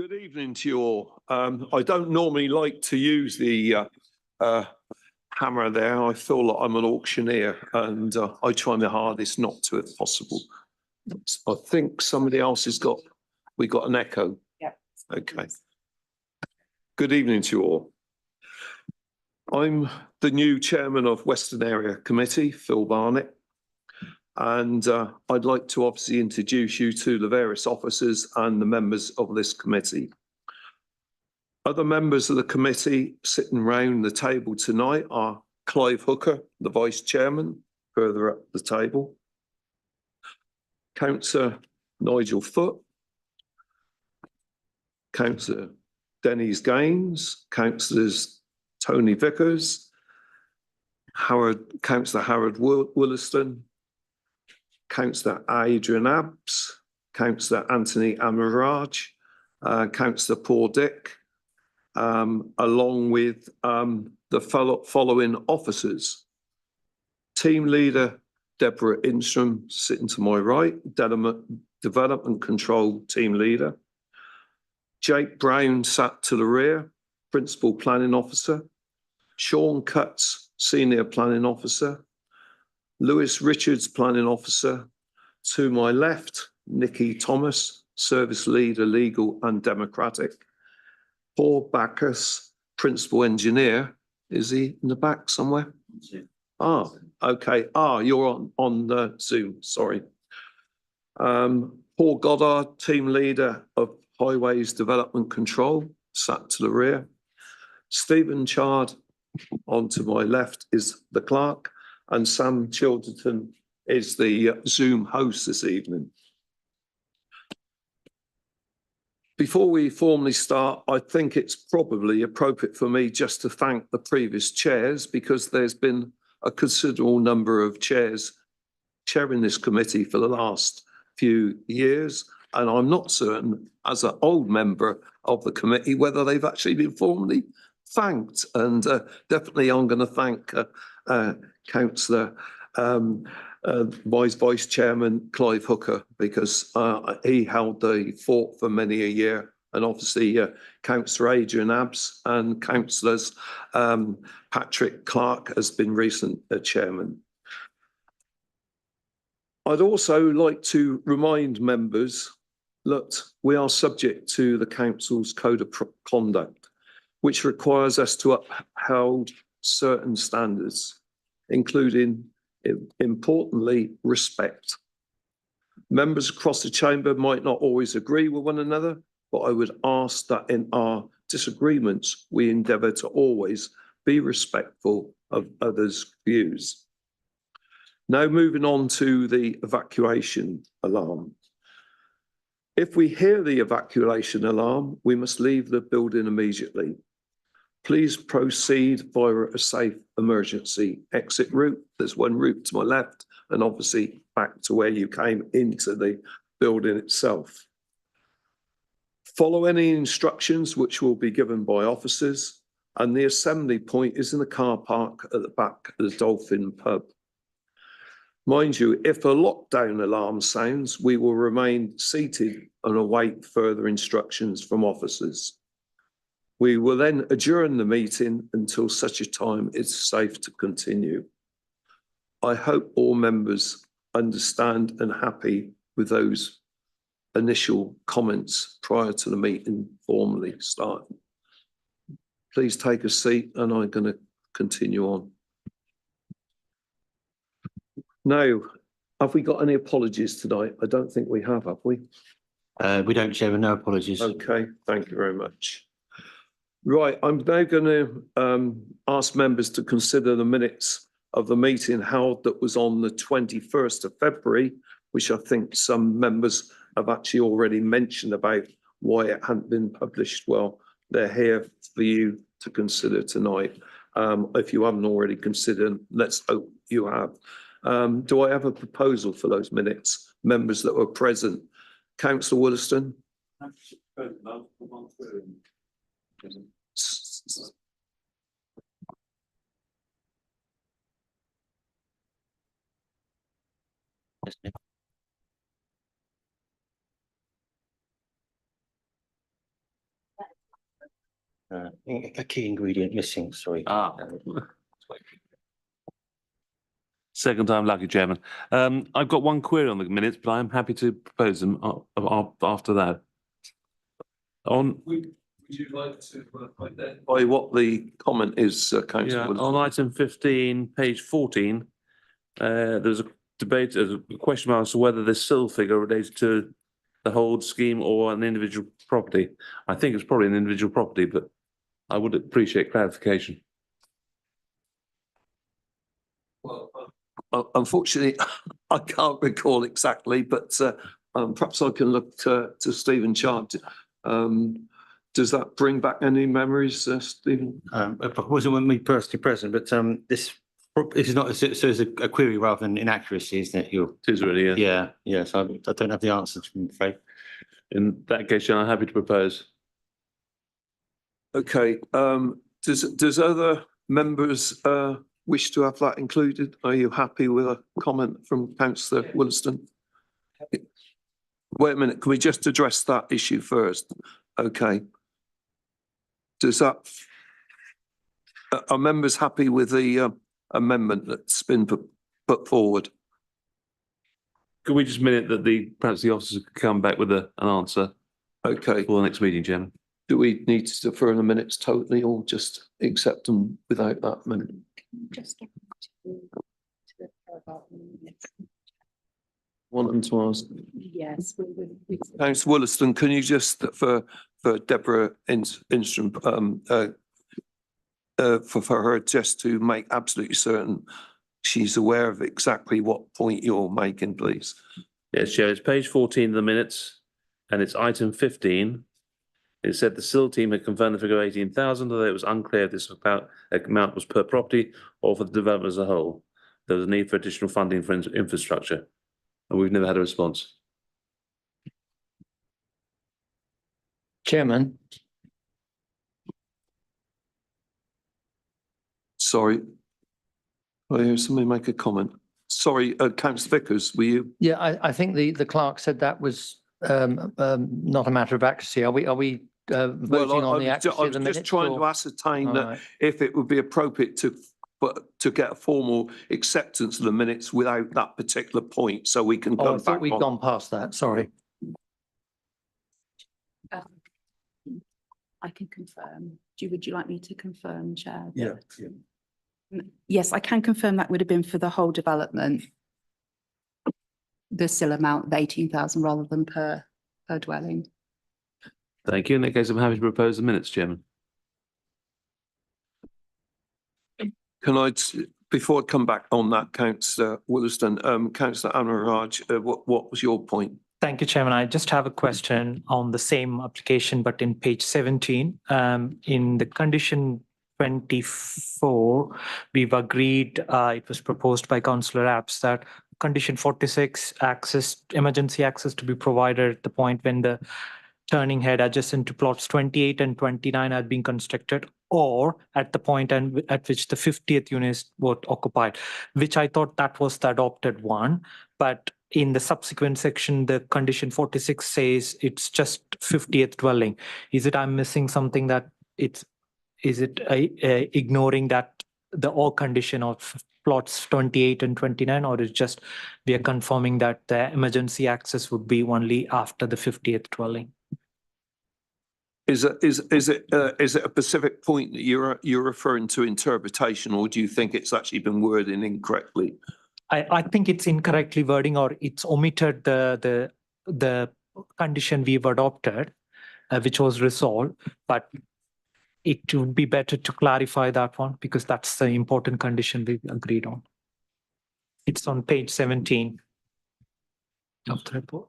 Good evening to you all. I don't normally like to use the hammer there. I feel like I'm an auctioneer and I try my hardest not to if possible. I think somebody else we got an echo. Yeah. Okay. Good evening to you all. I'm the new chairman of Western Area Committee, Phil Barnett. And I'd like to obviously introduce you to the various officers and the members of this committee. Other members of the committee sitting round the table tonight are Clive Hooker, the vice chairman, further up the table. Councillor Nigel Foote. Councillor Dennis Gaines. Councillors Tony Vickers. Councillor Howard Williston. Councillor Adrian Abbs, Councillor Anthony Amiraj, Councillor Paul Dick, along with the following officers. Team leader Deborah Instrom, sitting to my right, Development Control Team Leader. Jake Brown sat to the rear, Principal Planning Officer. Sean Cutts, Senior Planning Officer. Lewis Richards, Planning Officer. To my left, Nikki Thomas, Service Leader, Legal and Democratic. Paul Bacchus, Principal Engineer. Is he in the back somewhere? Ah, okay. Ah, you're on the Zoom, sorry. Paul Goddard, Team Leader of Highways Development Control, sat to the rear. Stephen Chard, on to my left, is the clerk. And Sam Childerton is the Zoom host this evening. Before we formally start, I think it's probably appropriate for me just to thank the previous chairs because there's been a considerable number of chairs chairing this committee for the last few years. And I'm not certain, as an old member of the committee, whether they've actually been formally thanked. And definitely I'm going to thank Councillor Vice Chairman Clive Hooker because he held the fort for many a year, and obviously Councillor Adrian Abbs and Councillors Patrick Clark has been recent chairman. I'd also like to remind members that we are subject to the Council's Code of Conduct, which requires us to uphold certain standards, including, importantly, respect. Members across the chamber might not always agree with one another, but I would ask that in our disagreements, we endeavour to always be respectful of others' views. Now moving on to the evacuation alarm. If we hear the evacuation alarm, we must leave the building immediately. Please proceed via a safe emergency exit route. There's one route to my left and obviously back to where you came into the building itself. Follow any instructions which will be given by officers, and the assembly point is in the car park at the back of the Dolphin pub. Mind you, if a lockdown alarm sounds, we will remain seated and await further instructions from officers. We will then adjourn the meeting until such a time it's safe to continue. I hope all members understand and happy with those initial comments prior to the meeting formally starting. Please take a seat and I'm going to continue on. Now, have we got any apologies tonight? I don't think we have we? We don't, Chairman, no apologies. Okay, thank you very much. Right, I'm now going to ask members to consider the minutes of the meeting held that was on the 21st of February, which I think some members have actually already mentioned about why it hadn't been published. Well, they're here for you to consider tonight. If you haven't already considered, let's hope you have. Do I have a proposal for those minutes? Members that were present. Councillor Williston. A key ingredient missing, sorry. Second time lucky, Chairman. I've got one query on the minutes, but I'm happy to propose them after that. Would you like to identify what the comment is, councillor Yeah, Wilson? on item 15, page 14, there's a debate, a question as to whether the sill figure relates to the hold scheme or an individual property. I think it's probably an individual property, but I would appreciate clarification. Well, unfortunately, I can't recall exactly, but perhaps I can look to Stephen Chard. Does that bring back any memories, Stephen? It wasn't me personally present, but this is not, so it's a query rather than inaccuracy, isn't it? It is really, yeah. Yeah, yeah, so I don't have the answers, I'm afraid. In that case, Chairman, I'm happy to propose. Okay, does other members wish to have that included? Are you happy with a comment from councillor Williston? Wait a minute, can we just address that issue first? Okay. Does that, are members happy with the amendment that's been put forward? Could we just minute that perhaps the officers could come back with an answer Okay, for the next meeting, Chairman? do we need to defer the minutes totally or just accept them without that amendment? Just to the paragraph minutes. Want them to ask? Yes, we. Councillor Williston, can you just, for Deborah Instrom, for her just to make absolutely certain she's aware of exactly what point you're making, please? Yes, Chair, it's page 14 of the minutes, and it's item 15. It said the SIL team had confirmed the figure of 18,000, although it was unclear if this amount was per property or for the development as a whole. There was a need for additional funding for infrastructure, and we've never had a response. Chairman, Sorry. I hear somebody make a Sorry, councillor Vickers, were you? Yeah, I think the clerk said that was not a matter of accuracy. Are we voting on the accuracy I of was the minutes? just trying to or- ascertain All that right. if it would be appropriate to get a formal acceptance of the minutes without that particular point, so we can Oh, I come back thought we'd on. gone past that, sorry. I can confirm. Would you like me to confirm, Chair? Yeah. Yes, I can confirm that would have been for the whole development. The SIL amount of 18,000 rather than per dwelling. Thank you. In that case, I'm happy to propose the minutes, Chairman. Can I, before I come back on that, councillor Williston, councillor Anuaraj, what was your point? Thank you, Chairman. I just have a question on the same application, but in page 17, in the condition 24, we've agreed, it was proposed by Councillor Apps that condition 46, emergency access to be provided at the point when the turning head adjacent to plots 28 and 29 had been constructed, or at the point at which the 50th unit was occupied, which I thought that was the adopted one. But in the subsequent section, the condition 46 says it's just 50th dwelling. Is it I'm missing something that is it ignoring that the all condition of plots 28 and 29, or is just we are confirming that the emergency access would be only after the 50th dwelling? Is it a specific point that you're referring to interpretation, or do you think it's actually been worded incorrectly? I think it's incorrectly wording, or it's omitted the condition we've adopted, which was resolved, but it would be better to clarify that one because that's the important condition we agreed on. It's on page 17 of the report.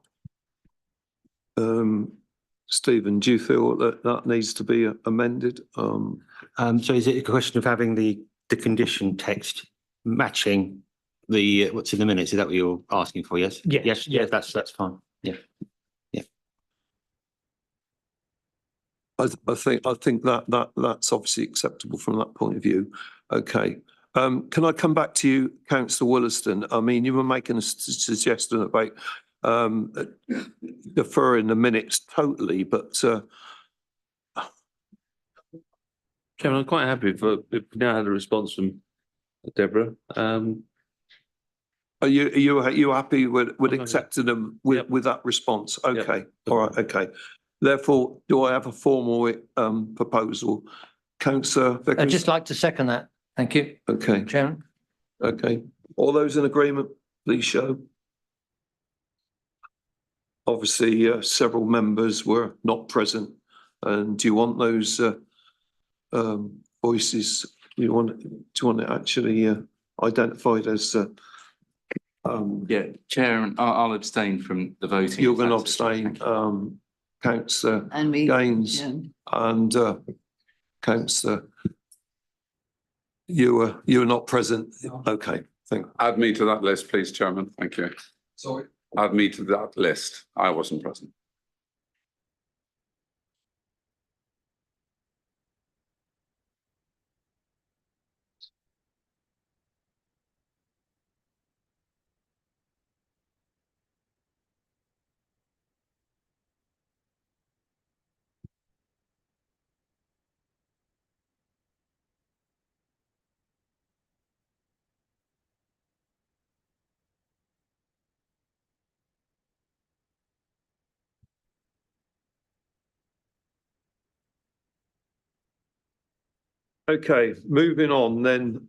Stephen, do you feel that needs to be amended? so is it a question of having the condition text matching the what's in the minutes? Is that what you're asking for? Yes. Yes. Yes. That's fine. Yeah. I think that's obviously acceptable from that point of view. Okay. Can I come back to you, councillor Williston? I mean, you were making a suggestion about deferring the minutes totally, but Chairman, I'm quite happy for, we've now had a response from Deborah. Are you happy with Okay. accepting them Yep. with that response? Okay, all right, okay. Therefore, do I have a formal proposal? Councillor I'd Vickers? just like to second that. Thank you, Okay, Chairman. okay. All those in agreement, please show. Obviously, several members were not present. And do you want those voices? Do you want it actually identified as? Yeah, Chair, and I'll abstain from the voting. You're if going to that's okay. abstain, councillor And me. Gaines and councillor. You were not present. Okay, thank. Add me to that list, please, Chairman. Thank you. Sorry. Add me to that list. I wasn't present. Okay, moving on then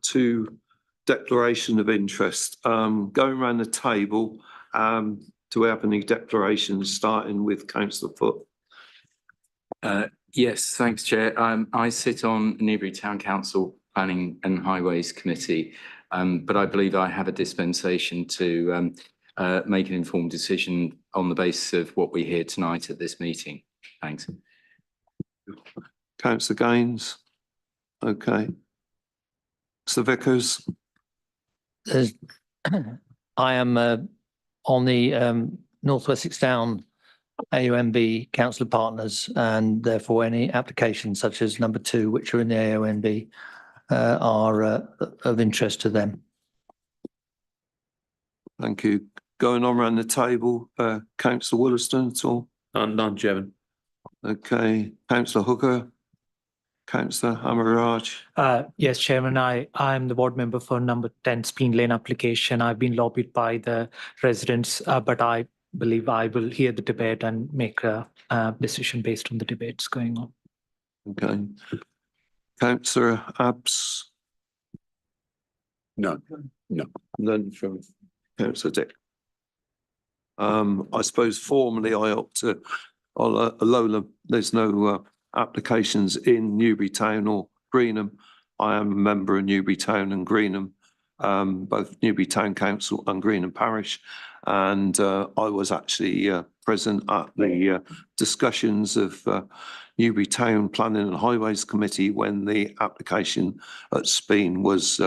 to declaration of interest. Going around the table, do we have any declarations starting with councillor Foot? Yes, thanks, Chair. I sit on Newbury Town Council Planning and Highways Committee, but I believe I have a dispensation to make an informed decision on the basis of what we hear tonight at this meeting. Thanks. Councillor Gaines? Okay. Sir Vickers? There's, I am on the North Wessex Down AONB councillor partners, and therefore any applications such as number 2, which are in the AONB, are of interest to them. Thank you. Going on around the table, councillor Wollaston at all? None, Chairman. Okay, councillor Hooker? Councillor Amaraj? Yes, Chairman, I'm the board member for number 10 Speen Lane application. I've been lobbied by the residents, but I believe I will hear the debate and make a decision based on the debates going on. Okay. Councillor Abs? No, no. None from councillor Dick. I suppose formally I opt to, although there's no applications in Newbury Town or Greenham. I am a member of Newbury Town and Greenham, both Newbury Town Council and Greenham Parish. And I was actually present at the discussions of Newbury Town Planning and Highways Committee when the application at Speen was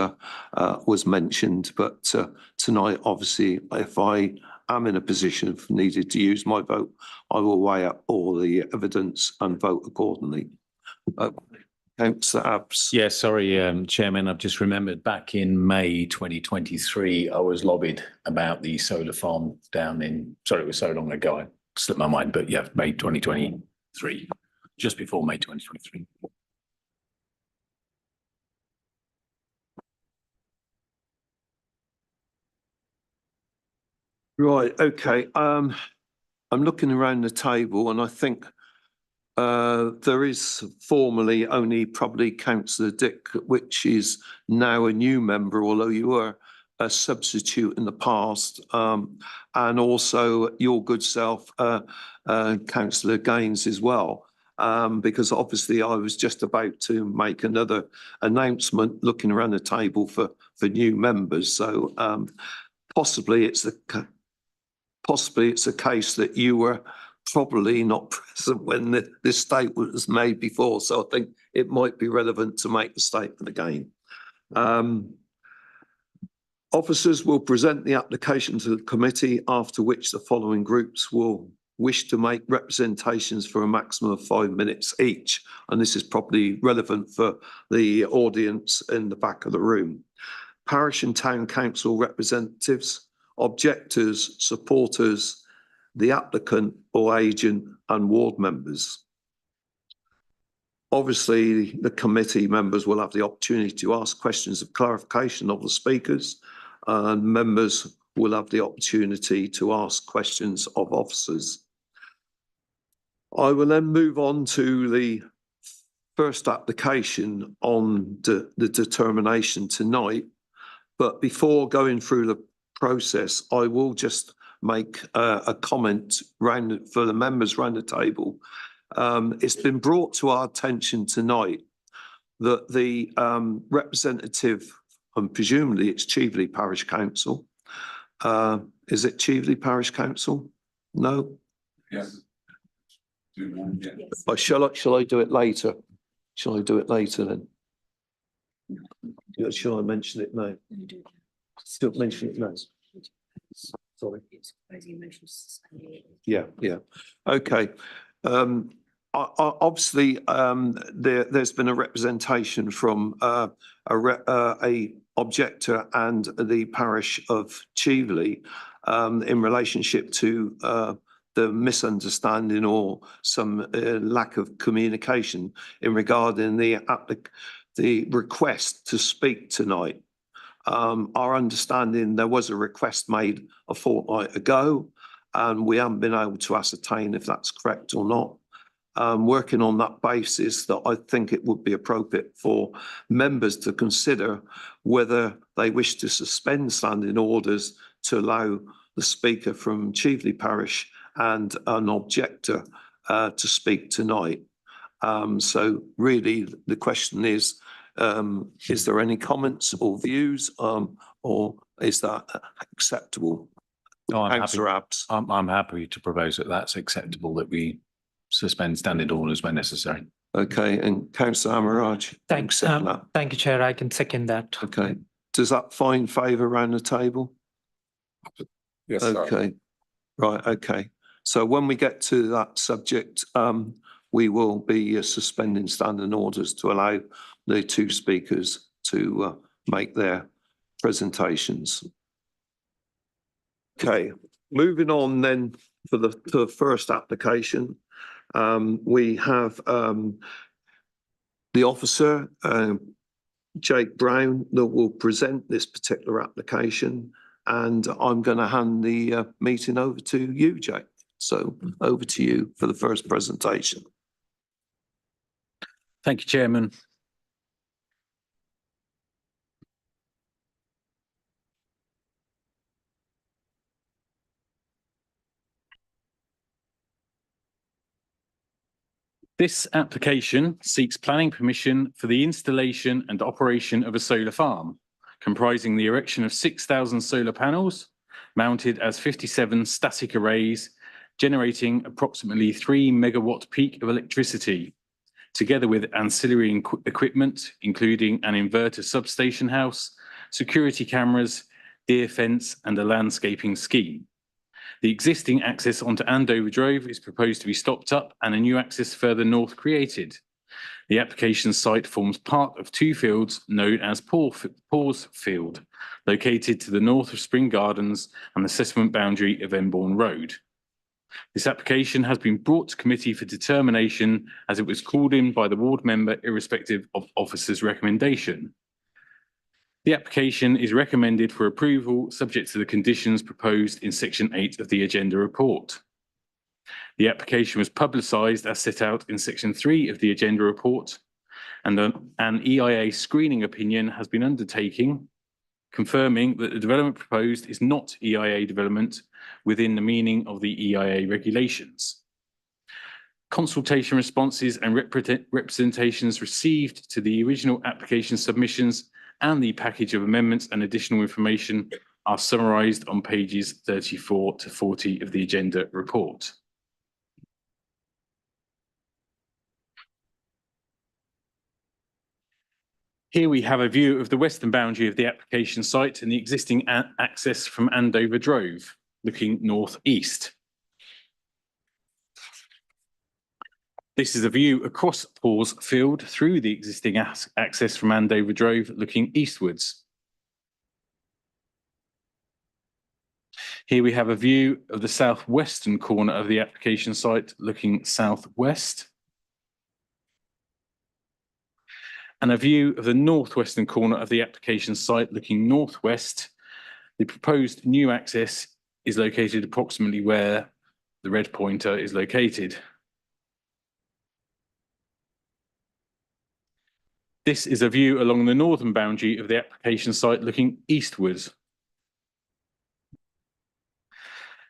mentioned. But tonight, obviously, if I am in a position if needed to use my vote, I will weigh up all the evidence and vote accordingly. Councillor Abs. Yeah, sorry, Chairman, I've just remembered back in May 2023, I was lobbied about the solar farm down in, sorry, it was so long ago, I slipped my mind, but yeah, May 2023, just before May 2023. Right, okay. I'm looking around the table and I think there is formally only probably councillor Dick, which is now a new member, although you were a substitute in the past, and also your good self, councillor Gaines as well. Because obviously I was just about to make another announcement looking around the table for new members. So possibly it's a case that you were probably not present when this statement was made before. So I think it might be relevant to make the statement again. Officers will present the application to the committee, after which the following groups will wish to make representations for a maximum of 5 minutes each. And this is probably relevant for the audience in the back of the room. Parish and town council representatives, objectors, supporters, the applicant or agent and ward members. Obviously, the committee members will have the opportunity to ask questions of clarification of the speakers, and members will have the opportunity to ask questions of officers. I will then move on to the first application on the determination tonight. But before going through the process, I will just make a comment for the members round the table. It's been brought to our attention tonight that the representative, and presumably it's Cheveley Parish Council. Is it Cheveley Parish Council? No? Yes. Shall I do it later? Shall I do it later then? Shall I mention it now? Still mention it now. Sorry. Yeah. Okay. Obviously, there's been a representation from a objector and the parish of Cheveley in relationship to the misunderstanding or some lack of communication in regarding the request to speak tonight. Our understanding, there was a request made a fortnight ago, and we haven't been able to ascertain if that's correct or not. Working on that basis, that I think it would be appropriate for members to consider whether they wish to suspend standing orders to allow the speaker from Cheveley Parish and an objector to speak tonight. So really the question is there any comments or views or is that acceptable? No, I'm happy. Councillor Abbs. I'm happy to propose that that's acceptable, that we suspend standing orders when necessary. Okay, and Councillor Amaraj? Thanks. accept that? Thank you, Chair. I can second that. Okay, does that find favour around the table? Yes, sir. Okay, right, okay. So when we get to that subject, we will be suspending standing orders to allow the two speakers to make their presentations. Okay, moving on then to the first application. We have the officer, Jake Brown, that will present this particular application, and I'm going to hand the meeting over to you, Jake. So over to you for the first presentation. Thank you, Chairman. This application seeks planning permission for the installation and operation of a solar farm, comprising the erection of 6,000 solar panels mounted as 57 static arrays, generating approximately 3 megawatt peak of electricity, together with ancillary equipment, including an inverter substation house, security cameras, deer fence, and a landscaping scheme. The existing access onto Andover Drove is proposed to be stopped up and a new access further north created. The application site forms part of two fields known as Paws Field, located to the north of Spring Gardens and the settlement boundary of Embourne Road. This application has been brought to committee for determination as it was called in by the ward member irrespective of officer's recommendation. The application is recommended for approval subject to the conditions proposed in section 8 of the agenda report. The application was publicised as set out in section 3 of the agenda report, and an EIA screening opinion has been undertaken, confirming that the development proposed is not EIA development within the meaning of the EIA regulations. Consultation responses and representations received to the original application submissions and the package of amendments and additional information are summarised on pages 34 to 40 of the agenda report. Here we have a view of the western boundary of the application site and the existing access from Andover Drove, looking north-east. This is a view across Paws Field through the existing access from Andover Drove, looking eastwards. Here we have a view of the southwestern corner of the application site, looking southwest. and a view of the northwestern corner of the application site looking northwest. The proposed new access is located approximately where the red pointer is located. This is a view along the northern boundary of the application site looking eastwards.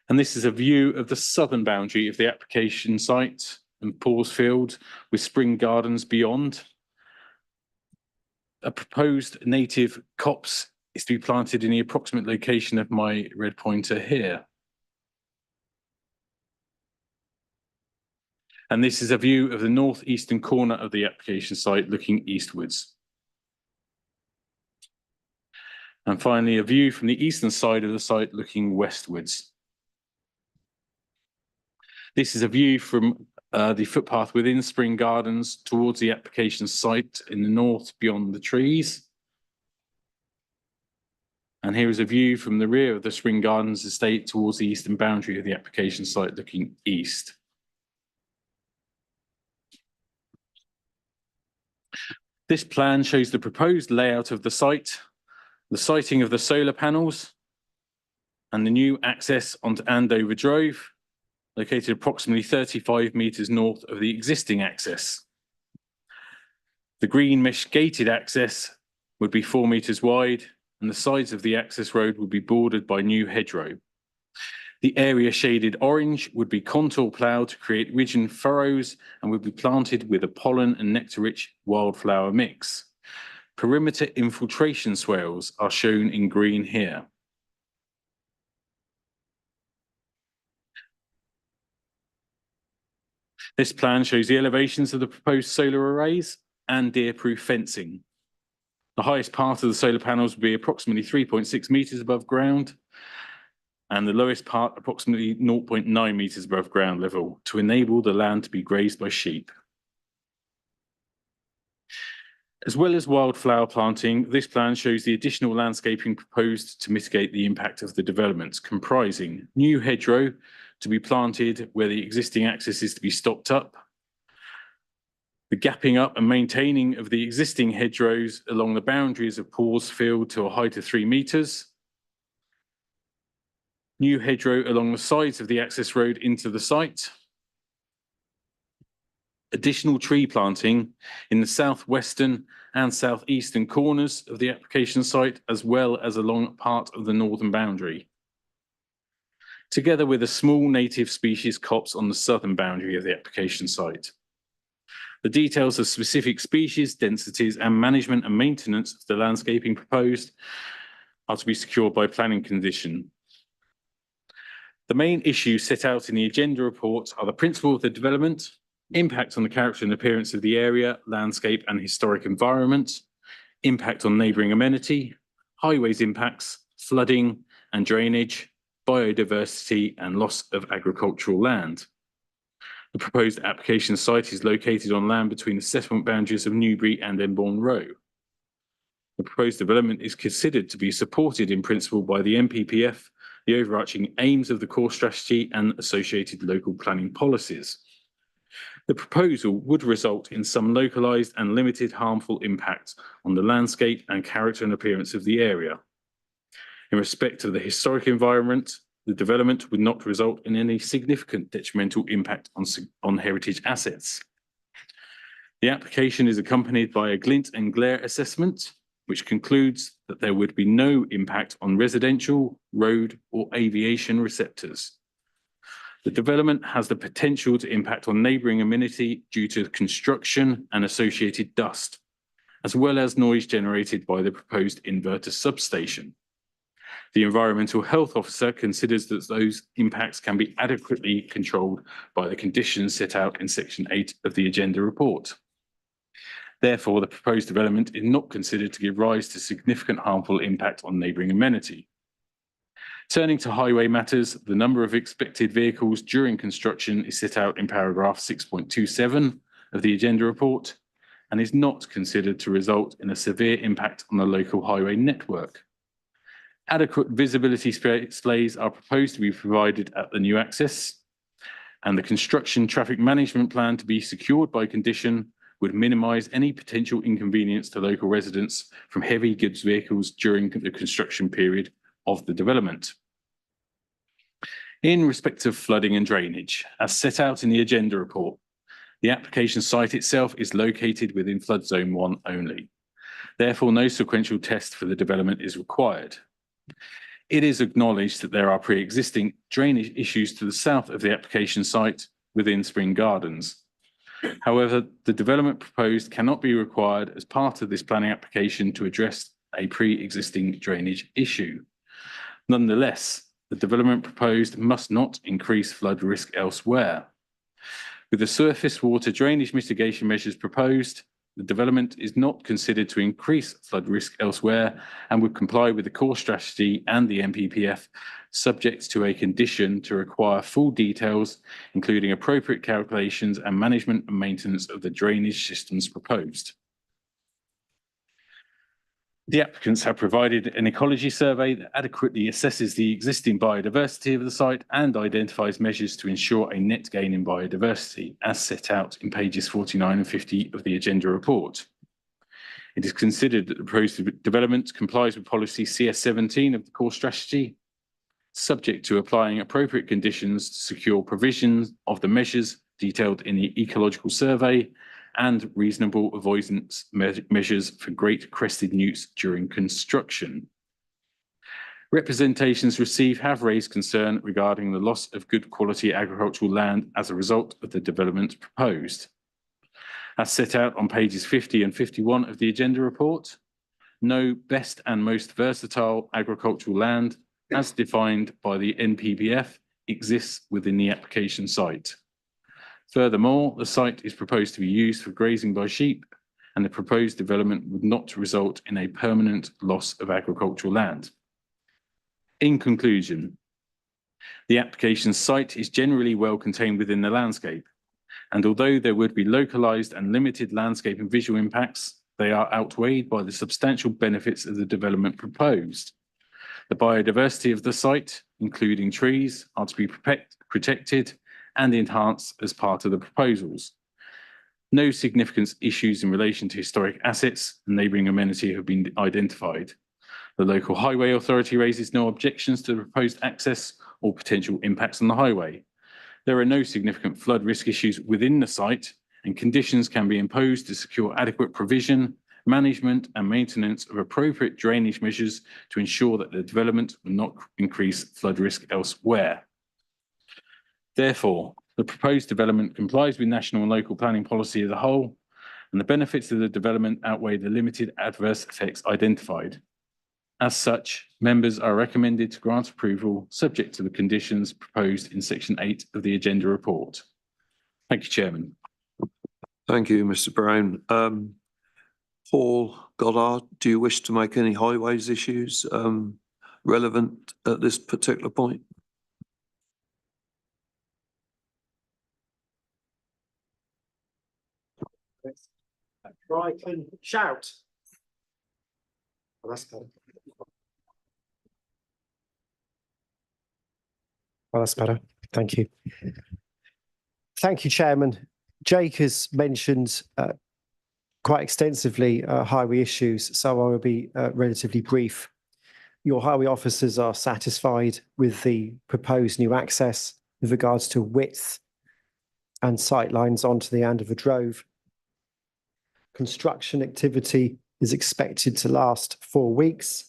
And this is a view of the southern boundary of the application site and Paul's Field with spring gardens beyond. A proposed native copse is to be planted in the approximate location of my red pointer here. And this is a view of the northeastern corner of the application site looking eastwards. And finally, a view from the eastern side of the site looking westwards. This is a view from the footpath within Spring Gardens towards the application site in the north beyond the trees. And here is a view from the rear of the Spring Gardens estate towards the eastern boundary of the application site looking east. This plan shows the proposed layout of the site, the siting of the solar panels, and the new access onto Andover Drove, located approximately 35 metres north of the existing access. The green mesh gated access would be 4 metres wide, and the sides of the access road would be bordered by new hedgerow. The area shaded orange would be contour ploughed to create ridge and furrows and would be planted with a pollen and nectar-rich wildflower mix. Perimeter infiltration swales are shown in green here. This plan shows the elevations of the proposed solar arrays and deer-proof fencing. The highest part of the solar panels will be approximately 3.6 metres above ground, and the lowest part approximately 0.9 metres above ground level to enable the land to be grazed by sheep. As well as wildflower planting, this plan shows the additional landscaping proposed to mitigate the impact of the developments, comprising new hedgerow to be planted where the existing access is to be stopped up, the gapping up and maintaining of the existing hedgerows along the boundaries of Paul's Field to a height of 3 metres, new hedgerow along the sides of the access road into the site, additional tree planting in the southwestern and southeastern corners of the application site, as well as along part of the northern boundary, together with a small native species copse on the southern boundary of the application site. The details of specific species, densities, and management and maintenance of the landscaping proposed are to be secured by planning condition. The main issues set out in the agenda report are the principle of the development, impact on the character and appearance of the area, landscape and historic environment, impact on neighbouring amenity, highways impacts, flooding and drainage, biodiversity and loss of agricultural land. The proposed application site is located on land between the settlement boundaries of Newbury and Embourne Row. The proposed development is considered to be supported in principle by the NPPF, the overarching aims of the core strategy and associated local planning policies. The proposal would result in some localised and limited harmful impacts on the landscape and character and appearance of the area. In respect of the historic environment, the development would not result in any significant detrimental impact on heritage assets. The application is accompanied by a glint and glare assessment, which concludes that there would be no impact on residential, road, or aviation receptors. The development has the potential to impact on neighbouring amenity due to construction and associated dust, as well as noise generated by the proposed inverter substation. The Environmental Health Officer considers that those impacts can be adequately controlled by the conditions set out in Section 8 of the agenda report. Therefore, the proposed development is not considered to give rise to significant harmful impact on neighbouring amenity. Turning to highway matters, the number of expected vehicles during construction is set out in paragraph 6.27 of the agenda report and is not considered to result in a severe impact on the local highway network. Adequate visibility displays are proposed to be provided at the new access, and the construction traffic management plan to be secured by condition would minimise any potential inconvenience to local residents from heavy goods vehicles during the construction period of the development. In respect of flooding and drainage, as set out in the agenda report, the application site itself is located within flood zone 1 only. Therefore, no sequential test for the development is required. It is acknowledged that there are pre-existing drainage issues to the south of the application site within Spring Gardens. However, the development proposed cannot be required as part of this planning application to address a pre-existing drainage issue. Nonetheless, the development proposed must not increase flood risk elsewhere. With the surface water drainage mitigation measures proposed, the development is not considered to increase flood risk elsewhere and would comply with the core strategy and the NPPF, subject to a condition to require full details, including appropriate calculations and management and maintenance of the drainage systems proposed. The applicants have provided an ecology survey that adequately assesses the existing biodiversity of the site and identifies measures to ensure a net gain in biodiversity, as set out in pages 49 and 50 of the agenda report. It is considered that the proposed development complies with policy CS17 of the core strategy, subject to applying appropriate conditions to secure provisions of the measures detailed in the ecological survey and reasonable avoidance measures for great crested newts during construction. Representations received have raised concern regarding the loss of good quality agricultural land as a result of the development proposed. As set out on pages 50 and 51 of the agenda report, no best and most versatile agricultural land, as defined by the NPPF, exists within the application site. Furthermore, the site is proposed to be used for grazing by sheep, and the proposed development would not result in a permanent loss of agricultural land. In conclusion, the application site is generally well contained within the landscape, and although there would be localised and limited landscape and visual impacts, they are outweighed by the substantial benefits of the development proposed. The biodiversity of the site, including trees, are to be protected and enhanced as part of the proposals. No significant issues in relation to historic assets and neighbouring amenity have been identified. The local highway authority raises no objections to the proposed access or potential impacts on the highway. There are no significant flood risk issues within the site, and conditions can be imposed to secure adequate provision, management and maintenance of appropriate drainage measures to ensure that the development will not increase flood risk elsewhere. Therefore, the proposed development complies with national and local planning policy as a whole, and the benefits of the development outweigh the limited adverse effects identified. As such, members are recommended to grant approval subject to the conditions proposed in section 8 of the agenda report. Thank you, Chairman. Thank you, Mr. Brown. Paul Goddard, do you wish to make any highways issues relevant at this particular point? Right, and shout. Oh, that's better. Well, that's better. Thank you. Thank you, Chairman. Jake has mentioned quite extensively highway issues, so I will be relatively brief. Your highway officers are satisfied with the proposed new access with regards to width and sight lines onto the Andover Drove. Construction activity is expected to last 4 weeks,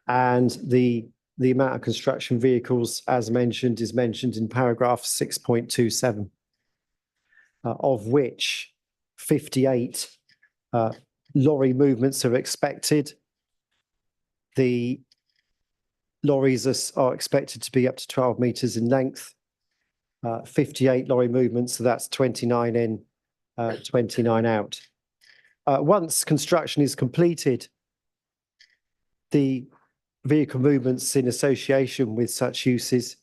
and the amount of construction vehicles, as mentioned, is mentioned in paragraph 6.27, of which 58 lorry movements are expected. The lorries are expected to be up to 12 metres in length, 58 lorry movements, so that's 29 in, 29 out. Once construction is completed, the vehicle movements in association with such uses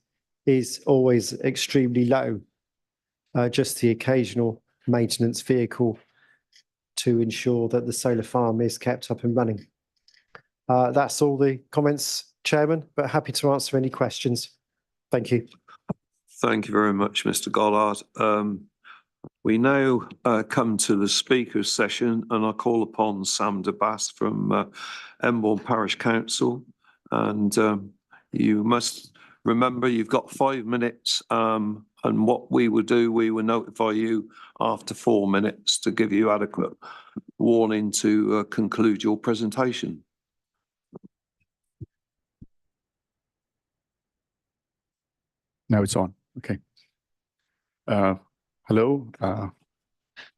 is always extremely low. Just the occasional maintenance vehicle to ensure that the solar farm is kept up and running. That's all the comments, Chairman, but happy to answer any questions. Thank you. Thank you very much, Mr. Goddard. We now come to the speakers session, and I call upon Sam DeBass from Emborne Parish Council. And you must remember you've got 5 minutes, and what we will do, we will notify you after 4 minutes to give you adequate warning to conclude your presentation. Now it's on. Okay. Hello.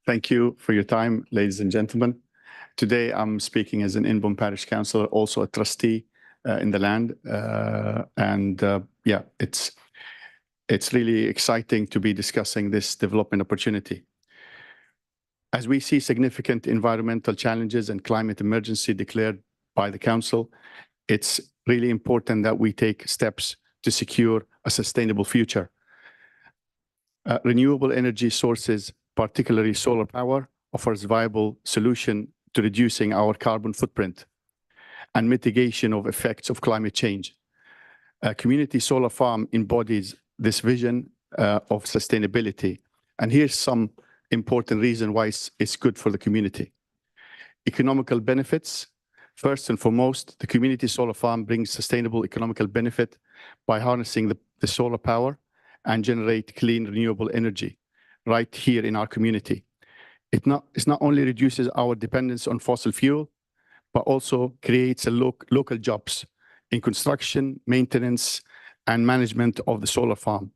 Thank you for your time, ladies and gentlemen. Today I'm speaking as an Emborne Parish Councillor, also a trustee in the land. Yeah, it's really exciting to be discussing this development opportunity. As we see significant environmental challenges and climate emergency declared by the council, it's really important that we take steps to secure a sustainable future. Renewable energy sources, particularly solar power, offers viable solution to reducing our carbon footprint and mitigation of effects of climate change. A community solar farm embodies this vision of sustainability. And here's some important reason why it's good for the community. Economical benefits. First and foremost, the community solar farm brings sustainable economical benefit by harnessing the solar power and generate clean renewable energy right here in our community. It's not only reduces our dependence on fossil fuel, but also creates local jobs in construction, maintenance, and management of the solar farm.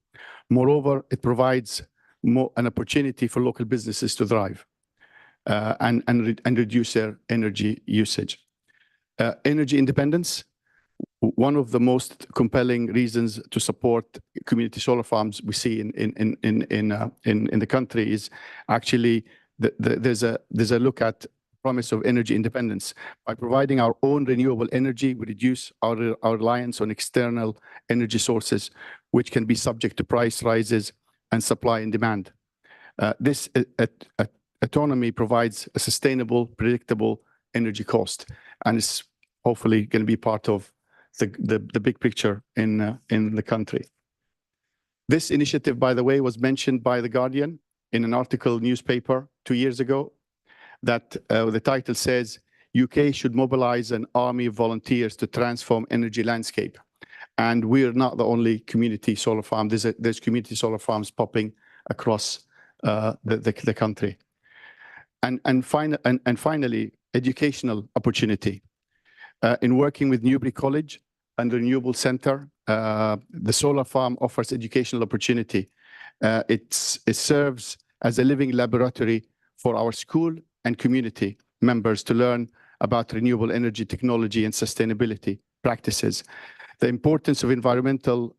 Moreover, it provides an opportunity for local businesses to thrive and reduce their energy usage. Energy independence. One of the most compelling reasons to support community solar farms we see in the country is actually there's a look at promise of energy independence. By providing our own renewable energy, we reduce our reliance on external energy sources, which can be subject to price rises and supply and demand. This autonomy provides a sustainable, predictable energy cost, and it's hopefully going to be part of the big picture in the country. This initiative, by the way, was mentioned by The Guardian in an article newspaper 2 years ago, that the title says, UK should mobilize an army of volunteers to transform energy landscape. And we're not the only community solar farm. There's community solar farms popping across the country. And finally, educational opportunity. In working with Newbury College and the Renewable Centre, the solar farm offers educational opportunity. It serves as a living laboratory for our school and community members to learn about renewable energy technology and sustainability practices. The importance of environmental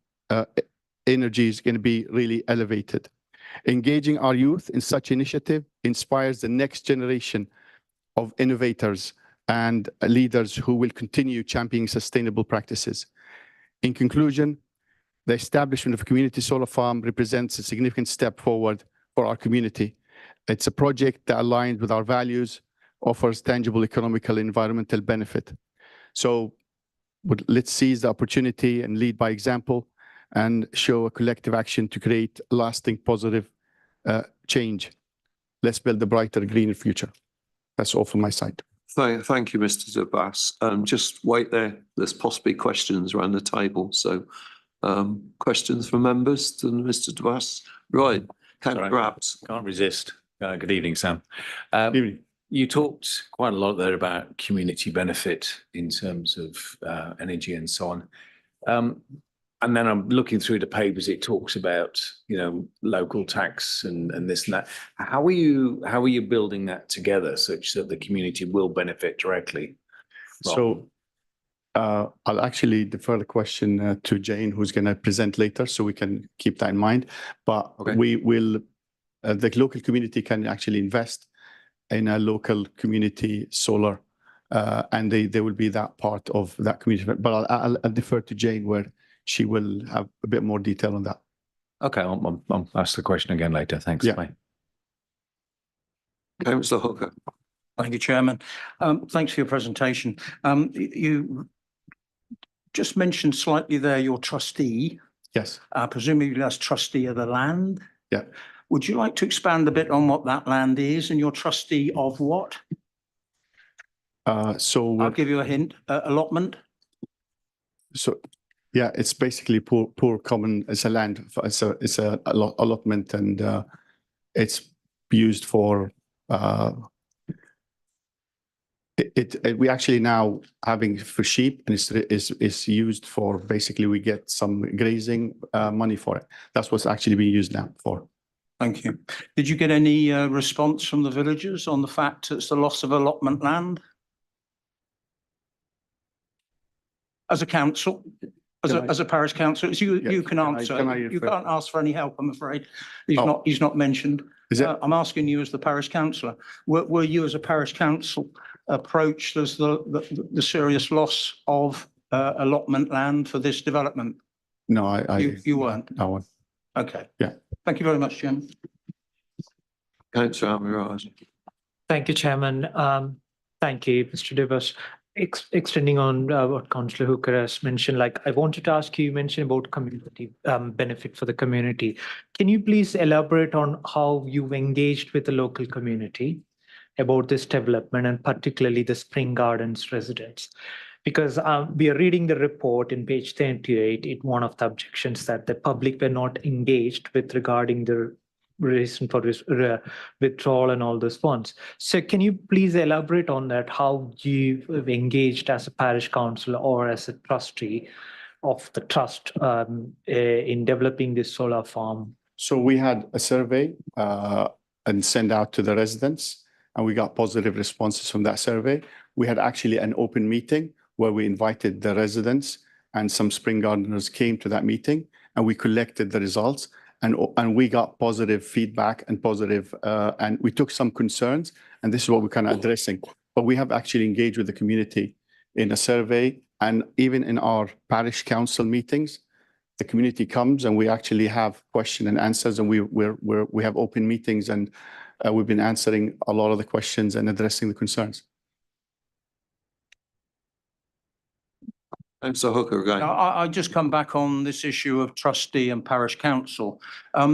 energy is going to be really elevated. Engaging our youth in such initiative inspires the next generation of innovators and leaders who will continue championing sustainable practices. In conclusion, the establishment of a community solar farm represents a significant step forward for our community. It's a project that aligns with our values, offers tangible economical and environmental benefit. So let's seize the opportunity and lead by example and show a collective action to create lasting positive change. Let's build a brighter, greener future. That's all from my side. Thank you, Mr. DeBass. Just wait there. There's possibly questions around the table. So questions from members to Mr. DeBass? Right. Perhaps. Can't resist. Good evening, Sam. Good evening. You talked quite a lot there about community benefit in terms of energy and so on. And then I'm looking through the papers, it talks about, you know, local tax and this and that. How are you building that together such that the community will benefit directly? So I'll actually defer the question to Jane, who's going to present later, so we can keep that in mind. But we will, the local community can actually invest in a local community solar, and they will be that part of that community. But I'll defer to Jane, where she will have a bit more detail on that. Okay, I'll ask the question again later. Thanks. Yeah. Bye. Councillor Hooker. Thank you, Chairman. Thanks for your presentation. You just mentioned slightly there your trustee. Yes. Presumably that's trustee of the land. Yeah. Would you like to expand a bit on what that land is and you're trustee of what? So I'll give you a hint, allotment. So, yeah, it's basically poor common, it's a land, it's a allotment, and it's used for we actually now having for sheep, and it's used for, basically we get some grazing money for it. That's what's actually being used now for. Thank you. Did you get any response from the villagers on the fact it's the loss of allotment land? As a council, as a parish council, it's you, Yeah, you can answer. You can't ask for any help, I'm afraid. He's not mentioned. Is it? I'm asking you as the parish councillor. Were you as a parish council approached as the serious loss of allotment land for this development? No, You weren't? No. Okay. Yeah. Thank you very much, Chairman. Councillor Almiraj. Thank you, Chairman. Thank you, Mr. Dibas. Extending on what Councillor Hooker has mentioned, like I wanted to ask you, mentioned about community benefit for the community. Can you please elaborate on how you've engaged with the local community about this development, and particularly the Spring Gardens residents? Because we are reading the report in page 38, it one of the objections that the public were not engaged with regarding the reason for this withdrawal and all those funds. So can you please elaborate on that, how you've engaged as a parish council or as a trustee of the trust in developing this solar farm? So we had a survey and sent out to the residents, and we got positive responses from that survey. We had actually an open meeting where we invited the residents, and some Spring Gardeners came to that meeting, and we collected the results. And we got positive feedback and positive, and we took some concerns, and this is what we're kind of addressing. But we have actually engaged with the community in a survey, and even in our parish council meetings, the community comes and we actually have question and answers, and we have open meetings, and we've been answering a lot of the questions and addressing the concerns. Councillor Hooker again. I just come back on this issue of trustee and parish council.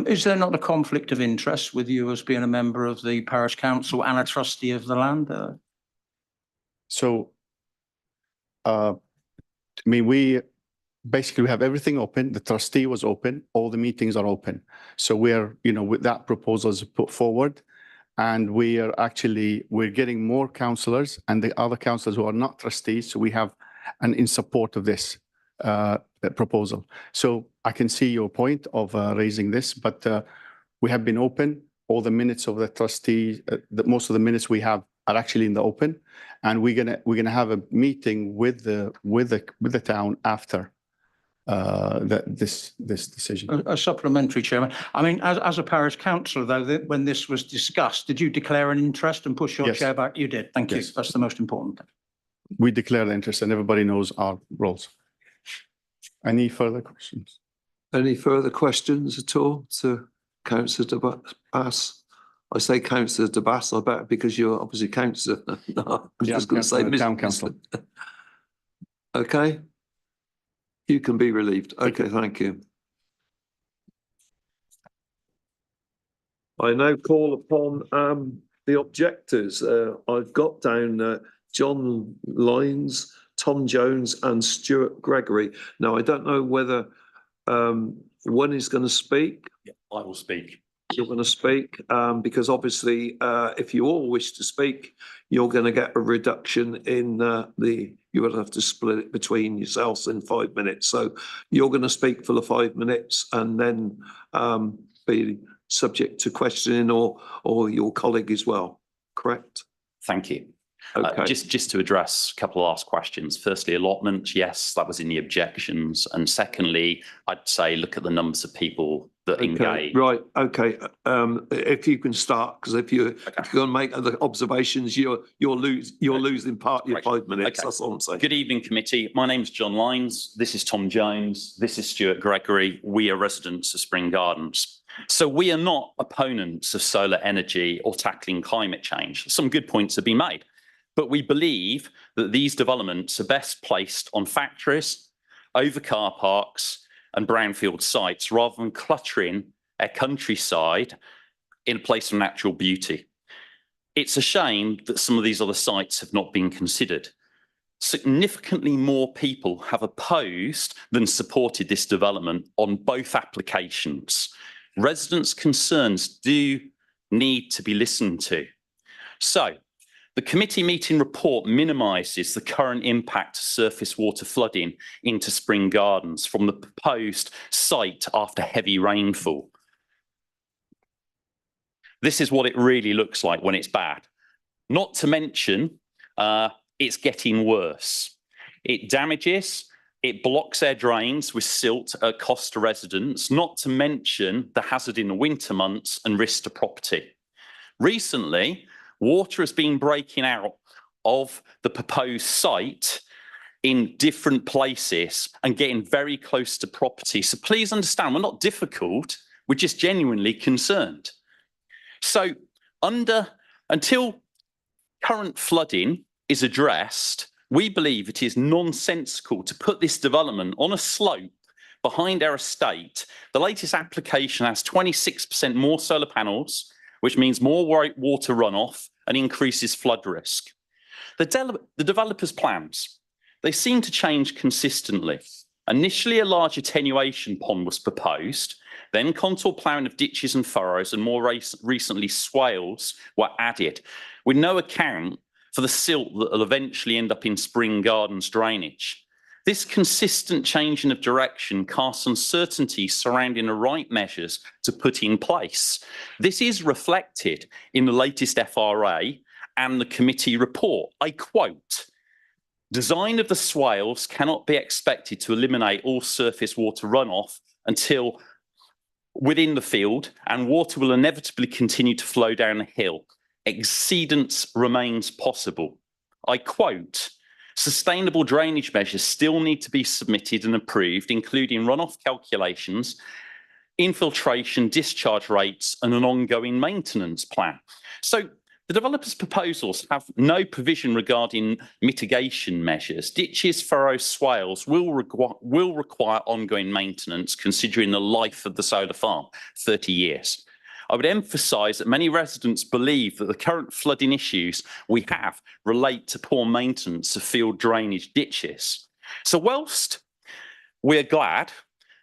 Is there not a conflict of interest with you as being a member of the parish council and a trustee of the land? So, I mean, we basically have everything open. The trustee was open. All the meetings are open. So we're, with that proposal is put forward, and we're getting more councillors and the other councillors who are not trustees. So we have, and in support of this proposal. So I can see your point of raising this, but we have been open. All the minutes of the trustee, most of the minutes we have are actually in the open, and we're gonna have a meeting with the town after this decision. A supplementary, Chairman. I mean, as a parish councillor, though, when this was discussed, did you declare an interest and push your Yes. chair back? You did. Thank you. Yes. That's the most important thing. We declare the interest, and everybody knows our roles. Any further questions? Any further questions at all to Councillor Debas? I say Councillor Debas, I bet, because you're obviously councillor. No, I'm just going to say Town council. Okay. You can be relieved. Okay, thank you. I now call upon the objectors. I've got down John Lyons, Tom Jones and Stuart Gregory. Now, I don't know whether one is going to speak. Yeah, I will speak. You're going to speak because obviously if you all wish to speak, you're going to get a reduction in you would have to split it between yourselves in 5 minutes. So you're going to speak for the 5 minutes and then be subject to questioning or your colleague as well, correct? Thank you. Okay. Just to address a couple of last questions. Firstly, allotment, yes, that was in the objections. And secondly, I'd say look at the numbers of people that engage. Right, okay. If you can start, because if you're going to make other observations, you're losing part of your 5 minutes. Okay. That's all I'm saying. Good evening, committee. My name's John Lyons. This is Tom Jones. This is Stuart Gregory. We are residents of Spring Gardens. So we are not opponents of solar energy or tackling climate change. Some good points have been made. But we believe that these developments are best placed on factories, over car parks and brownfield sites rather than cluttering a countryside in a place of natural beauty. It's a shame that some of these other sites have not been considered. Significantly more people have opposed than supported this development on both applications. Residents' concerns do need to be listened to. So, the committee meeting report minimises the current impact of surface water flooding into Spring Gardens from the proposed site after heavy rainfall. This is what it really looks like when it's bad. Not to mention, it's getting worse. It damages, it blocks their drains with silt at cost to residents, not to mention the hazard in the winter months and risk to property. Recently, water has been breaking out of the proposed site in different places and getting very close to property. So please understand, we're not difficult, we're just genuinely concerned. So until current flooding is addressed, we believe it is nonsensical to put this development on a slope behind our estate. The latest application has 26% more solar panels, which means more water runoff and increases flood risk. The developer's plans, they seem to change consistently. Initially, a large attenuation pond was proposed, then contour ploughing of ditches and furrows, and more recently swales were added, with no account for the silt that will eventually end up in Spring Gardens drainage. This consistent changing of direction casts uncertainty surrounding the right measures to put in place. This is reflected in the latest FRA and the committee report. I quote, "Design of the swales cannot be expected to eliminate all surface water runoff until within the field, and water will inevitably continue to flow down the hill. Exceedance remains possible." I quote, "Sustainable drainage measures still need to be submitted and approved, including runoff calculations, infiltration, discharge rates, and an ongoing maintenance plan." So the developer's proposals have no provision regarding mitigation measures. Ditches, furrows, swales will require ongoing maintenance considering the life of the solar farm, 30 years. I would emphasise that many residents believe that the current flooding issues we have relate to poor maintenance of field drainage ditches. So whilst we're glad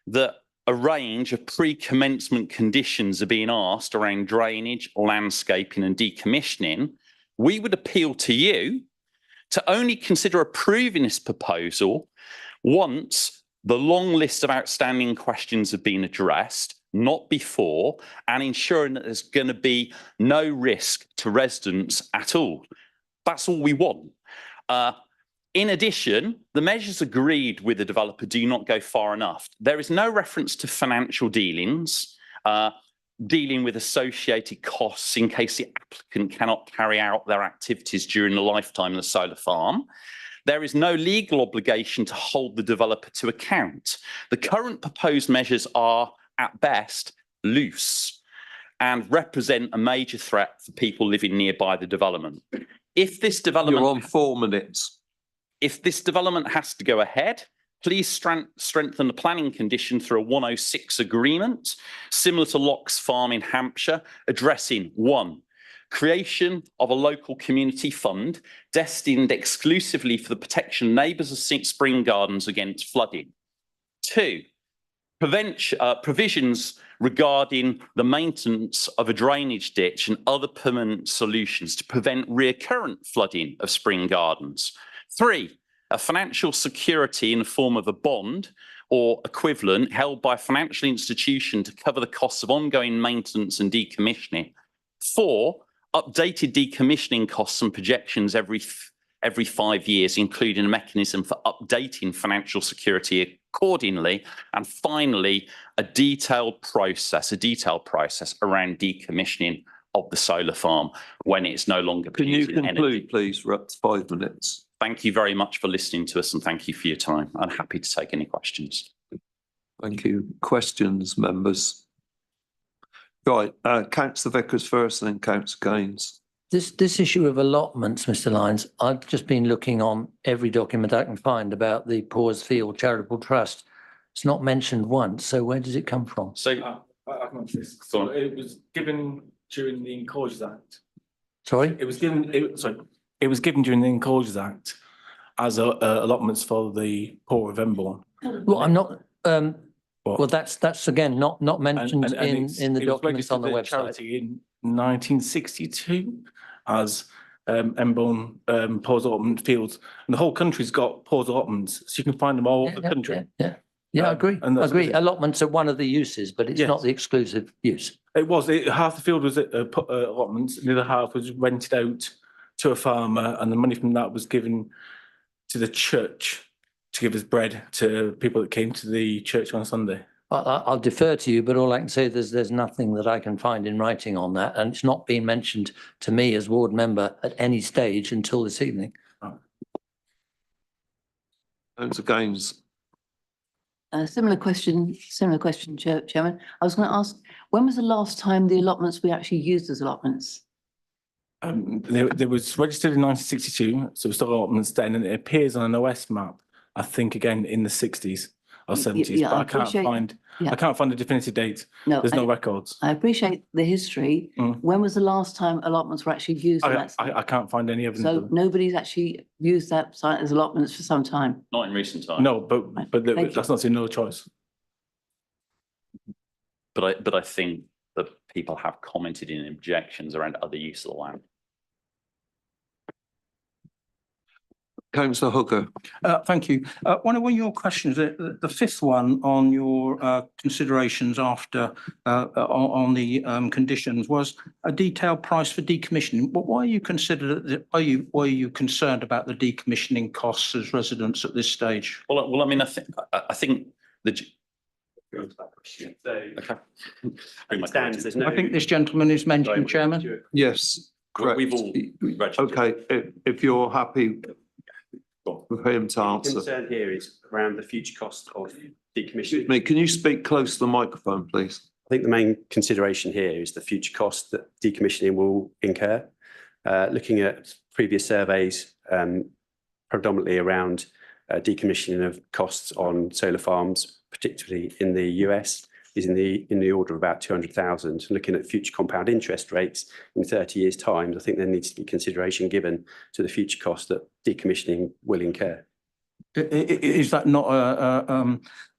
that a range of pre-commencement conditions are being asked around drainage, landscaping and decommissioning, we would appeal to you to only consider approving this proposal once the long list of outstanding questions have been addressed, not before, and ensuring that there's going to be no risk to residents at all. That's all we want. In addition, the measures agreed with the developer do not go far enough. There is no reference to financial dealings, dealing with associated costs in case the applicant cannot carry out their activities during the lifetime of the solar farm. There is no legal obligation to hold the developer to account. The current proposed measures are, at best, loose and represent a major threat for people living nearby the development. If this development— You're on 4 minutes. If this development has to go ahead, please strengthen the planning condition through a 106 agreement, similar to Locks Farm in Hampshire, addressing 1, creation of a local community fund destined exclusively for the protection of neighbours of Spring Gardens against flooding. 2, provisions regarding the maintenance of a drainage ditch and other permanent solutions to prevent recurrent flooding of Spring Gardens. 3, a financial security in the form of a bond or equivalent held by a financial institution to cover the costs of ongoing maintenance and decommissioning. 4, updated decommissioning costs and projections every 5 years, including a mechanism for updating financial security accordingly. And finally, a detailed process around decommissioning of the solar farm when it's no longer Can you producing conclude, energy. please? We're up to 5 minutes. Thank you very much for listening to us and thank you for your time. I'm happy to take any questions. Thank you. Questions, members? Right, Councillor Vickers first, and then Councillor Gaines. This issue of allotments, Mr. Lyons, I've just been looking on every document I can find about the Poors Field Charitable Trust. It's not mentioned once, so where does it come from? So I can answer this. So it was given during the Enclosures Act. Sorry? It was given, it was given during the Enclosures Act as allotments for the poor of Emborne. Well, I'm not, well, that's again, not mentioned in the documents on the website. Charity in 1962 as Emborne pause allotment fields, and the whole country's got pause allotments, so you can find them all over the country. Yeah, I agree. and I that's agree. it. Allotments are one of the uses, but it's not Yes. the exclusive use. Half the field was allotments, and the other half was rented out to a farmer, and the money from that was given to the church to give as bread to people that came to the church on Sunday. I'll defer to you, but all I can say is there's nothing that I can find in writing on that, and it's not been mentioned to me as ward member at any stage until this evening. Councillor Gaines. Similar question, Chairman. I was going to ask, when was the last time the allotments were actually used as allotments? There was registered in 1962, so it was still allotments then, and it appears on an OS map, I think again in the 60s or 70s, yeah, but I I can't appreciate- find, yeah. I can't find a definitive date. No, There's no records. I appreciate the history. When was the last time allotments were actually used? in that site? I can't find any evidence. So of it. nobody's actually used that site as allotments for some time? Not in recent times. No, but Thank you. that's not saying no choice. But I think that people have commented in objections around other use of the land. Councillor Hooker. Thank you. One of your questions, the fifth one on your considerations after on the conditions was a detailed price for decommissioning. But why are you why are you concerned about the decommissioning costs as residents at this stage? Well, I mean, I think the. Okay. I think this gentleman is mentioned, Chairman. Yes, correct. We've all registered. Okay, if you're happy with him to The answer. concern here is around the future cost of decommissioning. Mate, can you speak close to the microphone, please? I think the main consideration here is the future cost that decommissioning will incur. Looking at previous surveys, predominantly around decommissioning of costs on solar farms, particularly in the US, is in the order of about 200,000. Looking at future compound interest rates in 30 years' time, I think there needs to be consideration given to the future cost that decommissioning will incur. Is that not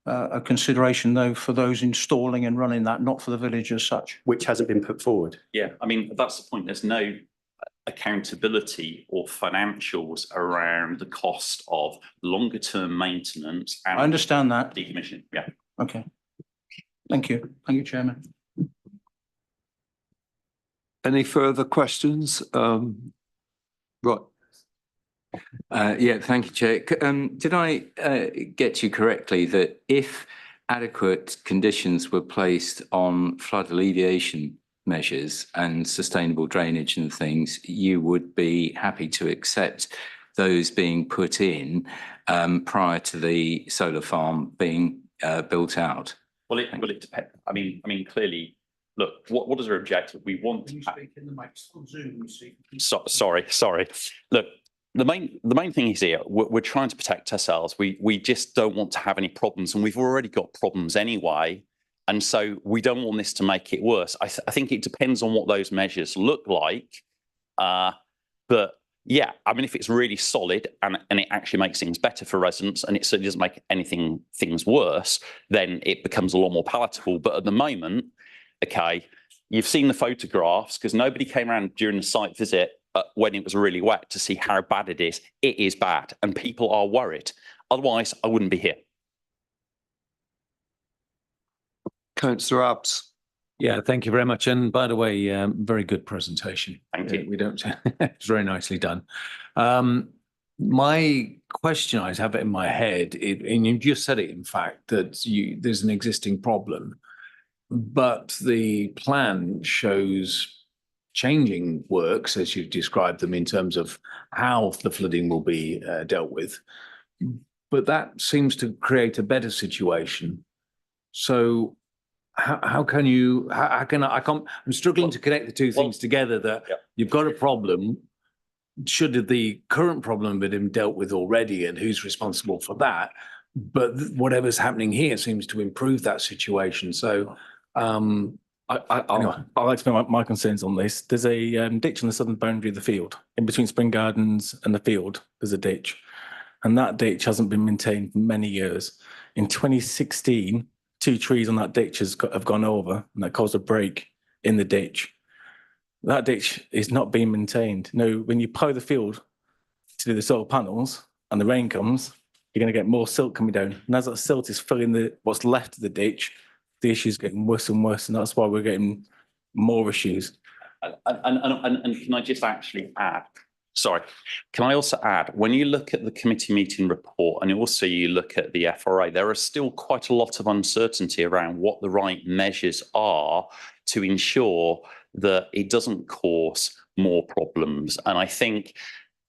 a consideration though for those installing and running that, not for the village as such? Which hasn't been put forward. Yeah, I mean, that's the point. There's no accountability or financials around the cost of longer term maintenance. And I understand that. Decommissioning, yeah. Okay. Thank you. Thank you, Chairman. Any further questions? Right. Yeah, thank you, Chair. Did I get you correctly that if adequate conditions were placed on flood alleviation measures and sustainable drainage and things, you would be happy to accept those being put in prior to the solar farm being built out? Well, it depends. I mean, clearly, look, what is our objective? We want. Can you speak in the microphone Zoom? Sorry. Look, the main thing is here, we're trying to protect ourselves. We just don't want to have any problems, and we've already got problems anyway. And so we don't want this to make it worse. I think it depends on what those measures look like. But yeah, I mean, if it's really solid and it actually makes things better for residents and it certainly doesn't make things worse, then it becomes a lot more palatable. But at the moment, okay, you've seen the photographs because nobody came around during the site visit when it was really wet to see how bad it is. It is bad and people are worried. Otherwise, I wouldn't be here. Councillor Abbs. Yeah, thank you very much. And by the way, very good presentation. Thank you. We don't, it's very nicely done. My question, I have it in my head, and you just said it, in fact, that there's an existing problem, but the plan shows changing works as you've described them in terms of how the flooding will be dealt with. But that seems to create a better situation. So how can you, I'm struggling to connect the two things together, that you've got a problem. Should the current problem have been dealt with already and who's responsible for that? But whatever's happening here seems to improve that situation. So I'd like to know my concerns on this. There's a ditch on the southern boundary of the field. In between Spring Gardens and the field, there's a ditch. And that ditch hasn't been maintained for many years. In 2016, 2 trees on that ditch have gone over, and that caused a break in the ditch. That ditch is not being maintained. No, when you plough the field to do the solar panels and the rain comes, you're going to get more silt coming down. And as that silt is filling what's left of the ditch, the issue is getting worse and worse, and that's why we're getting more issues. And can I just actually add, sorry, can I also add, when you look at the committee meeting report and also you look at the FRA, there are still quite a lot of uncertainty around what the right measures are to ensure that it doesn't cause more problems. And I think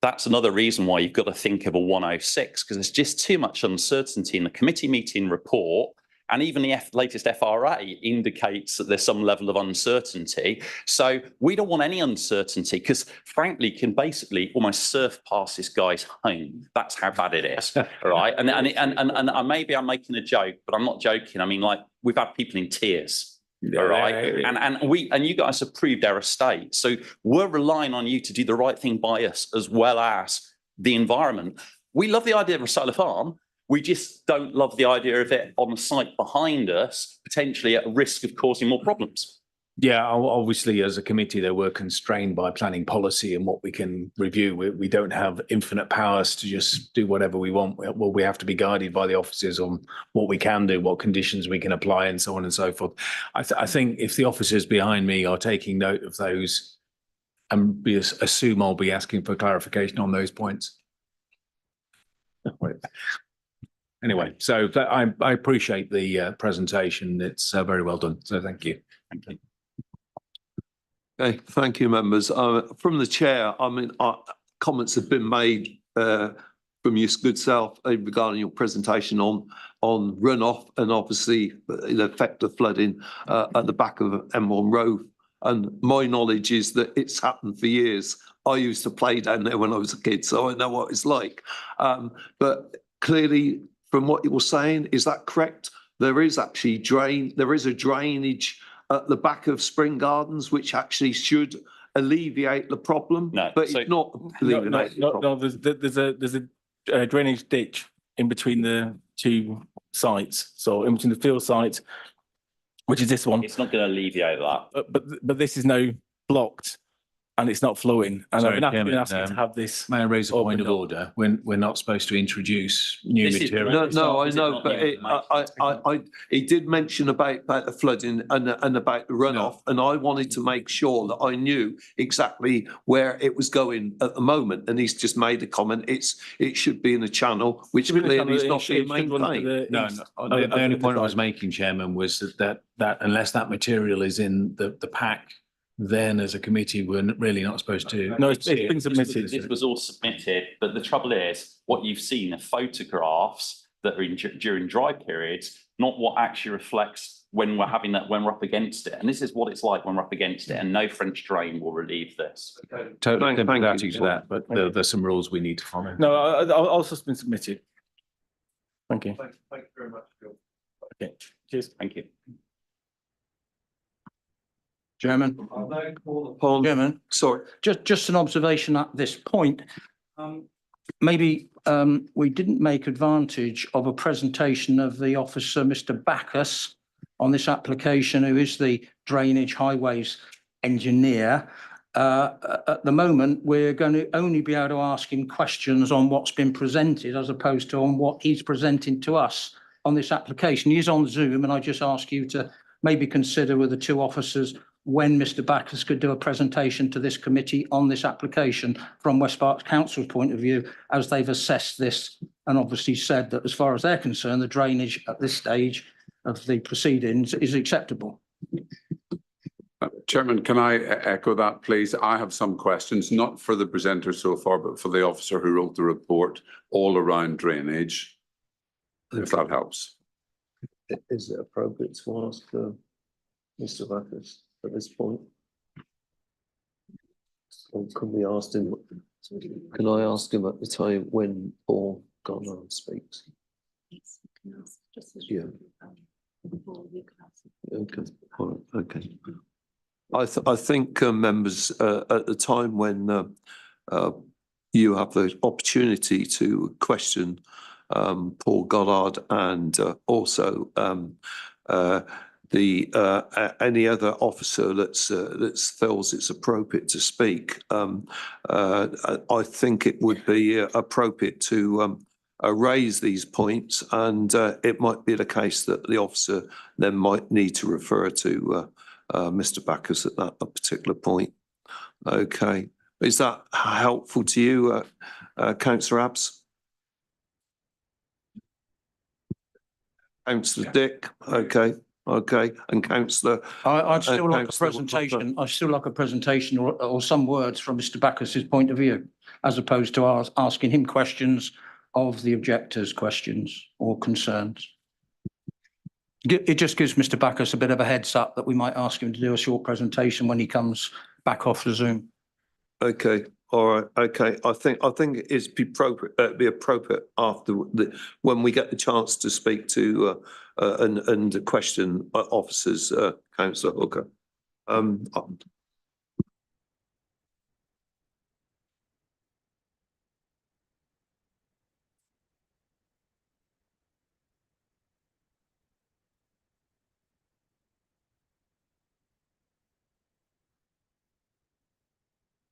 that's another reason why you've got to think of a 106, because there's just too much uncertainty in the committee meeting report. And even the latest FRA indicates that there's some level of uncertainty. So we don't want any uncertainty, because frankly, can basically almost surf past this guy's home. That's how bad it is, right? And maybe I'm making a joke, but I'm not joking. I mean, like, we've had people in tears, all right? And you guys have proved our estate. So we're relying on you to do the right thing by us, as well as the environment. We love the idea of a solar farm. We just don't love the idea of it on the site behind us, potentially at risk of causing more problems. Yeah, obviously, as a committee, though, we're constrained by planning policy and what we can review. We don't have infinite powers to just do whatever we want. Well, we have to be guided by the officers on what we can do, what conditions we can apply, and so on and so forth. I think if the officers behind me are taking note of those, and assume I'll be asking for clarification on those points. Anyway, so I appreciate the presentation. It's very well done. So thank you. Thank you. Okay, thank you, members. From the chair, I mean, comments have been made from your good self regarding your presentation on runoff and obviously the effect of flooding at the back of M1 Road. And my knowledge is that it's happened for years. I used to play down there when I was a kid, so I know what it's like. But clearly, from what you were saying, is that correct? There is actually there is a drainage at the back of Spring Gardens, which actually should alleviate the problem. No, but it's not alleviating the problem. No, there's a drainage ditch in between the 2 sites. So in between the field sites, which is this one. It's not going to alleviate that. But this is now blocked. And it's not flowing. And Sorry, I've been asking to have this. May I raise a point of order? We're not supposed to introduce new material. No, I know, but he did mention about the flooding and about the runoff, and I wanted to make sure that I knew exactly where it was going at the moment. And he's just made a comment. It should be in a channel, which clearly is not being maintained. No, the only point I was making, Chairman, was that unless that material is in the pack, then as a committee, we're really not supposed to. No, it's been submitted. This was all submitted, but the trouble is, what you've seen are photographs that are during dry periods, not what actually reflects when we're having that, when we're up against it. And this is what it's like when we're up against it, and no French drain will relieve this. Totally sympathetic to that, but there's some rules we need to follow. No, also it's been submitted. Thank you. Thank you very much, Bill. Okay, cheers. Thank you. Chairman. Chairman. Sorry. Just an observation at this point. Maybe we didn't make advantage of a presentation of the officer, Mr. Bacchus, on this application, who is the drainage highways engineer. At the moment, we're going to only be able to ask him questions on what's been presented as opposed to on what he's presenting to us on this application. He's on Zoom, and I just ask you to maybe consider with the 2 officers when Mr. Bacchus could do a presentation to this committee on this application from West Berks Council's point of view, as they've assessed this and obviously said that as far as they're concerned, the drainage at this stage of the proceedings is acceptable. Chairman, can I echo that, please? I have some questions, not for the presenter so far, but for the officer who wrote the report all around drainage, if that helps. Is it appropriate to ask Mr. Bacchus at this point? Or can we ask him? Can I ask him at the time when Paul Garner speaks? Yeah. Okay. All right, okay. I think members, at the time when you have the opportunity to question Paul Goddard and also any other officer that feels it's appropriate to speak, I think it would be appropriate to raise these points, and it might be the case that the officer then might need to refer to Mr. Backus at that particular point. Okay, is that helpful to you, Councillor Abbs? Councillor Dick, okay, and Councillor. I'd still like a presentation. I'd still like a presentation or some words from Mr. Backus's point of view, as opposed to asking him questions of the objectors' questions or concerns. It just gives Mr. Backus a bit of a heads up that we might ask him to do a short presentation when he comes back off the Zoom. Okay, all right, okay. I think it's be appropriate after when we get the chance to speak to and question officers, Councillor Hooker.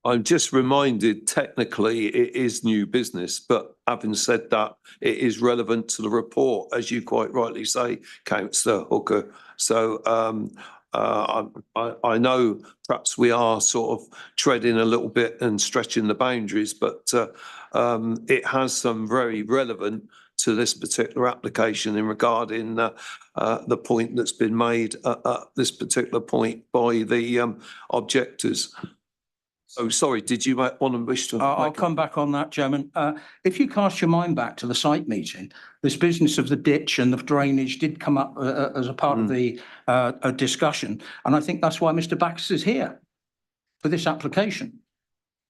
I'm just reminded, technically, it is new business, but having said that, it is relevant to the report, as you quite rightly say, Councillor Hooker. So I know perhaps we are sort of treading a little bit and stretching the boundaries, but it has some very relevant to this particular application in regarding the point that's been made at this particular point by the objectors. Oh, sorry, did you want to wish to? I'll come back on that, Chairman. If you cast your mind back to the site meeting, this business of the ditch and the drainage did come up as a part of the discussion. And I think that's why Mr. Backus is here for this application,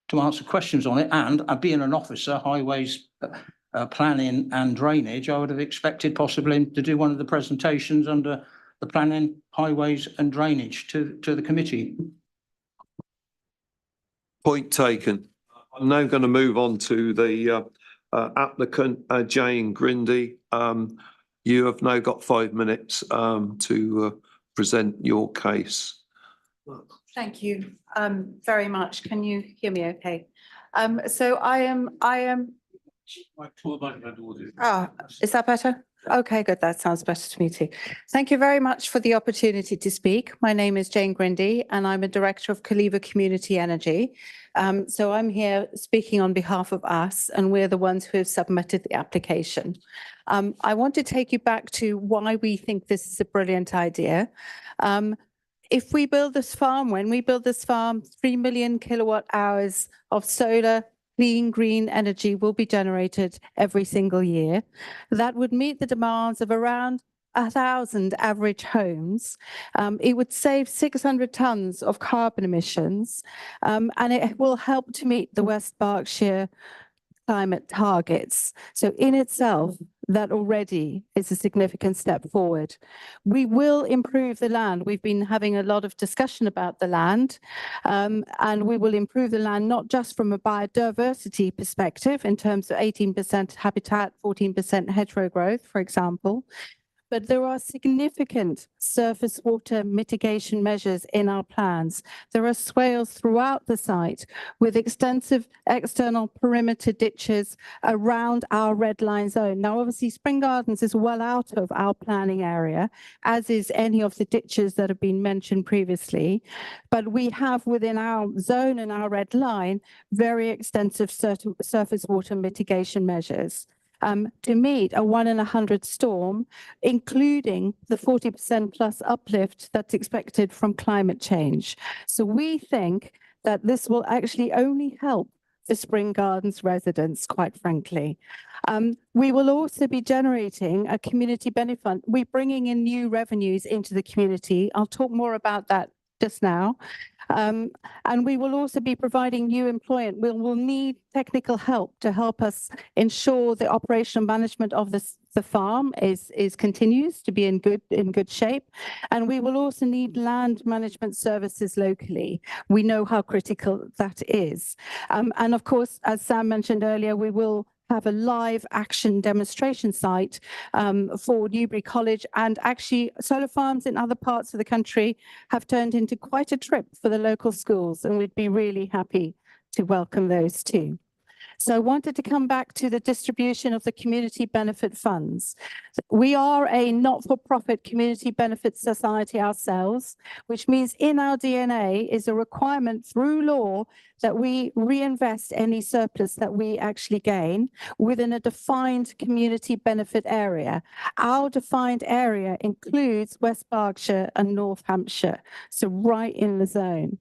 to answer questions on it. And being an officer, highways, planning and drainage, I would have expected possibly him to do one of the presentations under the planning, highways and drainage to the committee. Point taken. I'm now going to move on to the applicant, Jane Grindy. You have now got 5 minutes to present your case. Thank you very much. Can you hear me okay? So I am. Is that better? Okay, good. That sounds better to me too. Thank you very much for the opportunity to speak. My name is Jane Grindy and I'm a director of Caliva Community Energy. So I'm here speaking on behalf of us, and we're the ones who have submitted the application. I want to take you back to why we think this is a brilliant idea. If we build this farm, when we build this farm, 3 million kilowatt hours of solar clean green energy will be generated every single year. That would meet the demands of around 1,000 average homes. It would save 600 tons of carbon emissions, and it will help to meet the West Berkshire climate targets. So in itself, that already is a significant step forward. We will improve the land. We've been having a lot of discussion about the land, and we will improve the land not just from a biodiversity perspective in terms of 18% habitat, 14% hedgerow growth, for example, but there are significant surface water mitigation measures in our plans. There are swales throughout the site with extensive external perimeter ditches around our red line zone. Now, obviously, Spring Gardens is well out of our planning area, as is any of the ditches that have been mentioned previously. But we have within our zone and our red line very extensive surface water mitigation measures. To meet a 1 in 100 storm, including the 40% plus uplift that's expected from climate change. So we think that this will actually only help the Spring Gardens residents, quite frankly. We will also be generating a community benefit. We're bringing in new revenues into the community. I'll talk more about that just now. And we will also be providing new employment. We'll need technical help to help us ensure the operational management of the farm continues to be in good shape. And we will also need land management services locally. We know how critical that is. And of course, as Sam mentioned earlier, we will have a live action demonstration site for Newbury College, and actually solar farms in other parts of the country have turned into quite a trip for the local schools, and we'd be really happy to welcome those too. So I wanted to come back to the distribution of the community benefit funds. We are a not-for-profit community benefit society ourselves, which means in our DNA is a requirement through law that we reinvest any surplus that we actually gain within a defined community benefit area. Our defined area includes West Berkshire and North Hampshire, so right in the zone.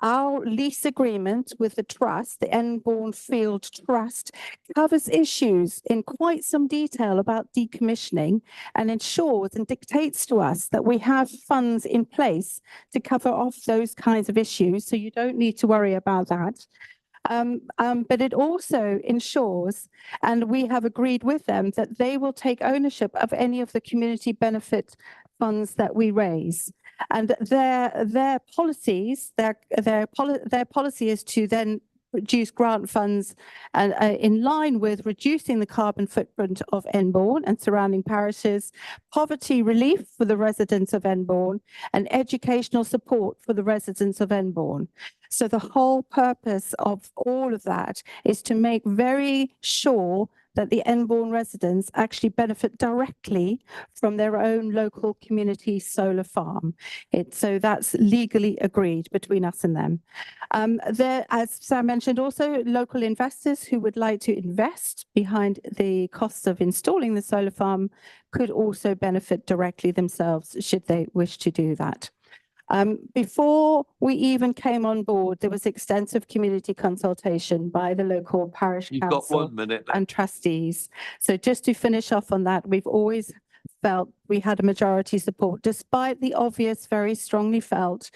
Our lease agreement with the trust, the Enbourne Field Trust, covers issues in quite some detail about decommissioning and ensures and dictates to us that we have funds in place to cover off those kinds of issues. So you don't need to worry about that. But it also ensures, and we have agreed with them, that they will take ownership of any of the community benefit funds that we raise. And their policies, their policy is to then produce grant funds in line with reducing the carbon footprint of Enbourne and surrounding parishes, poverty relief for the residents of Enbourne, and educational support for the residents of Enbourne. So the whole purpose of all of that is to make very sure that the Enbourne residents actually benefit directly from their own local community solar farm. So that's legally agreed between us and them. There, as Sam mentioned, also local investors who would like to invest behind the costs of installing the solar farm could also benefit directly themselves should they wish to do that. Before we even came on board, there was extensive community consultation by the local parish You've got council 1 minute. and trustees. So just to finish off on that, we've always felt we had a majority support, despite the obvious, very strongly felt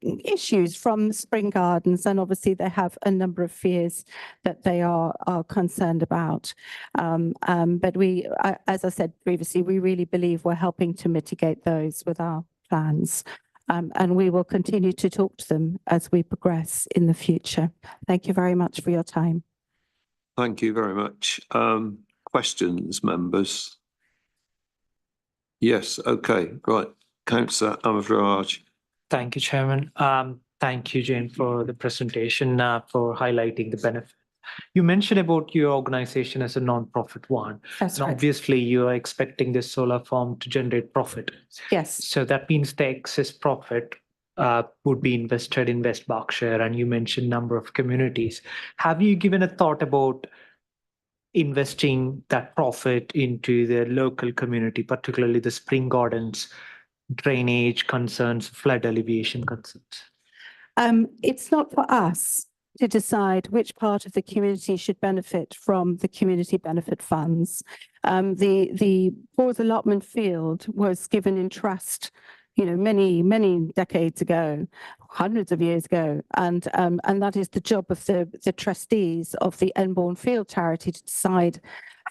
issues from Spring Gardens. And obviously they have a number of fears that they are concerned about. But we, as I said previously, we really believe we're helping to mitigate those with our plans. And we will continue to talk to them as we progress in the future. Thank you very much for your time. Thank you very much. Questions, members? Yes, okay, right. Councillor Amavraj. Thank you, Chairman. Thank you, Jane, for the presentation, for highlighting the benefit. You mentioned about your organization as a non-profit one. That's and right. Obviously, you are expecting this solar farm to generate profit. Yes. So that means the excess profit would be invested in West Berkshire, and you mentioned number of communities. Have you given a thought about investing that profit into the local community, particularly the Spring Gardens drainage concerns, flood alleviation concerns? It's not for us to decide which part of the community should benefit from the community benefit funds. The Pause Allotment Field was given in trust, many decades ago, hundreds of years ago, and that is the job of the trustees of the Enbourne Field charity to decide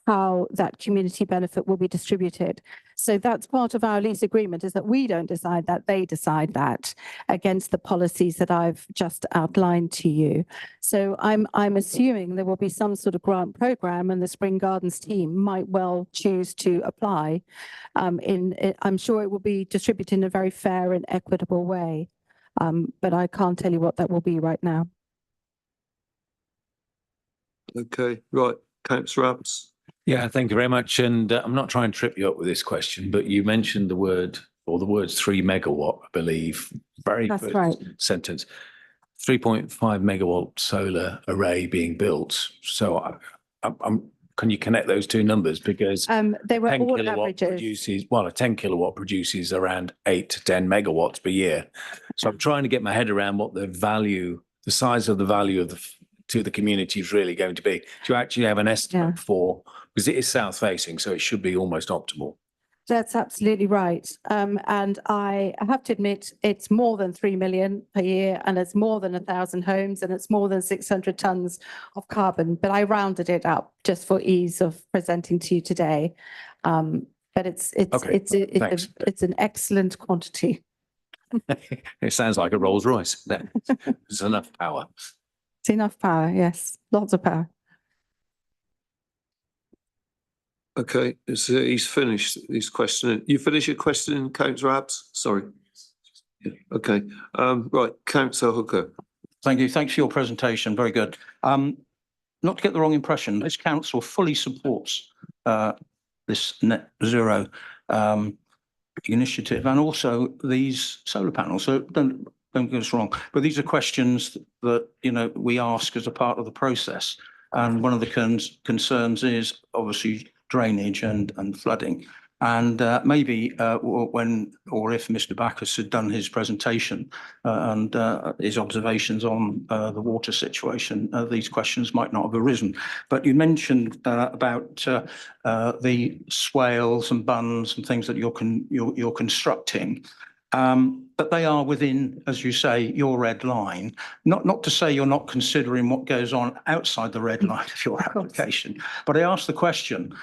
how that community benefit will be distributed. So that's part of our lease agreement, is that we don't decide that, they decide that against the policies that I've just outlined to you. So I'm assuming there will be some sort of grant program, and the Spring Gardens team might well choose to apply. I'm sure it will be distributed in a very fair and equitable way, but I can't tell you what that will be right now. Okay, right. Councillor Abs. Yeah, thank you very much. And I'm not trying to trip you up with this question, but you mentioned the word or the words 3 megawatt, I believe. Very That's first right. sentence. 3.5 megawatt solar array being built. So can you connect those two numbers? Because They were 10 all kilowatt averages. produces, well, a 10 kilowatt produces around 8 to 10 megawatts per year. So I'm trying to get my head around what the value, the size of the value of to the community is really going to be. Do you actually have an estimate for, because it is south facing, so it should be almost optimal. That's absolutely right. And I have to admit, it's more than 3 million per year, and it's more than 1,000 homes, and it's more than 600 tons of carbon. But I rounded it up just for ease of presenting to you today. But it's an excellent quantity. It sounds like a Rolls Royce. There's enough power. It's enough power, yes, lots of power. Okay, he's finished his question. You finish your question, Councillor Abs? Sorry. Yeah, okay, right, Councillor Hooker. Thank you. Thanks for your presentation. Very good. Not to get the wrong impression, this council fully supports this net zero initiative and also these solar panels. So don't get us wrong, but these are questions that, you know, we ask as a part of the process. And one of the concerns is obviously drainage and flooding. And maybe when or if Mr. Bacchus had done his presentation and his observations on the water situation, these questions might not have arisen. But you mentioned about the swales and bunds and things that you're constructing. But they are within, as you say, your red line. Not to say you're not considering what goes on outside the red line of your application, but I ask the question,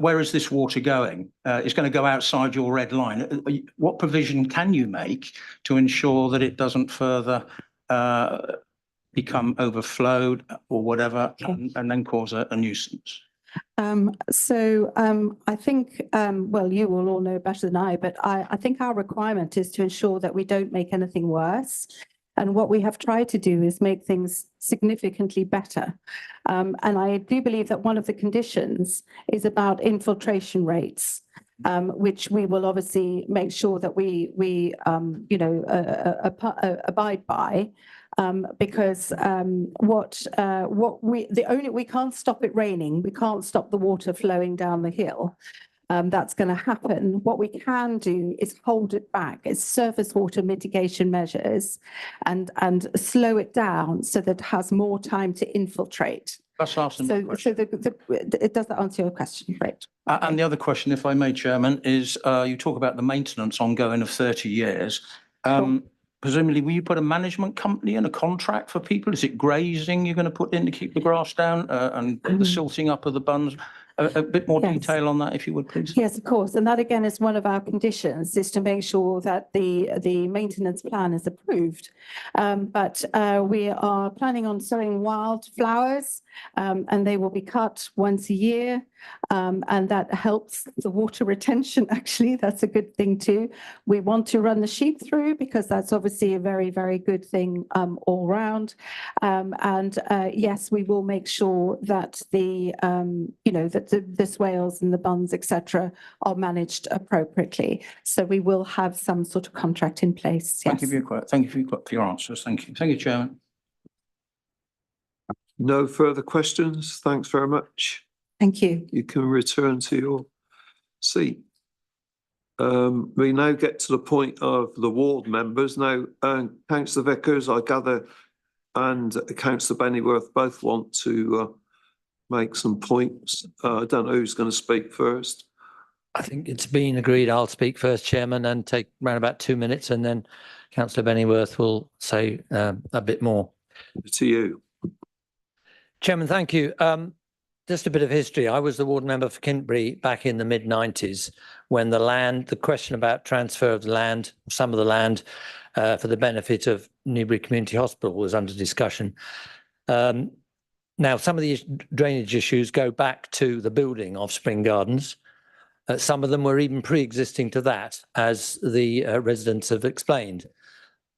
where is this water going? It's going to go outside your red line. What provision can you make to ensure that it doesn't further become overflowed or whatever, and then cause a nuisance? I think, well, you will all know better than I, but I think our requirement is to ensure that we don't make anything worse. And what we have tried to do is make things significantly better. And I do believe that one of the conditions is about infiltration rates, which we will obviously make sure that we abide by. Because we can't stop it raining, we can't stop the water flowing down the hill. That's going to happen. What we can do is hold it back. It's surface water mitigation measures and slow it down so that it has more time to infiltrate. That's asking the question. Does that answer your question? Great. And the other question, if I may, Chairman, is you talk about the maintenance ongoing of 30 years. Sure. Presumably, will you put a management company in a contract for people? Is it grazing you're going to put in to keep the grass down and the silting up of the bunds? A bit more detail on that, if you would, please. Yes, of course. And that again is one of our conditions, is to make sure that the maintenance plan is approved. But we are planning on sowing wildflowers and they will be cut once a year. And that helps the water retention, actually. That's a good thing too. We want to run the sheep through because that's obviously a very, very good thing all round. Yes, we will make sure that the swales and the bunds, etc., are managed appropriately. So we will have some sort of contract in place. Yes. Thank you for your answers. Thank you. Thank you, Chairman. No further questions. Thanks very much. Thank you. You can return to your seat. We now get to the point of the ward members. Now, Councillor Vickers, I gather, and Councillor Bennyworth both want to make some points. I don't know who's going to speak first. I think it's been agreed I'll speak first, Chairman, and take around about 2 minutes, and then Councillor Bennyworth will say a bit more. To you. Chairman, thank you. Just a bit of history. I was the ward member for Kintbury back in the mid-90s when the question about transfer of the land, some of the land for the benefit of Newbury Community Hospital was under discussion. Now, some of these drainage issues go back to the building of Spring Gardens. Some of them were even pre-existing to that, as the residents have explained.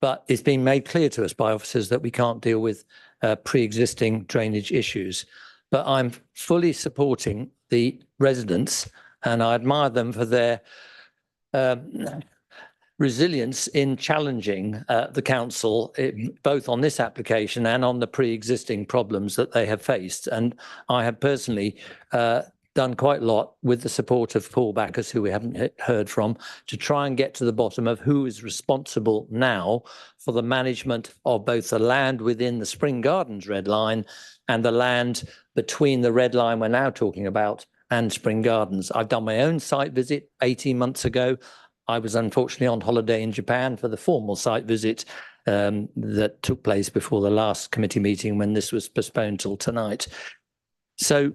But it's been made clear to us by officers that we can't deal with pre-existing drainage issues. But I'm fully supporting the residents, and I admire them for their resilience in challenging the council, both on this application and on the pre-existing problems that they have faced. And I have personally done quite a lot with the support of Paul Bacchus, who we haven't heard from, to try and get to the bottom of who is responsible now for the management of both the land within the Spring Gardens red line and the land between the red line we're now talking about and Spring Gardens. I've done my own site visit 18 months ago. I was unfortunately on holiday in Japan for the formal site visit that took place before the last committee meeting when this was postponed till tonight. So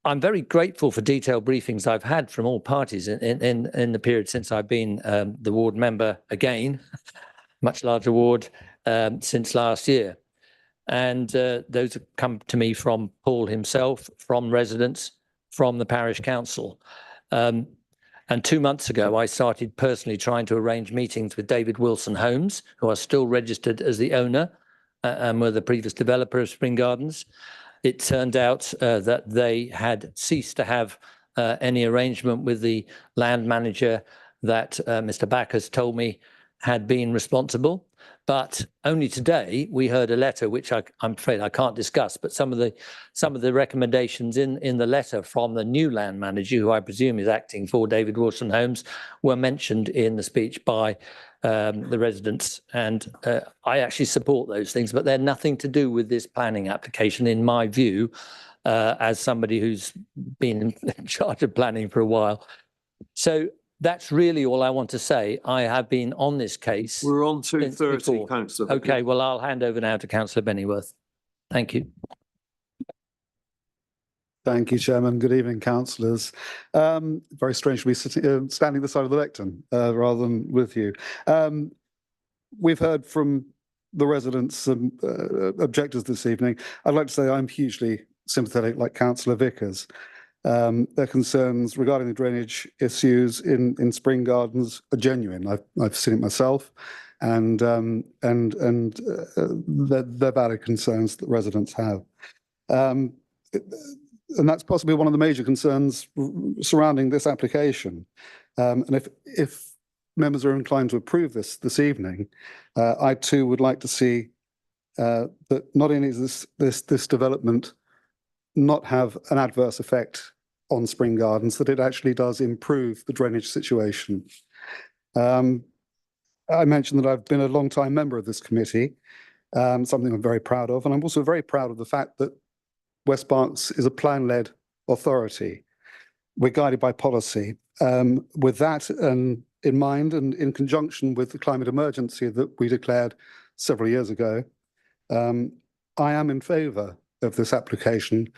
I'm very grateful for detailed briefings I've had from all parties in the period since I've been the ward member again, much larger ward, since last year. And those have come to me from Paul himself, from residents, from the parish council. And 2 months ago, I started personally trying to arrange meetings with David Wilson Homes, who are still registered as the owner and were the previous developer of Spring Gardens. It turned out that they had ceased to have any arrangement with the land manager that Mr. Backers told me had been responsible. But only today we heard a letter, which I'm afraid I can't discuss, but some of the recommendations in the letter from the new land manager, who I presume is acting for David Wilson Homes, were mentioned in the speech by the residents. And I actually support those things, but they're nothing to do with this planning application, in my view, as somebody who's been in charge of planning for a while. So that's really all I want to say. I have been on this case. We're on to since 30, before. councillor. Okay, well, I'll hand over now to councillor Bennyworth. Thank you. Thank you, Chairman. Good evening, councillors. Very strange to be sitting, standing this side of the lectern rather than with you. We've heard from the residents some objectors this evening. I'd like to say I'm hugely sympathetic, like Councillor Vickers. Their concerns regarding the drainage issues in Spring Gardens are genuine. I've seen it myself, and they're valid concerns that residents have. And that's possibly one of the major concerns surrounding this application. And if members are inclined to approve this evening, I too would like to see that not only is this development not have an adverse effect on Spring Gardens, that it actually does improve the drainage situation. I mentioned that I've been a long-time member of this committee, something I'm very proud of, and I'm also very proud of the fact that West Berks is a plan-led authority. We're guided by policy. With that in mind, and in conjunction with the climate emergency that we declared several years ago, I am in favour of this application,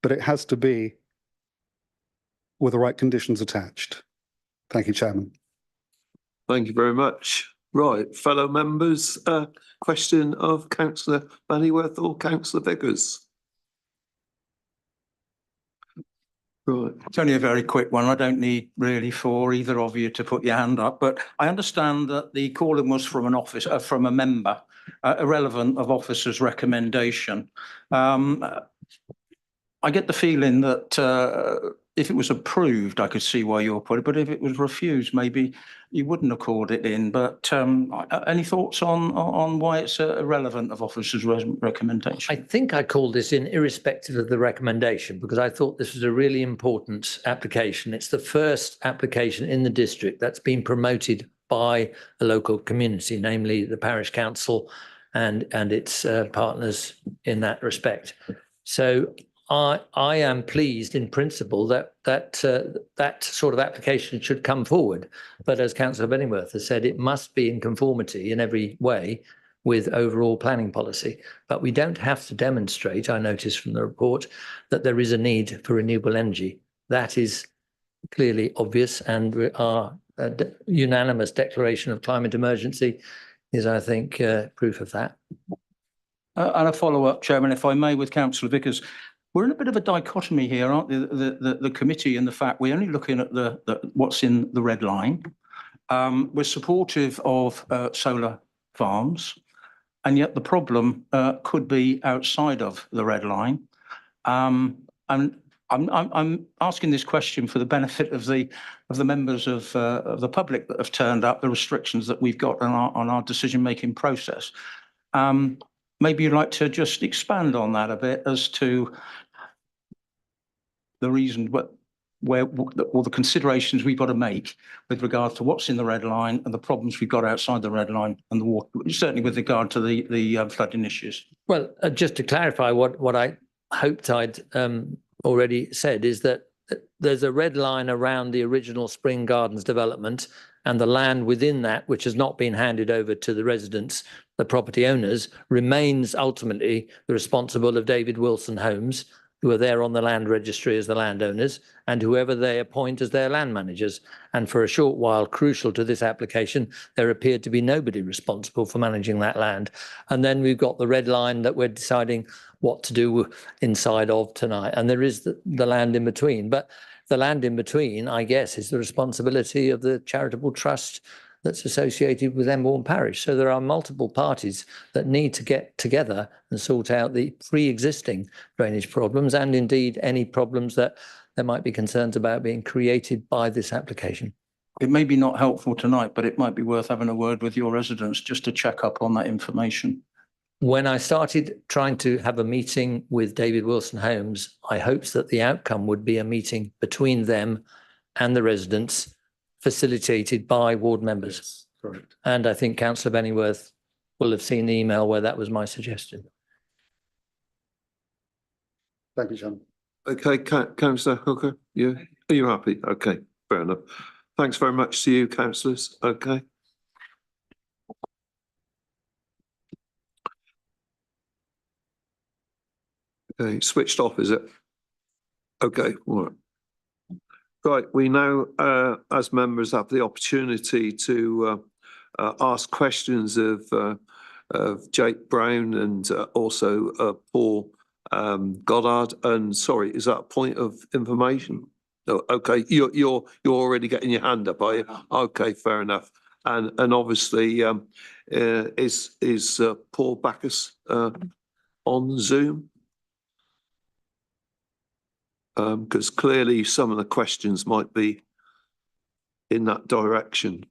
but it has to be with the right conditions attached. Thank you, Chairman. Thank you very much. Right, fellow members, question of councillor Bennyworth or councillor Vickers? Right. It's only a very quick one. I don't need really for either of you to put your hand up, but I understand that the calling was from an office, from a member, irrelevant of officer's recommendation. I get the feeling that if it was approved, I could see why you're put it, but if it was refused, maybe you wouldn't have called it in. But any thoughts on why it's irrelevant of officer's recommendation? I think I called this in irrespective of the recommendation because I thought this was a really important application. It's the first application in the district that's been promoted by a local community, namely the parish council and its partners in that respect. So I am pleased in principle that sort of application should come forward. But as Councillor Bennyworth has said, it must be in conformity in every way with overall planning policy. But we don't have to demonstrate, I noticed from the report, that there is a need for renewable energy. That is clearly obvious, and our unanimous declaration of climate emergency is, I think, proof of that. And a follow-up, Chairman, if I may, with Councillor Vickers. We're in a bit of a dichotomy here, aren't we? The committee and the fact we're only looking at what's in the red line. We're supportive of solar farms, and yet the problem could be outside of the red line. And I'm asking this question for the benefit of the members of the public that have turned up, the restrictions that we've got on our decision-making process. Maybe you'd like to just expand on that a bit as to the reason all the considerations we've got to make with regard to what's in the red line and the problems we've got outside the red line and the water, certainly with regard to the flooding issues. Well, just to clarify what I hoped I'd already said is that there's a red line around the original Spring Gardens development, and the land within that, which has not been handed over to the residents, the property owners, remains ultimately the responsible of David Wilson Homes, who are there on the land registry as the landowners, and whoever they appoint as their land managers. And for a short while, crucial to this application, there appeared to be nobody responsible for managing that land. And then we've got the red line that we're deciding what to do inside of tonight. And there is the land in between. But the land in between, I guess, is the responsibility of the charitable trust that's associated with Embourne Parish. So there are multiple parties that need to get together and sort out the pre-existing drainage problems, and indeed any problems that there might be concerns about being created by this application. It may be not helpful tonight, but it might be worth having a word with your residents just to check up on that information. When I started trying to have a meeting with David Wilson Homes, I hoped that the outcome would be a meeting between them and the residents, facilitated by ward members. Yes, correct. And I think Councillor Bennyworth will have seen the email where that was my suggestion. Thank you, John. Okay, Councillor Hooker, are you happy? Okay, fair enough. Thanks very much to you, councillors. Okay. Okay, switched off, is it? Okay, all right. Right, we now, as members, have the opportunity to ask questions of Jake Brown and also Paul Goddard. And sorry, is that a point of information? No, okay, you're already getting your hand up, are you? Okay, fair enough. And obviously, is Paul Bacchus on Zoom? Because clearly some of the questions might be in that direction.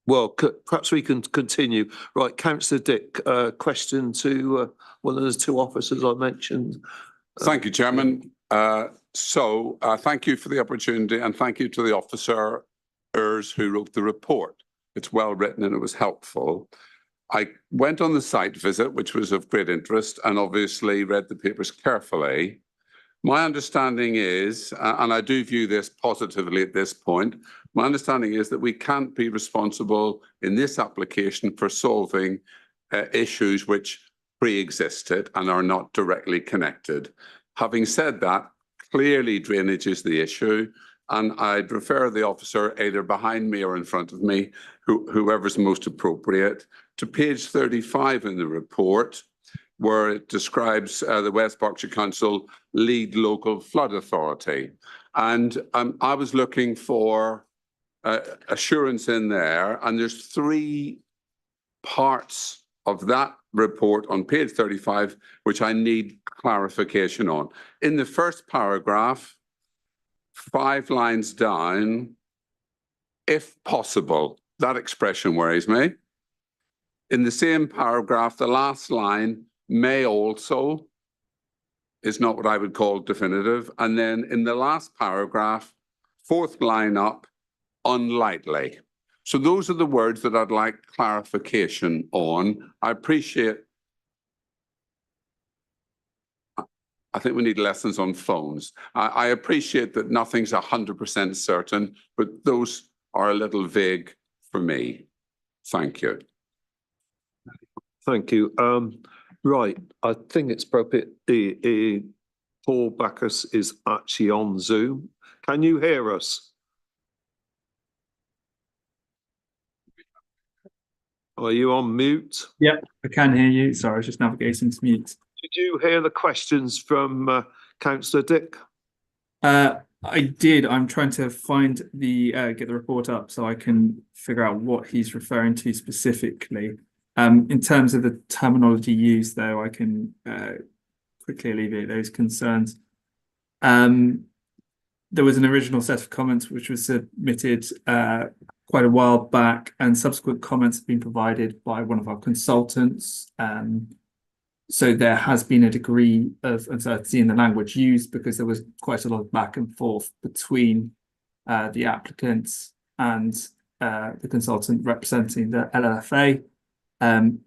Well, perhaps we can continue. Right, Councillor Dick, question to one of the two officers I mentioned. Thank you, Chairman. Thank you for the opportunity, and thank you to the officers who wrote the report. It's well written and it was helpful. I went on the site visit, which was of great interest, and obviously read the papers carefully. My understanding is, and I do view this positively at this point, my understanding is that we can't be responsible in this application for solving issues which pre-existed and are not directly connected. Having said that, clearly drainage is the issue, and I'd refer the officer either behind me or in front of me, whoever's most appropriate, to page 35 in the report, where it describes the West Berkshire Council lead local flood authority. And I was looking for assurance in there, and there's three parts of that report on page 35, which I need clarification on. In the first paragraph, 5 lines down, if possible, that expression worries me. In the same paragraph, the last line, may also, is not what I would call definitive. And then in the last paragraph, 4th line up, unlikely. So those are the words that I'd like clarification on. I appreciate, I think we need lessons on phones. I appreciate that nothing's 100% certain, but those are a little vague for me. Thank you. Thank you. Right, I think it's appropriate. Paul Bacchus is actually on Zoom. Can you hear us? Are you on mute? Yep, I can hear you. Sorry, I was just navigating to mute. Did you hear the questions from Councillor Dick? I did. I'm trying to find get the report up so I can figure out what he's referring to specifically. In terms of the terminology used, though, I can quickly alleviate those concerns. There was an original set of comments which was submitted quite a while back, and subsequent comments have been provided by one of our consultants. So there has been a degree of uncertainty in the language used because there was quite a lot of back and forth between the applicants and the consultant representing the LLFA.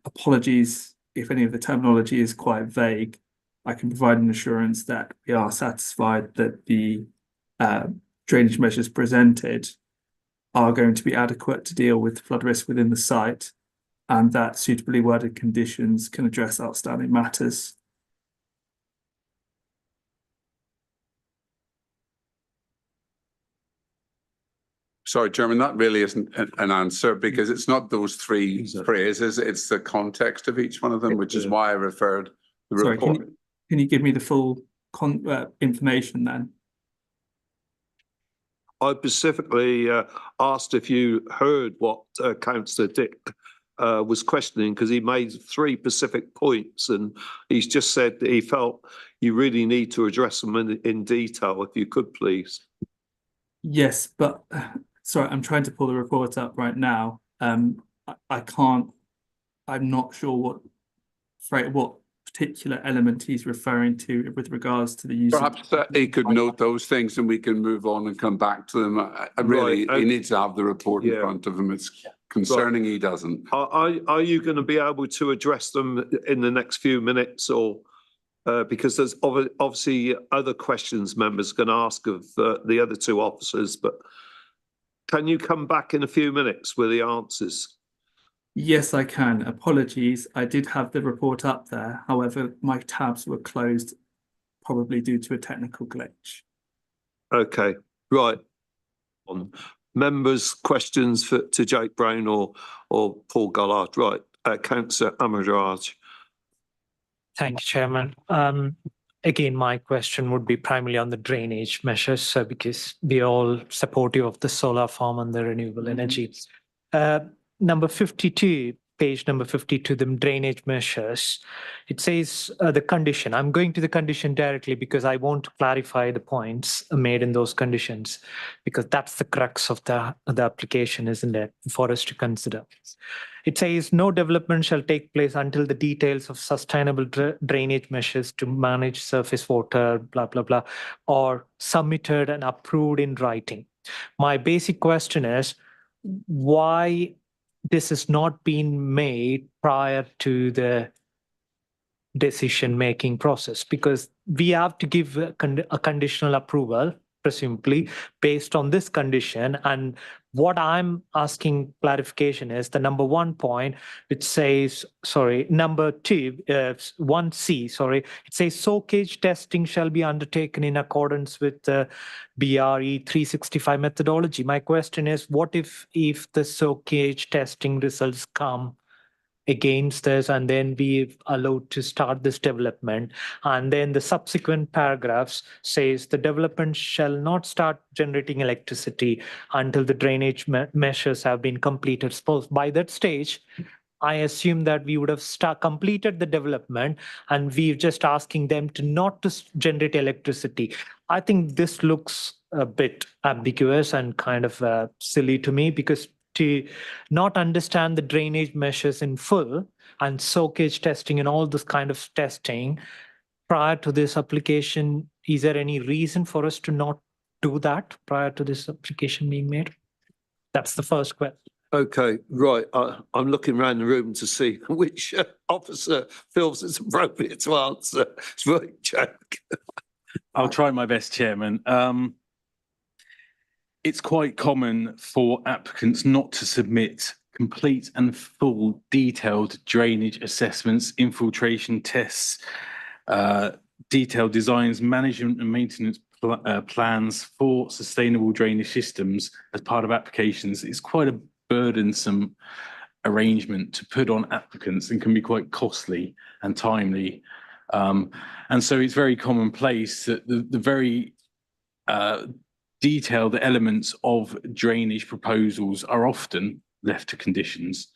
Apologies if any of the terminology is quite vague. I can provide an assurance that we are satisfied that the drainage measures presented are going to be adequate to deal with flood risk within the site, and that suitably worded conditions can address outstanding matters. Sorry, Chairman, that really isn't an answer, because it's not those three phrases, it's the context of each one of them, which is why I referred the Sorry, report. can you give me the full information then? I specifically asked if you heard what Councillor Dick was questioning, because he made 3 specific points, and he's just said that he felt you really need to address them in detail, if you could please. Yes, but sorry, I'm trying to pull the report up right now. I can't, I'm not sure what particular element he's referring to with regards to the use. Perhaps he could note those things and we can move on and come back to them. He needs to have the report in front of him. It's concerning he doesn't. Are you going to be able to address them in the next few minutes, or because there's obviously other questions members can ask of the other 2 officers, but can you come back in a few minutes with the answers? Yes, I can. Apologies. I did have the report up there. However, my tabs were closed, probably due to a technical glitch. Okay, right. On members' questions to Jake Brown or Paul Gollard. Right, Councillor Amiraj. Thank you, Chairman. Again, my question would be primarily on the drainage measures, so because we're all supportive of the solar farm and the renewable energy. Number 52, page number 52, the drainage measures, it says the condition. I'm going to the condition directly because I want to clarify the points made in those conditions, because that's the crux of the application, isn't it, for us to consider. It says no development shall take place until the details of sustainable drainage measures to manage surface water, blah, blah, blah, are submitted and approved in writing. My basic question is, why this has not been made prior to the decision-making process? Because we have to give a conditional approval, presumably, based on this condition. And what I'm asking clarification is the number 1 point, which says, number 2, 1C, it says soakage testing shall be undertaken in accordance with the BRE 365 methodology. My question is, what if the soakage testing results come against this, and then we allowed to start this development, and then the subsequent paragraphs says the development shall not start generating electricity until the drainage measures have been completed. Suppose by that stage, I assume that we would have completed the development and we're just asking them to not to generate electricity. I think this looks a bit ambiguous and kind of silly to me, because to not understand the drainage measures in full and soakage testing and all this kind of testing prior to this application, is there any reason for us to not do that prior to this application being made? That's the first question. Okay, right. I'm looking around the room to see which officer feels it's appropriate to answer. It's very joke. I'll try my best, Chairman. It's quite common for applicants not to submit complete and full detailed drainage assessments, infiltration tests, detailed designs, management and maintenance plans for sustainable drainage systems as part of applications. It's quite a burdensome arrangement to put on applicants and can be quite costly and timely. And so it's very commonplace that the very detailed elements of drainage proposals are often left to conditions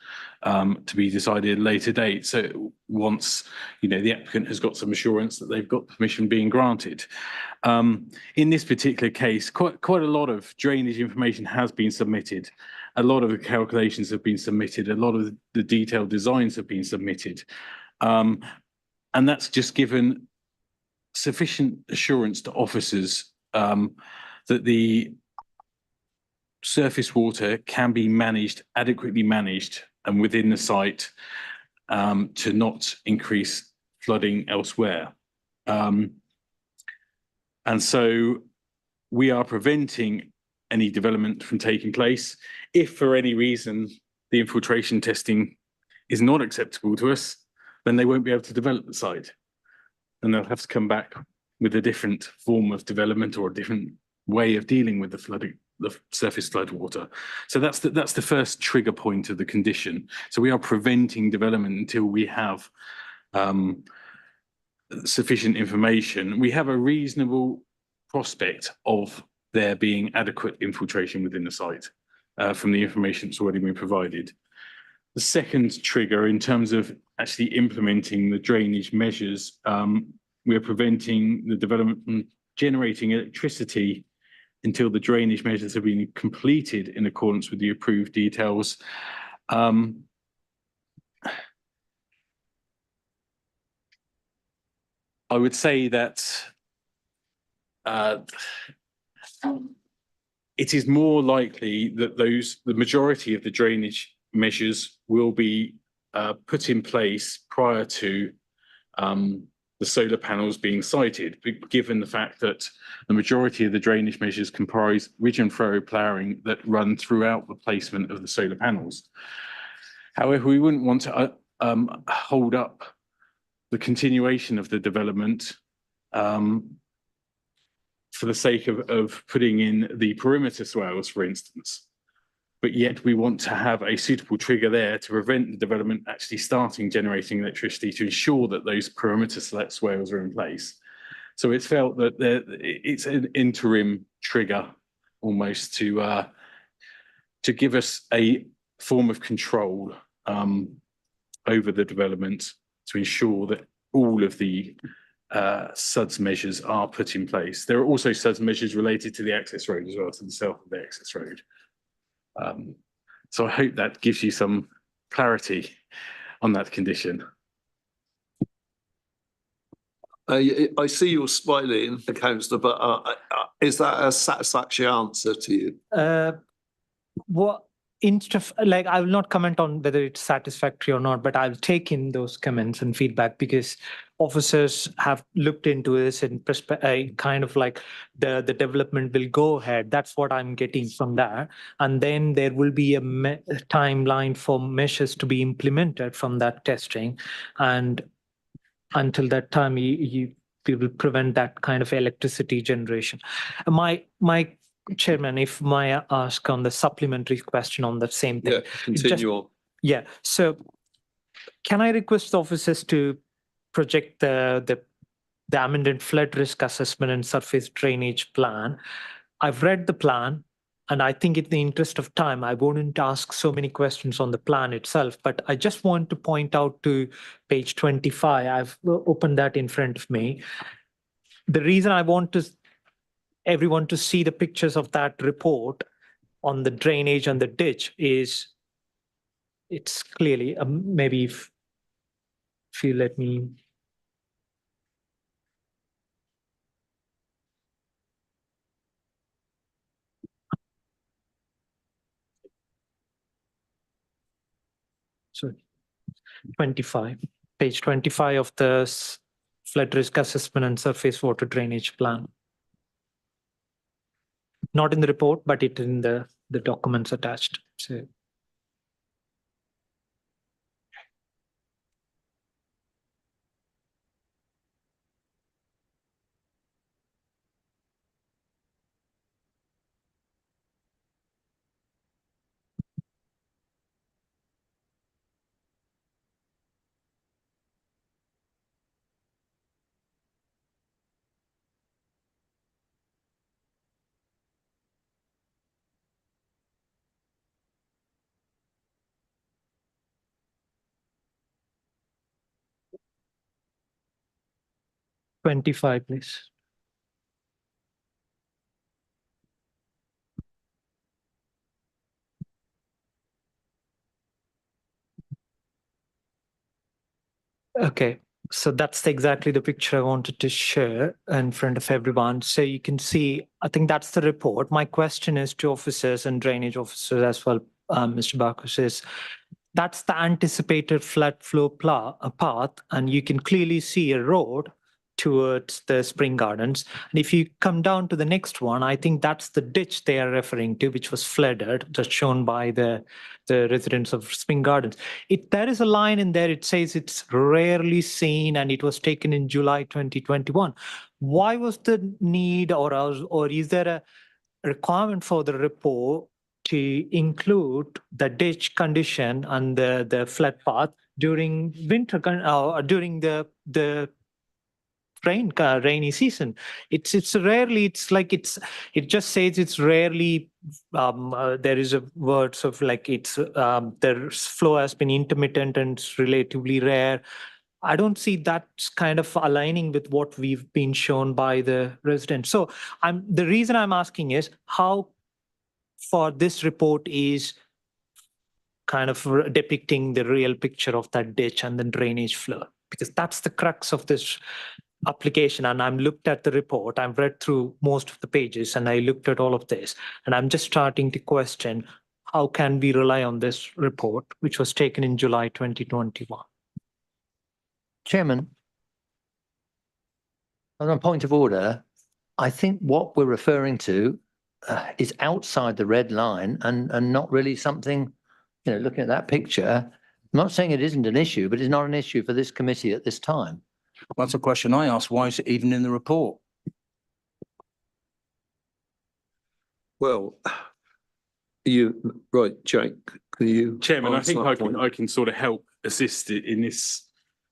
to be decided at a later date. So once the applicant has got some assurance that they've got permission being granted. In this particular case, quite a lot of drainage information has been submitted. A lot of the calculations have been submitted. A lot of the detailed designs have been submitted. And that's just given sufficient assurance to officers that the surface water can be managed, adequately managed, and within the site to not increase flooding elsewhere. And so we are preventing any development from taking place. If for any reason the infiltration testing is not acceptable to us, then they won't be able to develop the site. And they'll have to come back with a different form of development or a different way of dealing with the surface flood water. So that's the first trigger point of the condition. So we are preventing development until we have sufficient information. We have a reasonable prospect of there being adequate infiltration within the site from the information that's already been provided. The second trigger, in terms of actually implementing the drainage measures, we are preventing the development from generating electricity until the drainage measures have been completed in accordance with the approved details. I would say that it is more likely that the majority of the drainage measures will be put in place prior to the solar panels being sited, given the fact that the majority of the drainage measures comprise ridge and furrow ploughing that run throughout the placement of the solar panels. However, we wouldn't want to hold up the continuation of the development for the sake of putting in the perimeter swales, for instance. But yet we want to have a suitable trigger there to prevent the development actually starting generating electricity to ensure that those perimeter swales are in place. So it's felt that it's an interim trigger almost to give us a form of control over the development to ensure that all of the SUDS measures are put in place. There are also SUDS measures related to the access road as well, to the south of the access road. So I hope that gives you some clarity on that condition. I see you're smiling, Councillor, but is that a satisfactory answer to you? What like I will not comment on whether it's satisfactory or not, but I'll take in those comments and feedback because officers have looked into this and kind of like the development will go ahead. That's what I'm getting from that. And then there will be a timeline for measures to be implemented from that testing. And until that time, we will prevent that kind of electricity generation. My Chairman, if may I ask on the supplementary question on the same thing? Yeah, continue on. Yeah, so can I request officers to project the amended flood risk assessment and surface drainage plan? I've read the plan, and I think in the interest of time, I wouldn't ask so many questions on the plan itself, but I just want to point out to page 25. I've opened that in front of me. The reason I want everyone to see the pictures of that report on the drainage and the ditch is it's clearly maybe if you let me. Sorry, 25, page 25 of the flood risk assessment and surface water drainage plan. Not in the report, but it in the documents attached. So. $25, please. Okay, so that's exactly the picture I wanted to share in front of everyone. So you can see, I think that's the report. My question is to officers and drainage officers as well, Mr. Barkus, is that's the anticipated flood flow path, and you can clearly see a road towards the Spring Gardens. And if you come down to the next one, I think that's the ditch they are referring to, which was flooded, just shown by the residents of Spring Gardens. There is a line in there, it says it's rarely seen and it was taken in July 2021. Why was the need or is there a requirement for the report to include the ditch condition and the flood path during winter, during the rainy season? It just says it's rarely, there is a words of like it's the flow has been intermittent and it's relatively rare. I don't see that kind of aligning with what we've been shown by the residents. So the reason I'm asking is how for this report is kind of depicting the real picture of that ditch and the drainage flow, because that's the crux of this application. And I'm looked at the report, I've read through most of the pages and I looked at all of this and I'm just starting to question how can we rely on this report, which was taken in July 2021. Chairman, on a point of order, I think what we're referring to is outside the red line and not really something, looking at that picture, I'm not saying it isn't an issue, but it's not an issue for this committee at this time. That's a question I asked. Why is it even in the report? Well, right, Jake, can you? Chairman, I think I can sort of help assist in this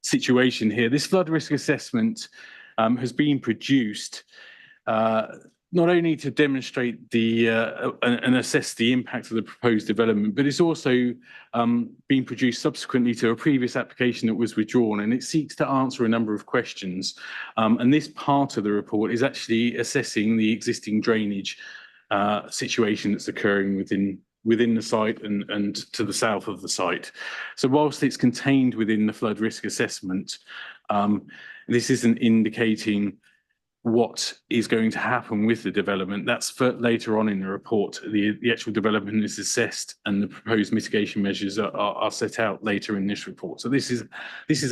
situation here. This flood risk assessment has been produced not only to demonstrate and assess the impact of the proposed development, but it's also been produced subsequently to a previous application that was withdrawn, and it seeks to answer a number of questions. And this part of the report is actually assessing the existing drainage situation that's occurring within the site and to the south of the site. So whilst it's contained within the flood risk assessment, this isn't indicating what is going to happen with the development. That's for later on in the report. The actual development is assessed and the proposed mitigation measures are set out later in this report. So this is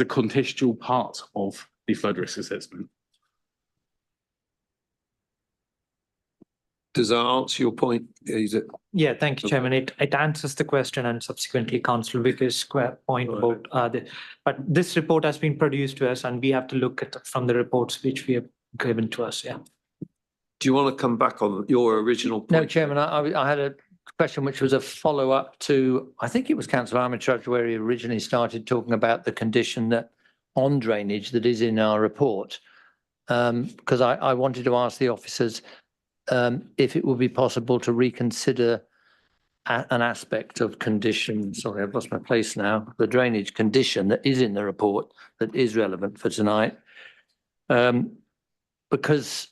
a contextual part of the flood risk assessment. Does that answer your point? Yeah, thank you, Chairman. It answers the question and subsequently Councillor Vicker's point about but this report has been produced to us and we have to look at from the reports which we have given to us. Yeah. Do you want to come back on your original point? No, Chairman, I had a question which was a follow-up to, I think it was Councillor Armitage where he originally started talking about the condition that on drainage that is in our report. Because I wanted to ask the officers if it would be possible to reconsider an aspect of condition, sorry, I've lost my place now, the drainage condition that is in the report that is relevant for tonight. Because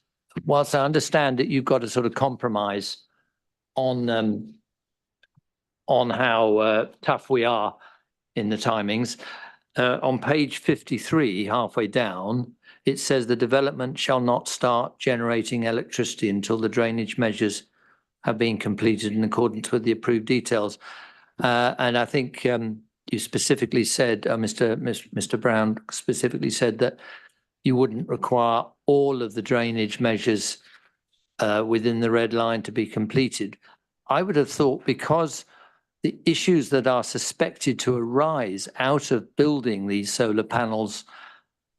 whilst I understand that you've got to sort of compromise on how tough we are in the timings, on page 53, halfway down, it says the development shall not start generating electricity until the drainage measures have been completed in accordance with the approved details. And I think you specifically said, Mr. Brown specifically said that you wouldn't require all of the drainage measures within the red line to be completed. I would have thought because the issues that are suspected to arise out of building these solar panels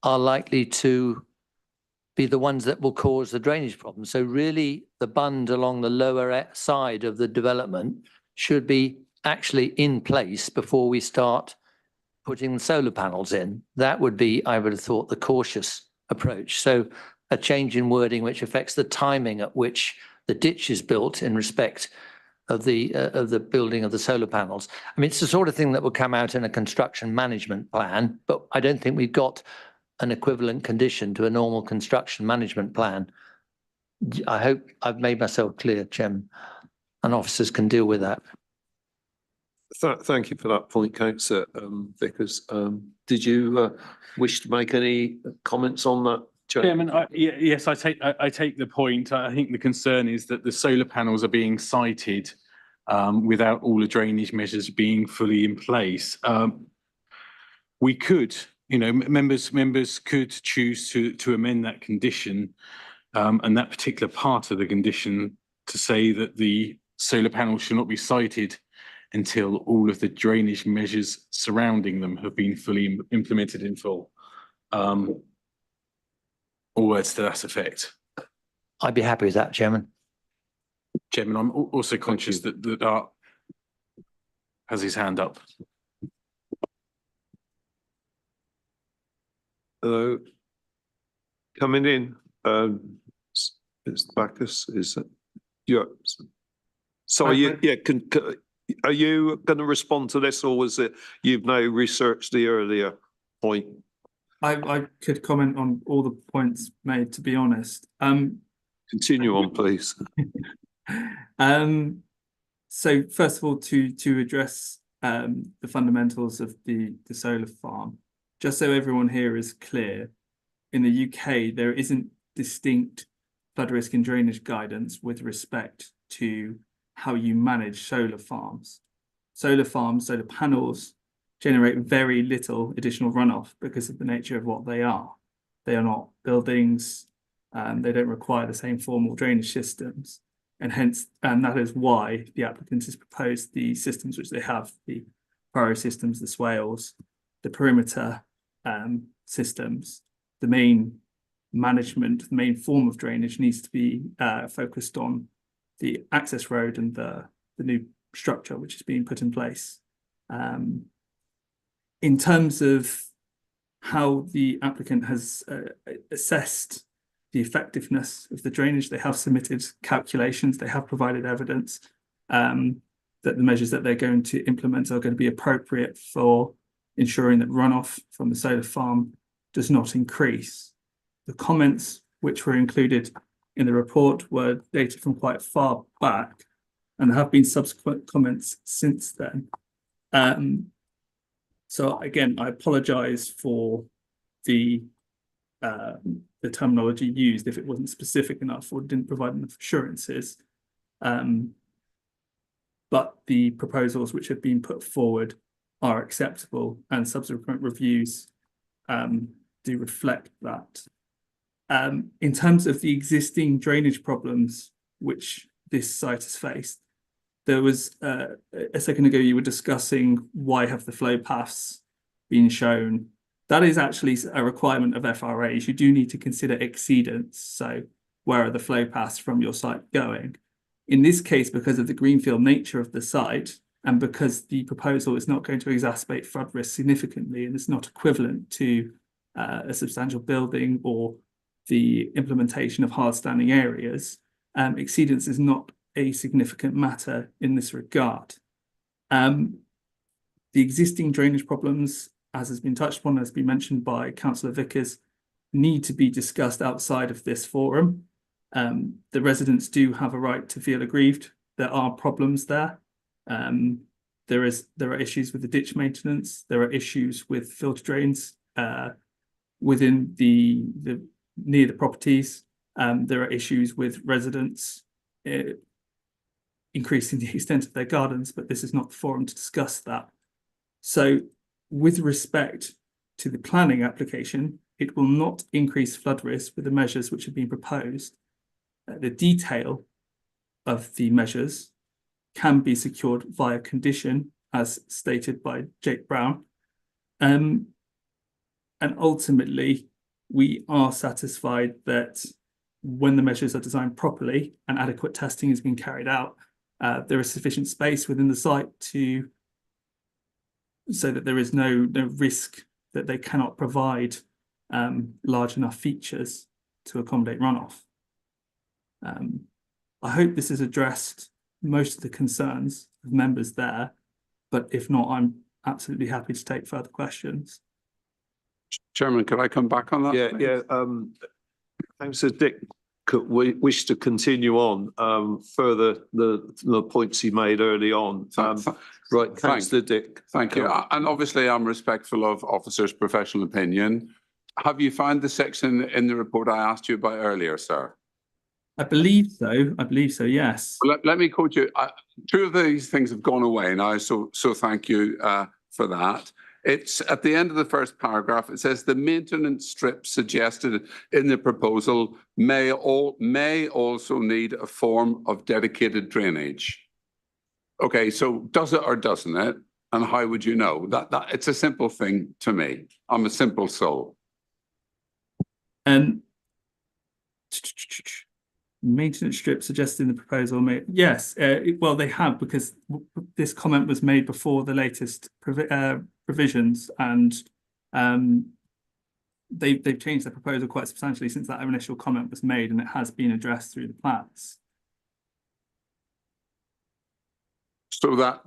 are likely to be the ones that will cause the drainage problem. So really the bund along the lower side of the development should be actually in place before we start putting the solar panels in. That would be, I would have thought, the cautious approach. So a change in wording which affects the timing at which the ditch is built in respect of the building of the solar panels. I mean, it's the sort of thing that will come out in a construction management plan, but I don't think we've got an equivalent condition to a normal construction management plan. I hope I've made myself clear, Chairman, and officers can deal with that. Thank you for that point, Councillor Vickers. Did you wish to make any comments on that? Chairman, yes, I take the point. I think the concern is that the solar panels are being sited without all the drainage measures being fully in place. We could you know, members could choose to amend that condition, and that particular part of the condition to say that the solar panels should not be sited until all of the drainage measures surrounding them have been fully implemented in full. Or words to that effect. I'd be happy with that, Chairman. Chairman, I'm also conscious that Art has his hand up. Hello. Coming in, it's Bacchus, is it? Yeah. So are you going to respond to this, or was it you've now researched the earlier point? I could comment on all the points made, to be honest. Continue on, please. So first of all, to address the fundamentals of the solar farm, just so everyone here is clear, in the UK, there isn't distinct flood risk and drainage guidance with respect to how you manage solar farms. Solar farms, solar panels, generate very little additional runoff because of the nature of what they are. They are not buildings, they don't require the same formal drainage systems, and that is why the applicant has proposed the systems which they have, the furrow systems, the swales, the perimeter systems. The main management, the main form of drainage needs to be focused on the access road and the new structure which is being put in place. In terms of how the applicant has assessed the effectiveness of the drainage, they have submitted calculations, they have provided evidence that the measures that they're going to implement are going to be appropriate for ensuring that runoff from the solar farm does not increase. The comments which were included in the report were dated from quite far back, and there have been subsequent comments since then. So again, I apologise for the terminology used if it wasn't specific enough or didn't provide enough assurances. But the proposals which have been put forward are acceptable, and subsequent reviews do reflect that. In terms of the existing drainage problems which this site has faced, there was a second ago you were discussing why have the flow paths been shown. That is actually a requirement of FRAs. You do need to consider exceedance. So where are the flow paths from your site going? In this case, because of the greenfield nature of the site, and because the proposal is not going to exacerbate flood risk significantly, and it's not equivalent to a substantial building or the implementation of hard standing areas, exceedance is not a significant matter in this regard. The existing drainage problems, as has been touched upon, as has been mentioned by Councillor Vickers, need to be discussed outside of this forum. The residents do have a right to feel aggrieved. There are problems there. There are issues with the ditch maintenance. There are issues with filter drains within near the properties. There are issues with residents increasing the extent of their gardens, but this is not the forum to discuss that. So with respect to the planning application, it will not increase flood risk with the measures which have been proposed. The detail of the measures can be secured via condition, as stated by Jake Brown. And ultimately, we are satisfied that when the measures are designed properly and adequate testing has been carried out, there is sufficient space within the site so that there is no risk that they cannot provide large enough features to accommodate runoff. I hope this has addressed most of the concerns of members there, but if not, I'm absolutely happy to take further questions. Chairman, could I come back on that? Yeah. Councillor Dick could wish to continue on further the points he made early on. Right, Councillor Dick. Thank you. And obviously, I'm respectful of officers' professional opinion. Have you found the section in the report I asked you about earlier, sir? I believe so, yes. Well, let me quote you. Two of these things have gone away now, so thank you for that. It's at the end of the first paragraph. It says the maintenance strip suggested in the proposal may also need a form of dedicated drainage. Okay, so does it or doesn't it? And how would you know? That it's a simple thing to me. I'm a simple soul. Maintenance strip suggested in the proposal. Yes, well, they have, because this comment was made before the latest provisions, and they've changed their proposal quite substantially since that initial comment was made, and it has been addressed through the plans. So that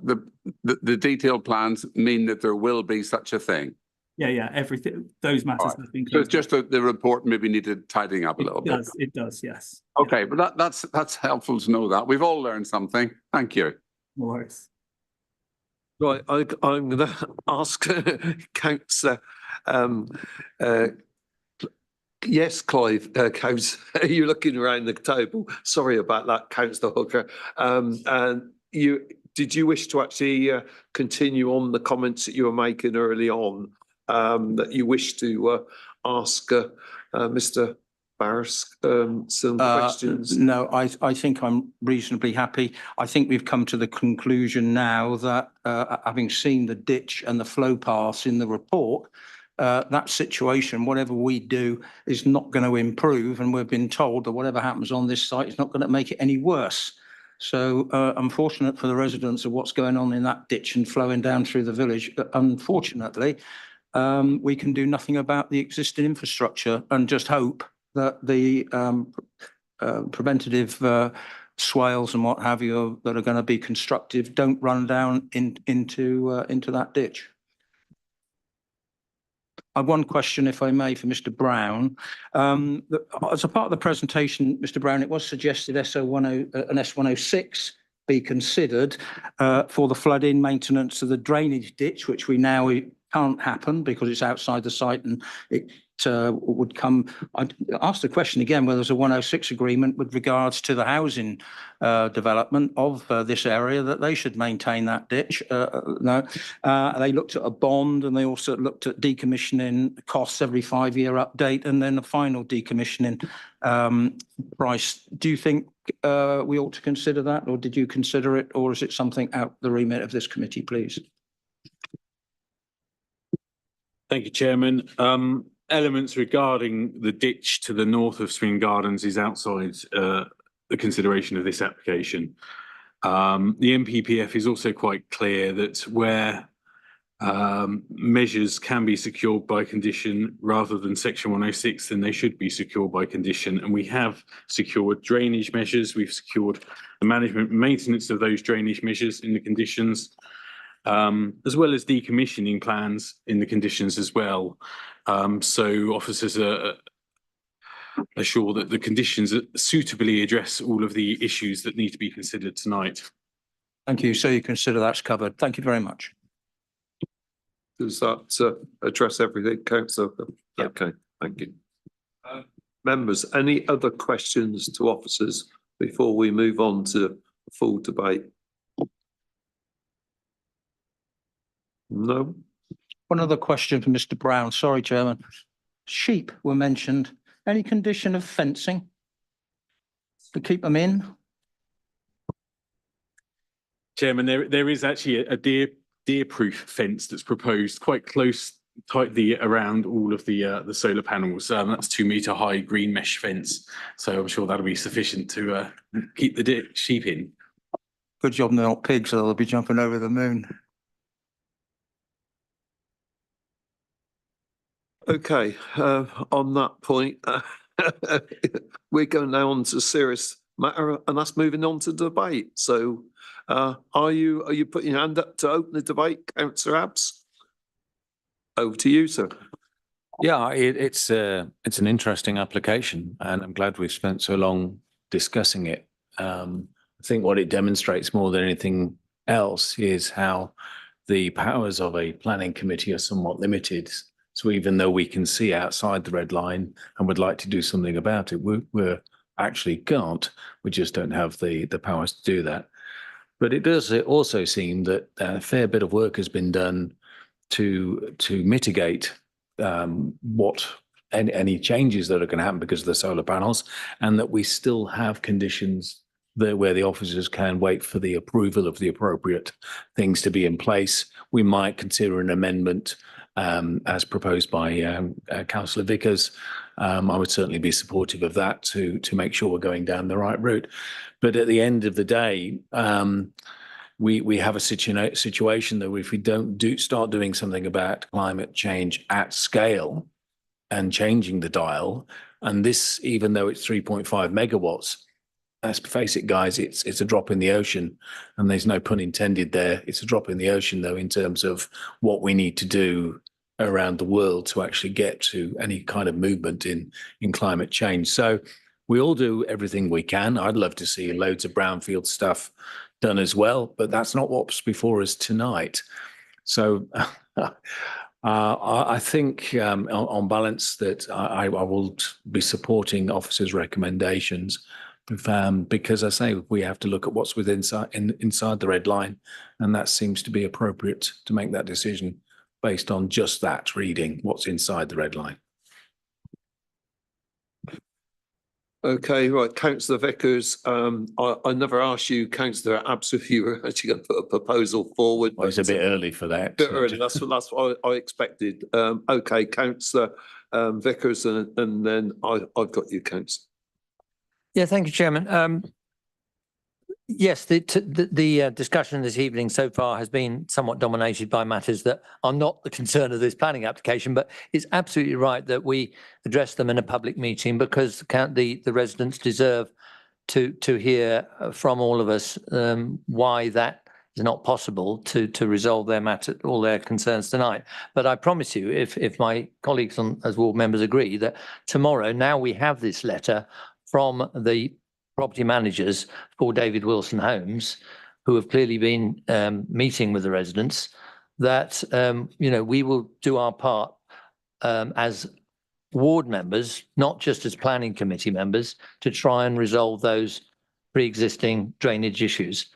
the detailed plans mean that there will be such a thing. Yeah, everything, those matters have been. So it's just that the report maybe needed tidying up a little bit. It does, yes. Okay, but that's helpful to know that. We've all learned something. Thank you. No worries. Right, I'm going to ask Councillor. Yes, Clive, Councillor, you're looking around the table. Sorry about that, Councillor Hooker. And did you wish to actually continue on the comments that you were making early on? That you wish to ask Mr. Barris some questions? No, I think I'm reasonably happy. I think we've come to the conclusion now that having seen the ditch and the flow paths in the report, that situation, whatever we do, is not going to improve. And we've been told that whatever happens on this site is not going to make it any worse. So unfortunate for the residents of what's going on in that ditch and flowing down through the village. But unfortunately, we can do nothing about the existing infrastructure and just hope that the preventative swales and what have you that are going to be constructive don't run down into that ditch. I have one question, if I may, for Mr. Brown. As a part of the presentation, Mr. Brown, it was suggested an S106 be considered for the flooding maintenance of the drainage ditch, which we now can't happen because it's outside the site, and it would come. I asked the question again whether there's a 106 agreement with regards to the housing development of this area that they should maintain that ditch. No, they looked at a bond, and they also looked at decommissioning costs every 5-year update, and then a final decommissioning price. Do you think we ought to consider that, or did you consider it, or is it something out the remit of this committee, please? Thank you, Chairman. Elements regarding the ditch to the north of Spring Gardens is outside the consideration of this application. The NPPF is also quite clear that where measures can be secured by condition rather than Section 106, then they should be secured by condition. And we have secured drainage measures. We've secured the management and maintenance of those drainage measures in the conditions, as well as decommissioning plans in the conditions as well. So officers are sure that the conditions suitably address all of the issues that need to be considered tonight. Thank you. So you consider that's covered. Thank you very much. Does that address everything, Councillor? Yep. Okay, thank you. Members, any other questions to officers before we move on to full debate? No. One other question for Mr. Brown. Sorry, Chairman. Sheep were mentioned. Any condition of fencing to keep them in? Chairman, there is actually a deer-proof fence that's proposed quite close, tightly around all of the solar panels. That's 2-metre high green mesh fence. So I'm sure that'll be sufficient to keep the sheep in. Good job they're not pigs, so they'll be jumping over the moon. Okay, on that point, we're going now on to serious matter, and that's moving on to debate. So, are you putting your hand up to open the debate, Councillor Abbs? Over to you, sir. Yeah, it's an interesting application, and I'm glad we've spent so long discussing it. I think what it demonstrates more than anything else is how the powers of a planning committee are somewhat limited. So even though we can see outside the red line and would like to do something about it, we actually can't. We just don't have the powers to do that. But it does also seem that a fair bit of work has been done to mitigate what any changes that are going to happen because of the solar panels, and that we still have conditions there where the officers can wait for the approval of the appropriate things to be in place. We might consider an amendment as proposed by Councillor Vickers. I would certainly be supportive of that to make sure we're going down the right route. But at the end of the day, we have a situation that if we don't start doing something about climate change at scale and changing the dial, and this, even though it's 3.5 megawatts, let's face it, guys, it's a drop in the ocean, and there's no pun intended there. It's a drop in the ocean, though, in terms of what we need to do around the world to actually get to any kind of movement in climate change. So we all do everything we can. I'd love to see loads of brownfield stuff done as well, but that's not what's before us tonight. So I think on balance that I will be supporting officers' recommendations, because I say we have to look at what's inside the red line, and that seems to be appropriate to make that decision based on just that reading, what's inside the red line. Okay, right, Councillor Vickers, I never asked you, Councillor Abs, if you were actually going to put a proposal forward. Well, it's a bit early for that. Bit early, that's what I expected. Okay, Councillor Vickers, and then I've got you, Councillor. Yeah, thank you, Chairman. Yes, the discussion this evening so far has been somewhat dominated by matters that are not the concern of this planning application, but it's absolutely right that we address them in a public meeting, because the residents deserve to hear from all of us why that is not possible to resolve their matter, all their concerns tonight. But I promise you, if my colleagues as ward members agree, that tomorrow, now we have this letter from the property managers for David Wilson Homes, who have clearly been meeting with the residents, that we will do our part as ward members, not just as planning committee members, to try and resolve those pre-existing drainage issues.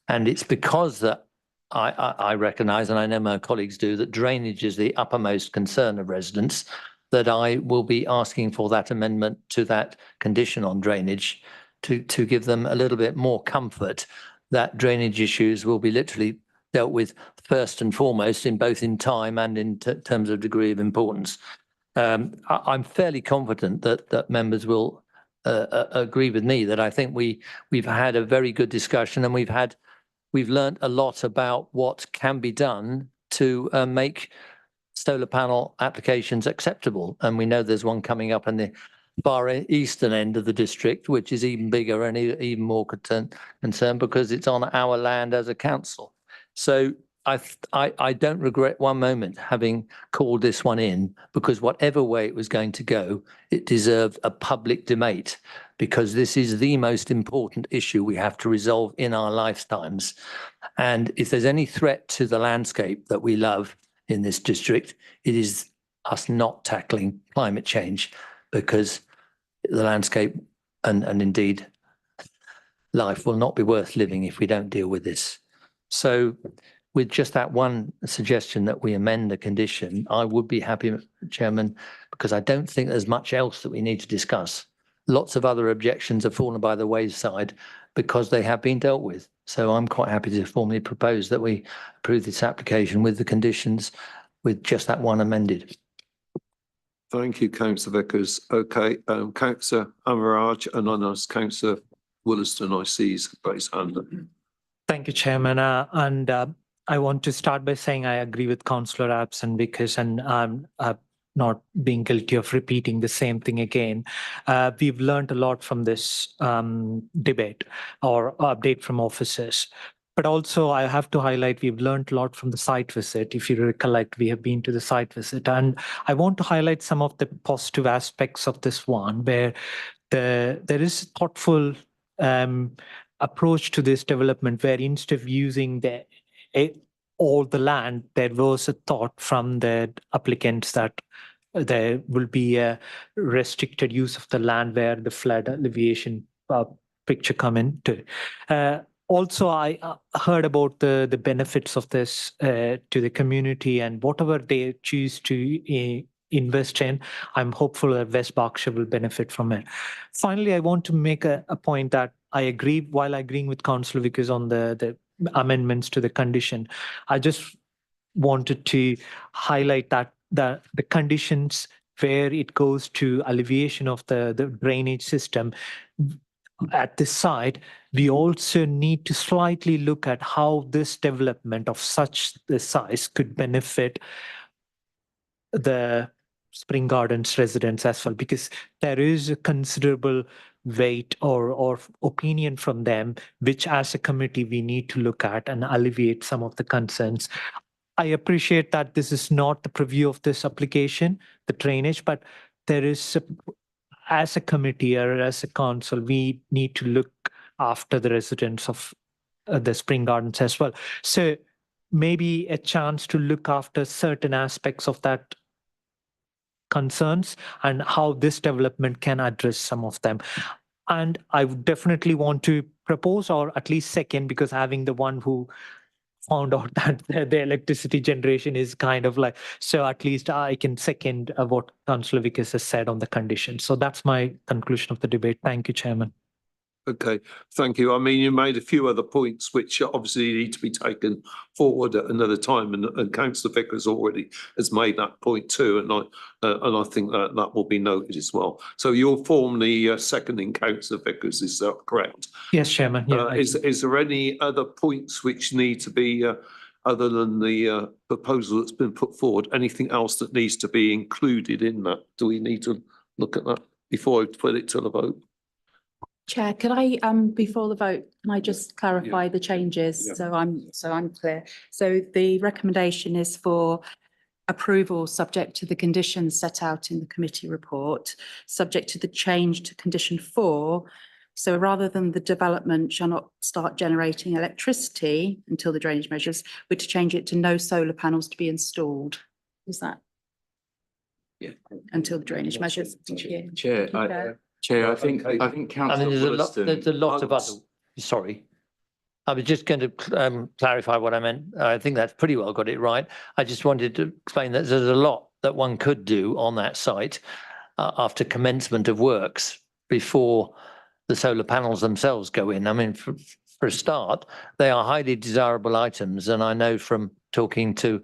And it's because that I recognise, and I know my colleagues do, that drainage is the uppermost concern of residents, that I will be asking for that amendment to that condition on drainage to give them a little bit more comfort that drainage issues will be literally dealt with first and foremost, in both in time and in terms of degree of importance. I'm fairly confident that members will agree with me that I think we've had a very good discussion, and we've learned a lot about what can be done to make solar panel applications acceptable. And we know there's one coming up in the far eastern end of the district, which is even bigger and even more concerned because it's on our land as a council. So I don't regret one moment having called this one in, because whatever way it was going to go, it deserved a public debate, because this is the most important issue we have to resolve in our lifetimes. And if there's any threat to the landscape that we love in this district, it is us not tackling climate change, because the landscape and indeed life will not be worth living if we don't deal with this. So with just that one suggestion that we amend the condition, I would be happy, Chairman, because I don't think there's much else that we need to discuss. Lots of other objections have fallen by the wayside because they have been dealt with. So I'm quite happy to formally propose that we approve this application with the conditions, with just that one amended. Thank you, Councillor Vickers. Okay, Councillor Amaraj, and then as Councillor Williston, I see his raised hand. Thank you, Chairman. I want to start by saying I agree with Councillor Abs and Vickers, and I'm not being guilty of repeating the same thing again. We've learned a lot from this debate or update from officers. But also I have to highlight, we've learned a lot from the site visit. If you recollect, we have been to the site visit, and I want to highlight some of the positive aspects of this one, where there is a thoughtful approach to this development, where instead of using all the land, there was a thought from the applicants that there will be a restricted use of the land where the flood alleviation picture come into. also, I heard about the benefits of this to the community, and whatever they choose to invest in, I'm hopeful that West Berkshire will benefit from it. Finally, I want to make a point that I agree, while agreeing with Councillor Vickers on the amendments to the condition, I just wanted to highlight that the conditions where it goes to alleviation of the drainage system at this site, we also need to slightly look at how this development of such the size could benefit the Spring Gardens residents as well, because there is a considerable weight or opinion from them, which as a committee we need to look at and alleviate some of the concerns. I appreciate that this is not the preview of this application, the drainage, but there is as a committee or as a council, we need to look after the residents of the Spring Gardens as well. So maybe a chance to look after certain aspects of that concerns and how this development can address some of them. And I would definitely want to propose, or at least second, because having the one who found out that the electricity generation is kind of like, so at least I can second what Councillor Vickers has said on the condition. So that's my conclusion of the debate. Thank you, Chairman. Okay, thank you. I mean, you made a few other points which obviously need to be taken forward at another time, and Councillor Vickers already has made that point too, and I think that will be noted as well. So you're formally seconding Councillor Vickers, is that correct? Yes, Chairman. Yeah. Is there any other points which need to be other than the proposal that's been put forward? Anything else that needs to be included in that? Do we need to look at that before I put it to the vote? Chair, could I, before the vote, can I just clarify the changes? Yeah. So I'm clear. So the recommendation is for approval subject to the conditions set out in the committee report, subject to the change to condition 4. So rather than the development shall not start generating electricity until the drainage measures, we're to change it to no solar panels to be installed. Is that? Yeah. Until the drainage measures. Chair, I think Councillor there's a lot of other, sorry. I was just going to clarify what I meant. I think that's pretty well got it right. I just wanted to explain that there's a lot that one could do on that site after commencement of works before the solar panels themselves go in. I mean, for a start, they are highly desirable items. And I know from talking to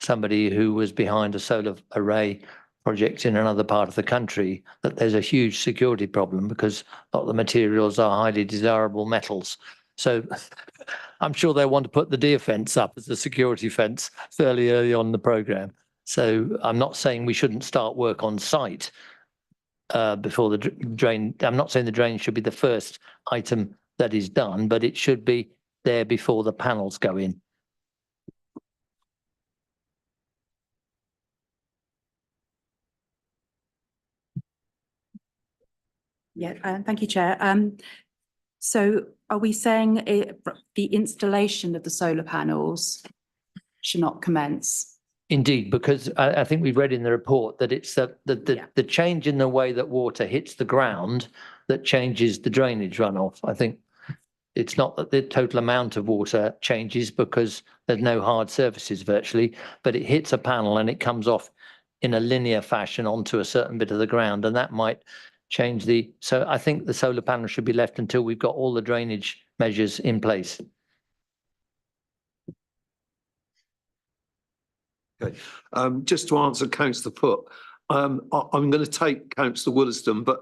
somebody who was behind a solar array project in another part of the country that there's a huge security problem because a lot of the materials are highly desirable metals. So I'm sure they want to put the deer fence up as a security fence fairly early on in the programme. So I'm not saying we shouldn't start work on site before the drain. I'm not saying the drain should be the first item that is done, but it should be there before the panels go in. Yeah, thank you, Chair. So are we saying the installation of the solar panels should not commence? Indeed, because I think we've read in the report that it's the change in the way that water hits the ground that changes the drainage runoff. I think it's not that the total amount of water changes because there's no hard surfaces virtually, but it hits a panel and it comes off in a linear fashion onto a certain bit of the ground, and that might change the. So I think the solar panel should be left until we've got all the drainage measures in place. Okay, just to answer Councillor Foot, I'm going to take Councillor Williston, but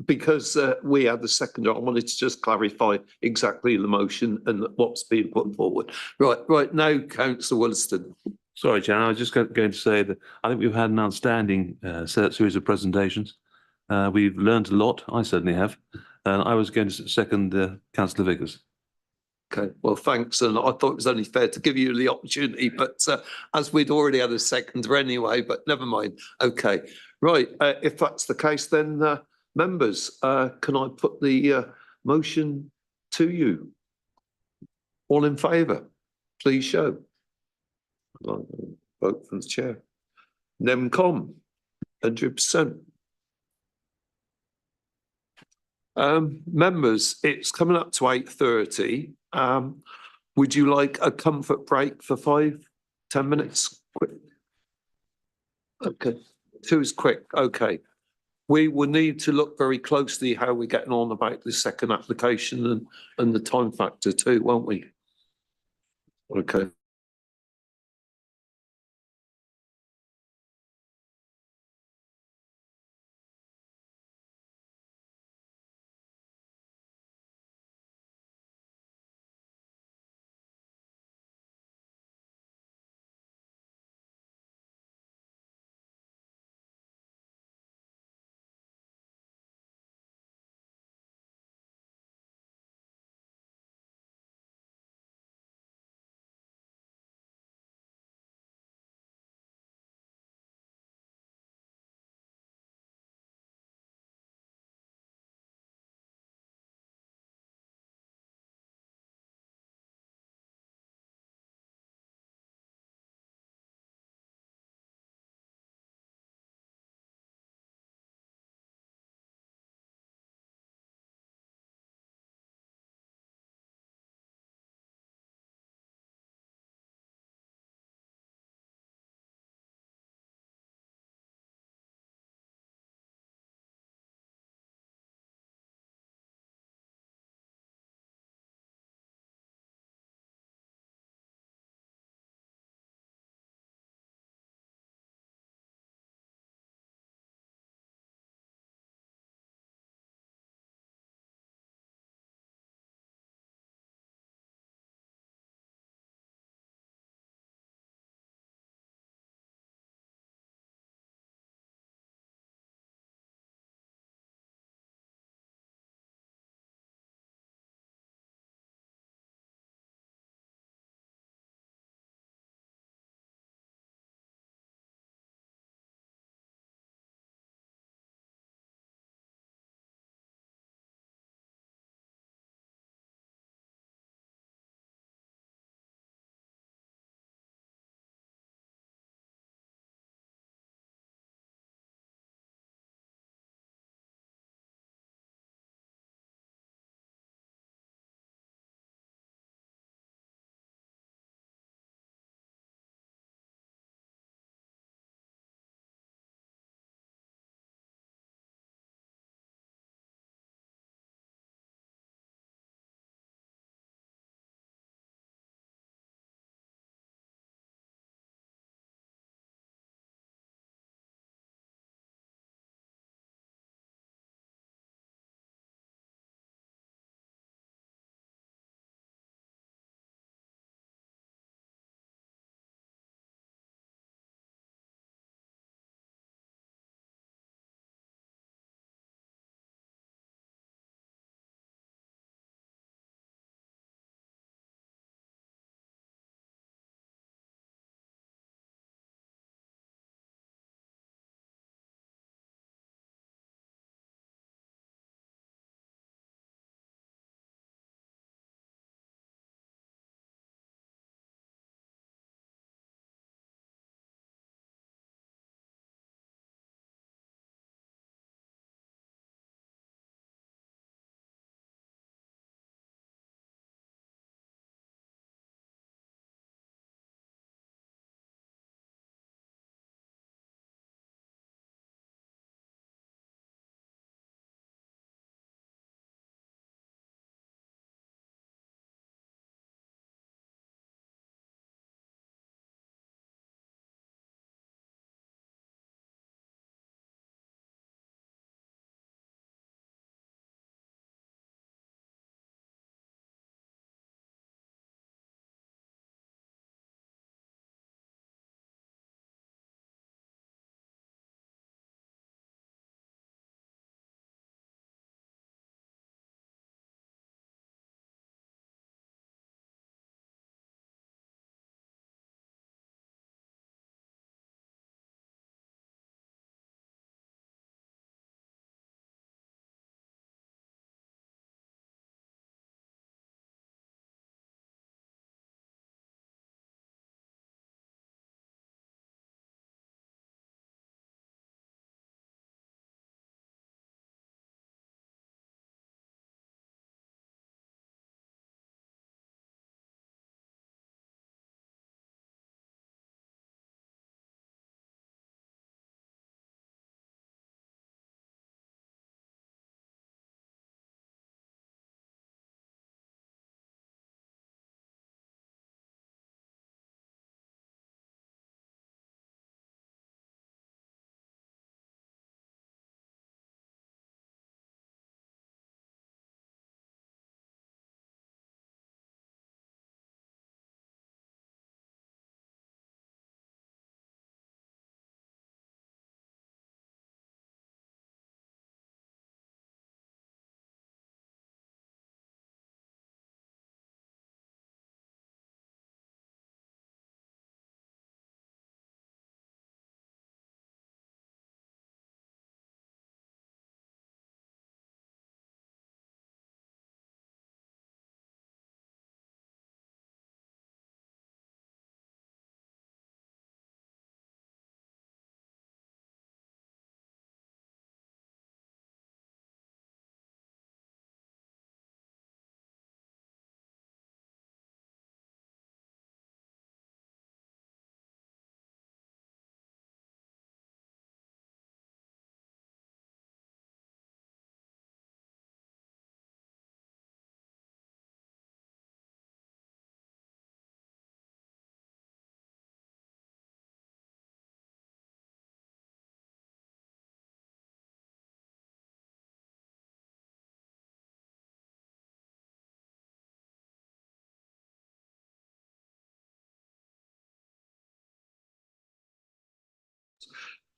because we had the seconder, I wanted to just clarify exactly the motion and what's being put forward. Right now, Councillor Williston. Sorry, Chair, I was just going to say that I think we've had an outstanding series of presentations. We've learned a lot. I certainly have. And I was going to second Councillor Vickers. Okay, well, thanks. And I thought it was only fair to give you the opportunity, but as we'd already had a seconder anyway, but never mind. Okay, right. If that's the case, then members, can I put the motion to you? All in favour, please show. Vote from the chair. NEMCOM, 100%. Members, it's coming up to 8:30. Would you like a comfort break for 5-10 minutes? Quick. Okay, 2 is quick, okay. We will need to look very closely how we're getting on about the second application and the time factor too, won't we? Okay.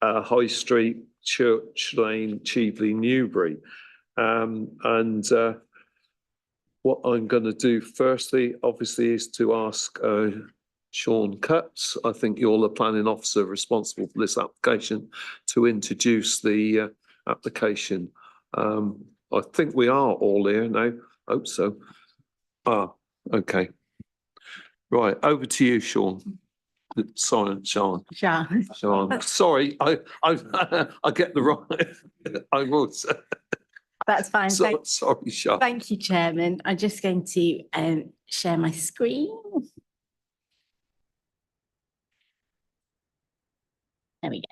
High Street, Church Lane, Cheveley, Newbury. What I'm going to do firstly, obviously, is to ask Sean Cutts, I think you're the planning officer responsible for this application, to introduce the application. I think we are all here now. Hope so. Okay. Right, over to you, Sean. Sorry, Sean. Sean. Sorry, I get the right. I was. That's fine. Sorry, Sean. Thank you, Chairman. I'm just going to share my screen. There we go.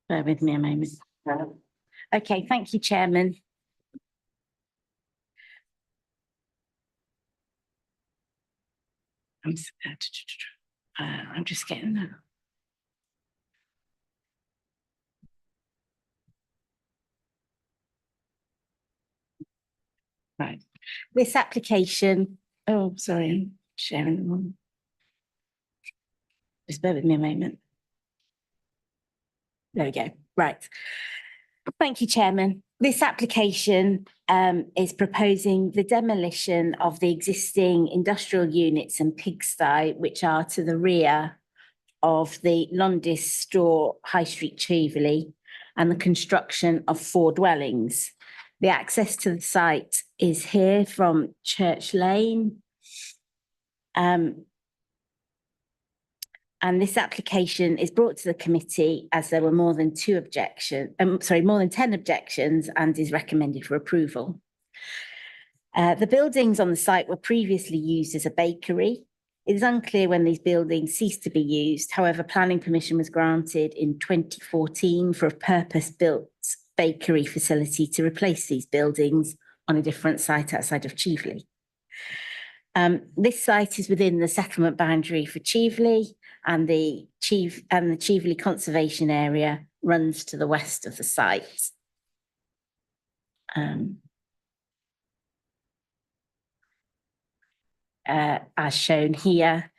Bear with me a moment. Okay, thank you, Chairman. I'm just getting that. Right. This application, oh, sorry, I'm sharing the wrong. Just bear with me a moment. There we go. Right. Thank you, Chairman. This application is proposing the demolition of the existing industrial units and pigsty, which are to the rear of the Londis store, High Street, Cheveley, and the construction of 4 dwellings. The access to the site is here from Church Lane. And this application is brought to the committee as there were more than 10 objections and is recommended for approval. The buildings on the site were previously used as a bakery. It is unclear when these buildings ceased to be used. However, planning permission was granted in 2014 for a purpose-built bakery facility to replace these buildings on a different site outside of Cheveley. This site is within the settlement boundary for Cheveley, and the Cheveley Conservation Area runs to the west of the site. As shown here,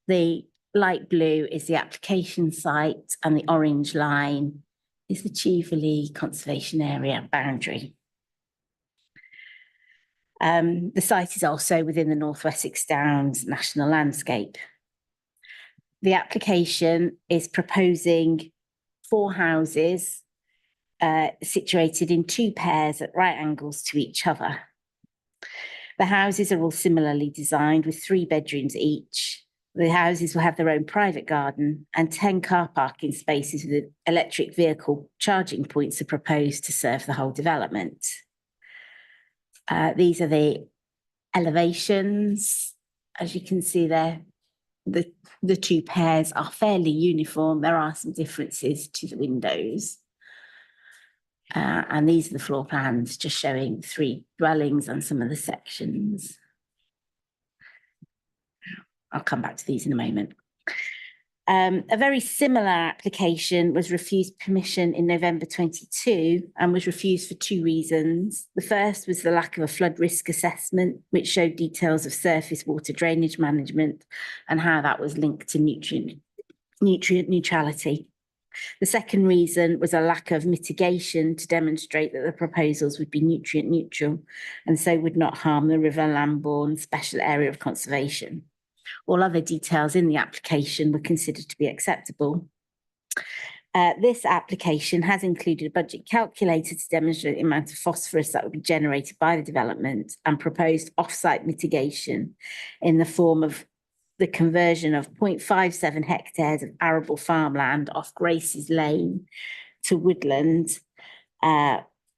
the light blue is the application site and the orange line is the Cheveley Conservation Area boundary. The site is also within the North Wessex Downs National Landscape. The application is proposing 4 houses situated in 2 pairs at right angles to each other. The houses are all similarly designed with 3 bedrooms each. The houses will have their own private garden, and 10 car parking spaces with electric vehicle charging points are proposed to serve the whole development. These are the elevations. As you can see there, the 2 pairs are fairly uniform. There are some differences to the windows. And these are the floor plans just showing 3 dwellings and some of the sections. I'll come back to these in a moment. A very similar application was refused permission in November 22 and was refused for 2 reasons. The first was the lack of a flood risk assessment, which showed details of surface water drainage management and how that was linked to nutrient neutrality. The second reason was a lack of mitigation to demonstrate that the proposals would be nutrient neutral and so would not harm the River Lambourne Special Area of Conservation. All other details in the application were considered to be acceptable. This application has included a budget calculator to demonstrate the amount of phosphorus that would be generated by the development and proposed off-site mitigation in the form of the conversion of 0.57 hectares of arable farmland off Grace's Lane to woodland,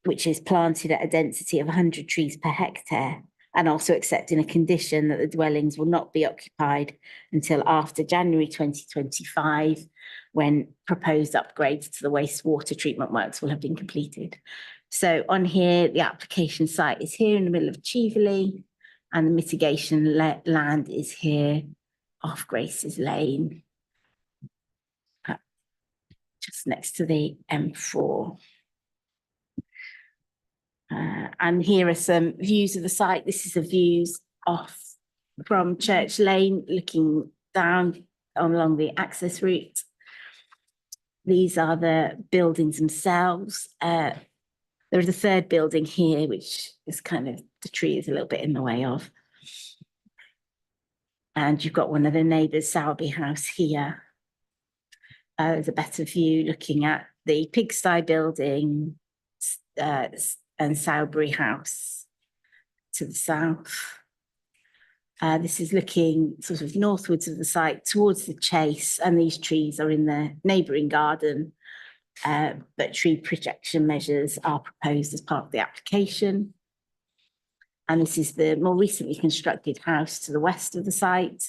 which is planted at a density of 100 trees per hectare, and also accepting a condition that the dwellings will not be occupied until after January 2025, when proposed upgrades to the wastewater treatment works will have been completed. So on here, the application site is here in the middle of Cheveley, and the mitigation land is here off Grace's Lane, just next to the M4. And here are some views of the site. This is the views off from Church Lane, looking down along the access route. These are the buildings themselves. There is a third building here, which is kind of, the tree is a little bit in the way of. And you've got one of the neighbours, Sowerby House here. There's a better view looking at the pigsty building and Sowerby House to the south. This is looking sort of northwards of the site towards the Chase, and these trees are in the neighbouring garden, but tree protection measures are proposed as part of the application. And this is the more recently constructed house to the west of the site.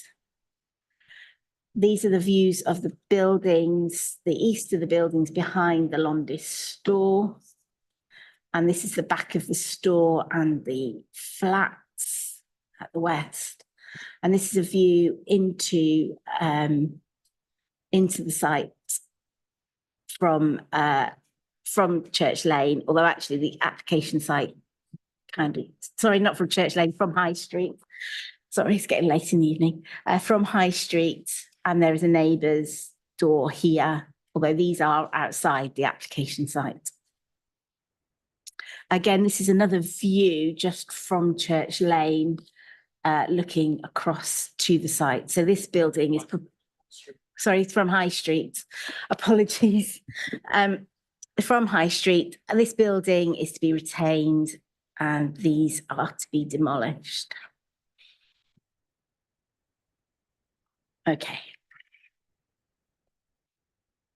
These are the views of the buildings, the east of the buildings behind the Londis store. And this is the back of the store and the flats at the west. And this is a view into the site from Church Lane, although actually the application site sorry, not from Church Lane, from High Street. Sorry, it's getting late in the evening. From High Street, and there is a neighbour's door here, although these are outside the application site. Again, this is another view just from Church Lane, looking across to the site. So this building is, sorry, it's from High Street. Apologies. From High Street, this building is to be retained and these are to be demolished. Okay.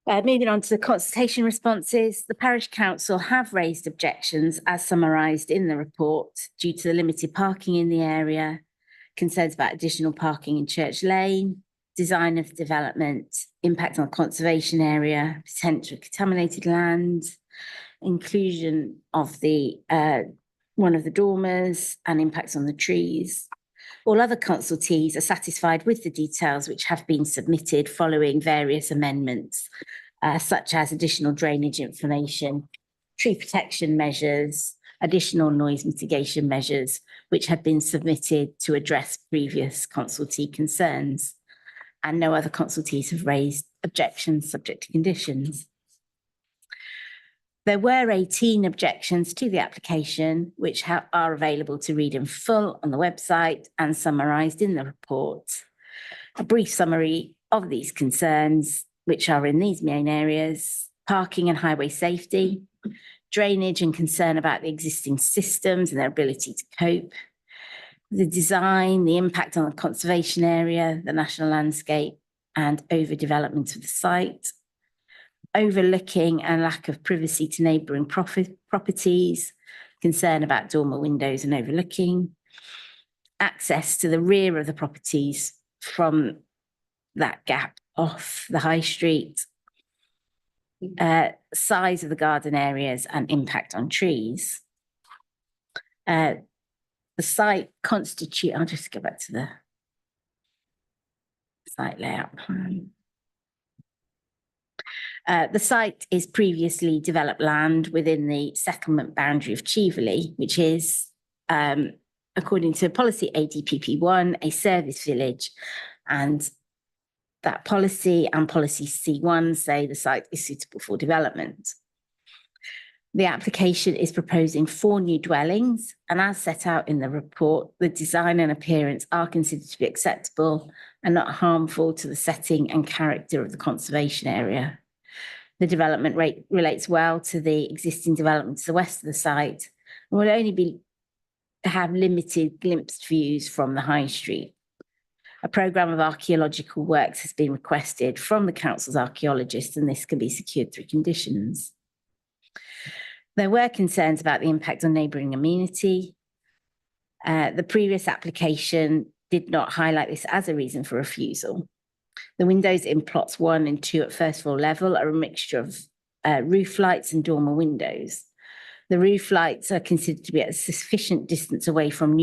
Moving on to the consultation responses, the Parish Council have raised objections as summarised in the report due to the limited parking in the area, concerns about additional parking in Church Lane, design of development, impact on the conservation area, potential contaminated land, inclusion of the one of the dormers and impacts on the trees. All other consultees are satisfied with the details which have been submitted following various amendments, such as additional drainage information, tree protection measures, additional noise mitigation measures, which have been submitted to address previous consultee concerns. And no other consultees have raised objections subject to conditions. There were 18 objections to the application, which are available to read in full on the website and summarised in the report. A brief summary of these concerns, which are in these main areas: parking and highway safety, drainage and concern about the existing systems and their ability to cope, the design, the impact on the conservation area, the national landscape, and overdevelopment of the site, overlooking and lack of privacy to neighbouring properties, concern about dormer windows and overlooking, access to the rear of the properties from that gap off the high street, size of the garden areas and impact on trees. The site constitute, I'll just go back to the site layout plan. The site is previously developed land within the settlement boundary of Cheveley, which is, according to policy ADPP1, a service village. And that policy and policy C1 say the site is suitable for development. The application is proposing 4 new dwellings, and as set out in the report, the design and appearance are considered to be acceptable and not harmful to the setting and character of the conservation area. The development rate relates well to the existing development to the west of the site and will only have limited glimpsed views from the high street. A programme of archaeological works has been requested from the council's archaeologists, and this can be secured through conditions. There were concerns about the impact on neighbouring amenity. The previous application did not highlight this as a reason for refusal. The windows in plots 1 and 2 at first floor level are a mixture of roof lights and dormer windows. The roof lights are considered to be at a sufficient distance away from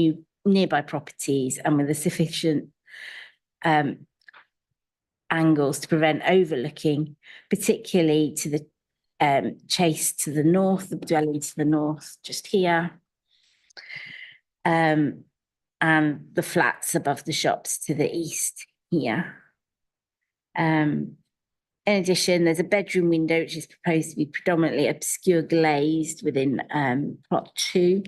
nearby properties and with a sufficient angles to prevent overlooking, particularly to the Chase to the north, the dwelling to the north, just here. And the flats above the shops to the east here. In addition, there's a bedroom window which is proposed to be predominantly obscure glazed within plot 2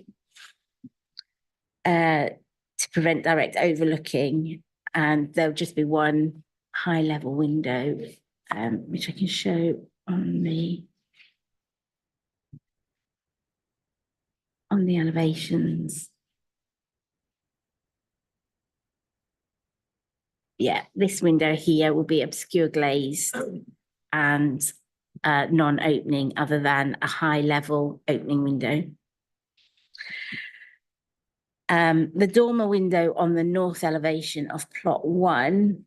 to prevent direct overlooking, and there'll just be one high level window which I can show on the elevations. Yeah, this window here will be obscure glazed and non-opening other than a high level opening window. The dormer window on the north elevation of plot 1,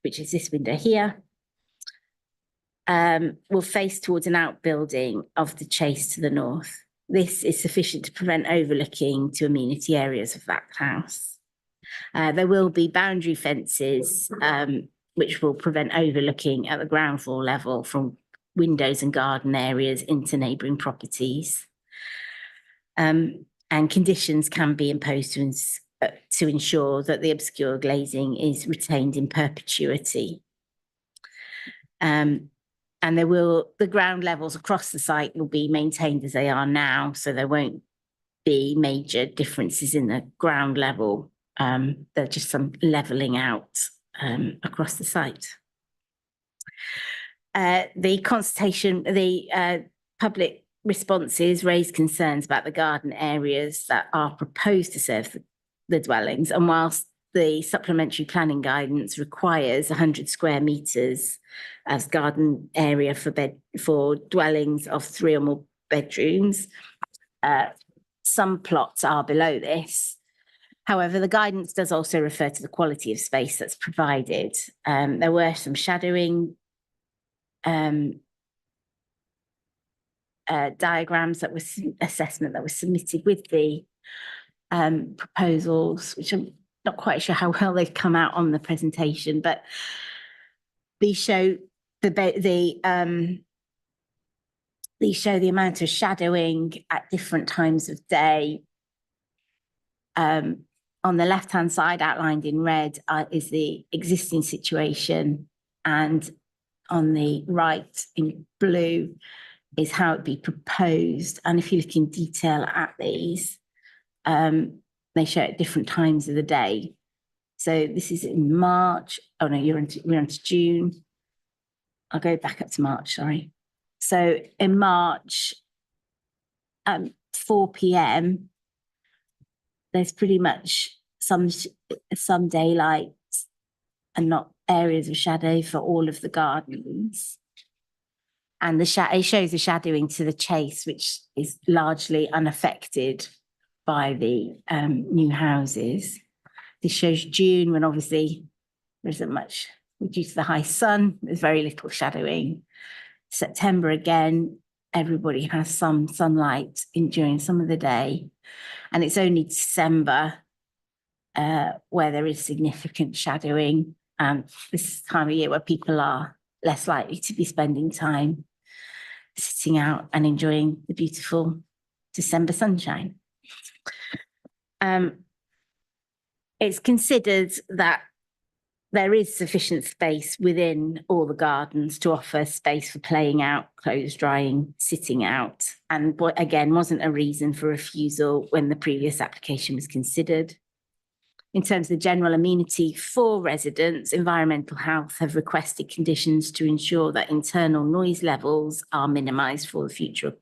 which is this window here, will face towards an outbuilding of the Chase to the north. This is sufficient to prevent overlooking to amenity areas of that house. There will be boundary fences which will prevent overlooking at the ground floor level from windows and garden areas into neighbouring properties. And conditions can be imposed to ensure that the obscure glazing is retained in perpetuity. And the ground levels across the site will be maintained as they are now, so there won't be major differences in the ground level. There's just some levelling out across the site. The consultation, the public responses raised concerns about the garden areas that are proposed to serve the dwellings, and whilst the supplementary planning guidance requires 100 square metres as garden area for dwellings of 3 or more bedrooms. Some plots are below this. However, the guidance does also refer to the quality of space that's provided. There were some shadowing diagrams that was assessment that was submitted with the proposals, which I'm not quite sure how well they've come out on the presentation, but these show the amount of shadowing at different times of day. On the left-hand side, outlined in red, is the existing situation, and on the right in blue is how it'd be proposed. And if you look in detail at these, they show at different times of the day. So this is in March. Oh no, we're into June. I'll go back up to March, sorry. So in March, 4 p.m, there's pretty much some daylight and not areas of shadow for all of the gardens. And it shows the shadowing to the Chase, which is largely unaffected by the new houses. This shows June, when obviously there isn't much due to the high sun. There's very little shadowing. September again, everybody has some sunlight during some of the day. And it's only December where there is significant shadowing. And this time of year where people are less likely to be spending time sitting out and enjoying the beautiful December sunshine. It's considered that there is sufficient space within all the gardens to offer space for playing out, clothes drying, sitting out, and again, wasn't a reason for refusal when the previous application was considered. In terms of the general amenity for residents, Environmental Health have requested conditions to ensure that internal noise levels are minimised for the future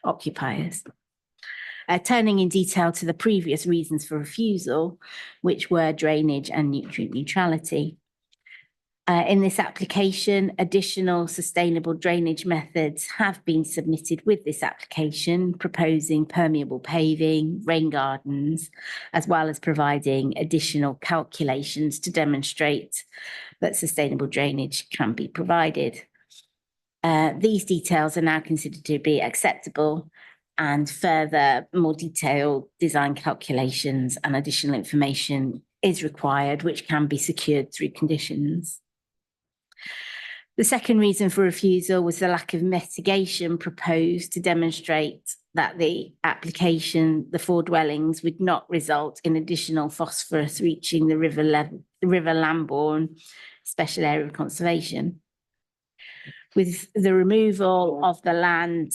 occupiers. Turning in detail to the previous reasons for refusal, which were drainage and nutrient neutrality. In this application, additional sustainable drainage methods have been submitted with this application, proposing permeable paving, rain gardens, as well as providing additional calculations to demonstrate that sustainable drainage can be provided. These details are now considered to be acceptable, and further, more detailed design calculations and additional information is required, which can be secured through conditions. The second reason for refusal was the lack of mitigation proposed to demonstrate that the application, the 4 dwellings, would not result in additional phosphorus reaching the River Lambourne Special Area of Conservation. With the removal of the land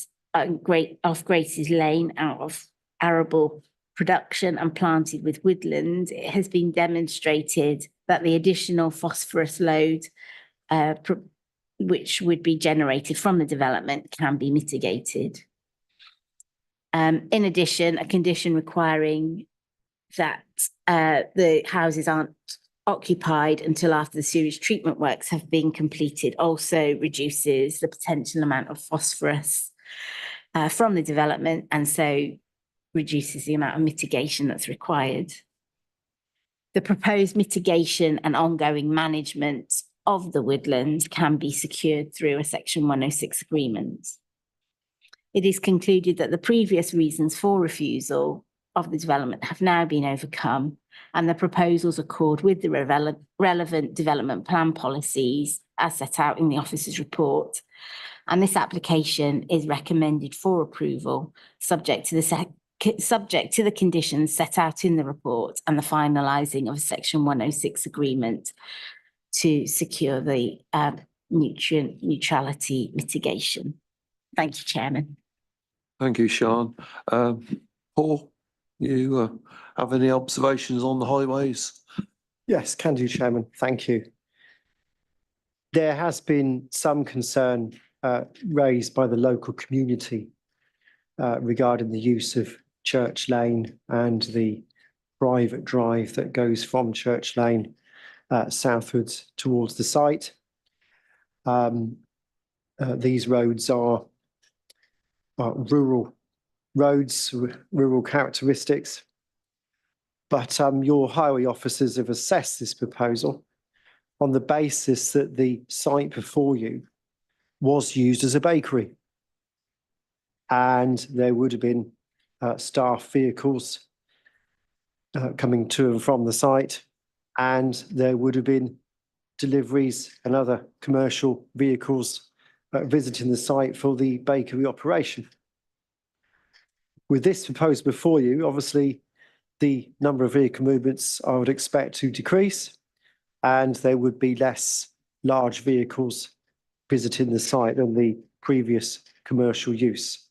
off Grace's Lane out of arable production and planted with woodland, it has been demonstrated that the additional phosphorus load which would be generated from the development can be mitigated. In addition, a condition requiring that the houses aren't occupied until after the sewage treatment works have been completed also reduces the potential amount of phosphorus from the development, and so reduces the amount of mitigation that's required. The proposed mitigation and ongoing management of the woodlands can be secured through a Section 106 agreement. It is concluded that the previous reasons for refusal of the development have now been overcome, and the proposals accord with the relevant development plan policies as set out in the officer's report. And this application is recommended for approval, subject to the conditions set out in the report and the finalising of a Section 106 agreement to secure the nutrient neutrality mitigation. Thank you, Chairman. Thank you, Sian. Paul, you have any observations on the highways? Yes, can do, Chairman. Thank you. There has been some concern raised by the local community regarding the use of Church Lane and the private drive that goes from Church Lane southwards towards the site. These roads are rural roads, rural characteristics. But your highway officers have assessed this proposal on the basis that the site before you was used as a bakery. And there would have been staff vehicles coming to and from the site, and there would have been deliveries and other commercial vehicles visiting the site for the bakery operation. With this proposed before you, obviously, the number of vehicle movements I would expect to decrease, and there would be less large vehicles visiting the site than the previous commercial use.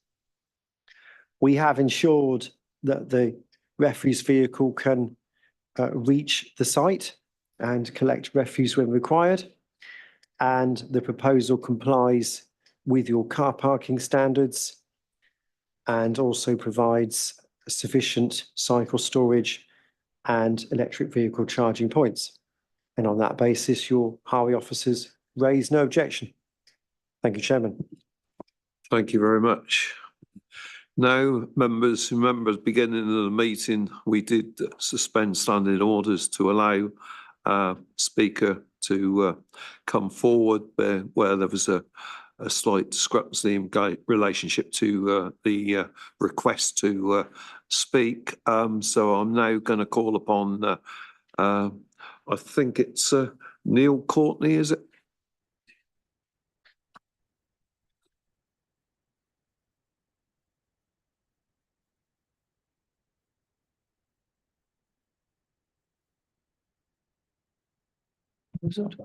We have ensured that the refuse vehicle can reach the site and collect refuse when required, and the proposal complies with your car parking standards and also provides sufficient cycle storage and electric vehicle charging points. And on that basis, your highway officers raise no objection. Thank you, Chairman. Thank you very much. Now, members, remember at the beginning of the meeting, we did suspend standing orders to allow Speaker to come forward where there was a slight discrepancy in relationship to the request to speak. So I'm now going to call upon, I think it's Neil Courtney, is it?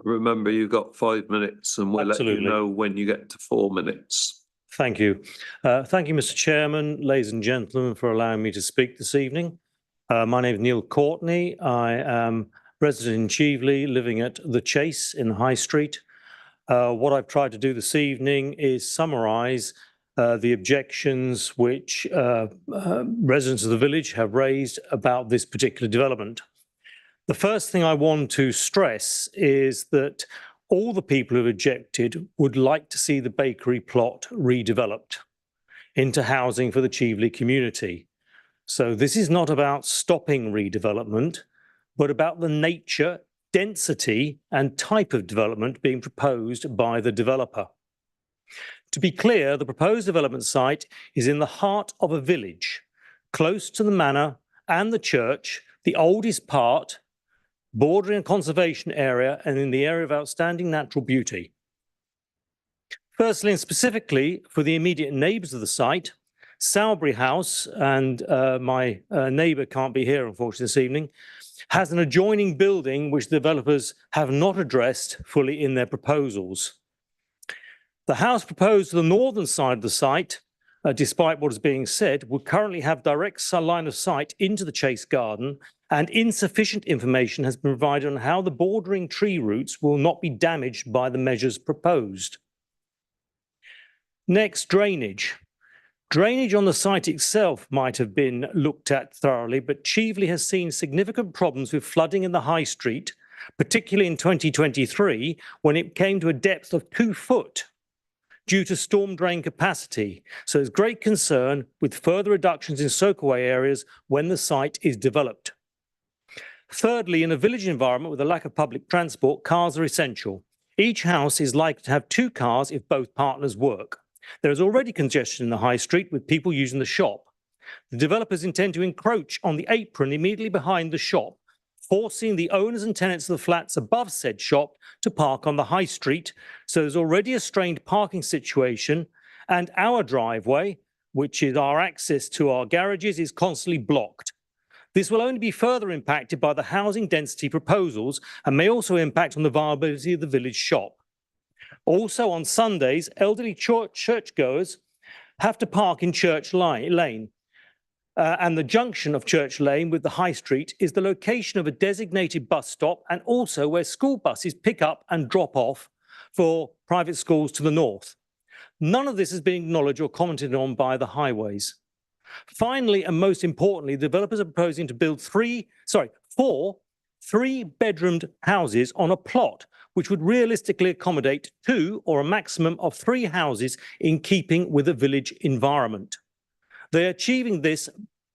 Remember, you've got 5 minutes and we'll let you know when you get to 4 minutes. Thank you. Thank you, Mr. Chairman, ladies and gentlemen, for allowing me to speak this evening. My name is Neil Courtney. I am resident in Cheveley, living at The Chase in High Street. What I've tried to do this evening is summarise the objections which residents of the village have raised about this particular development. The first thing I want to stress is that all the people who have objected would like to see the bakery plot redeveloped into housing for the Cheveley community. So this is not about stopping redevelopment, but about the nature, density, and type of development being proposed by the developer. To be clear, the proposed development site is in the heart of a village, close to the manor and the church, the oldest part bordering a conservation area and in the area of outstanding natural beauty. Firstly, and specifically for the immediate neighbours of the site, Salisbury House, and my neighbour can't be here unfortunately this evening, has an adjoining building which developers have not addressed fully in their proposals. The house proposed to the northern side of the site, despite what is being said, would currently have direct line of sight into the Chase Garden, and insufficient information has been provided on how the bordering tree roots will not be damaged by the measures proposed. Next, drainage. Drainage on the site itself might have been looked at thoroughly, but Cheveley has seen significant problems with flooding in the high street, particularly in 2023, when it came to a depth of 2 foot due to storm drain capacity. So there's great concern with further reductions in soakaway areas when the site is developed. Thirdly, in a village environment with a lack of public transport, cars are essential. Each house is likely to have 2 cars if both partners work. There is already congestion in the high street with people using the shop. The developers intend to encroach on the apron immediately behind the shop, forcing the owners and tenants of the flats above said shop to park on the high street. So there's already a strained parking situation, and our driveway, which is our access to our garages, is constantly blocked. This will only be further impacted by the housing density proposals and may also impact on the viability of the village shop. Also on Sundays, elderly churchgoers have to park in Church Lane. And the junction of Church Lane with the High Street is the location of a designated bus stop and also where school buses pick up and drop off for private schools to the north. None of this has been acknowledged or commented on by the highways. Finally, and most importantly, developers are proposing to build 4 3-bedroomed houses on a plot which would realistically accommodate 2 or a maximum of 3 houses in keeping with the village environment. They're achieving this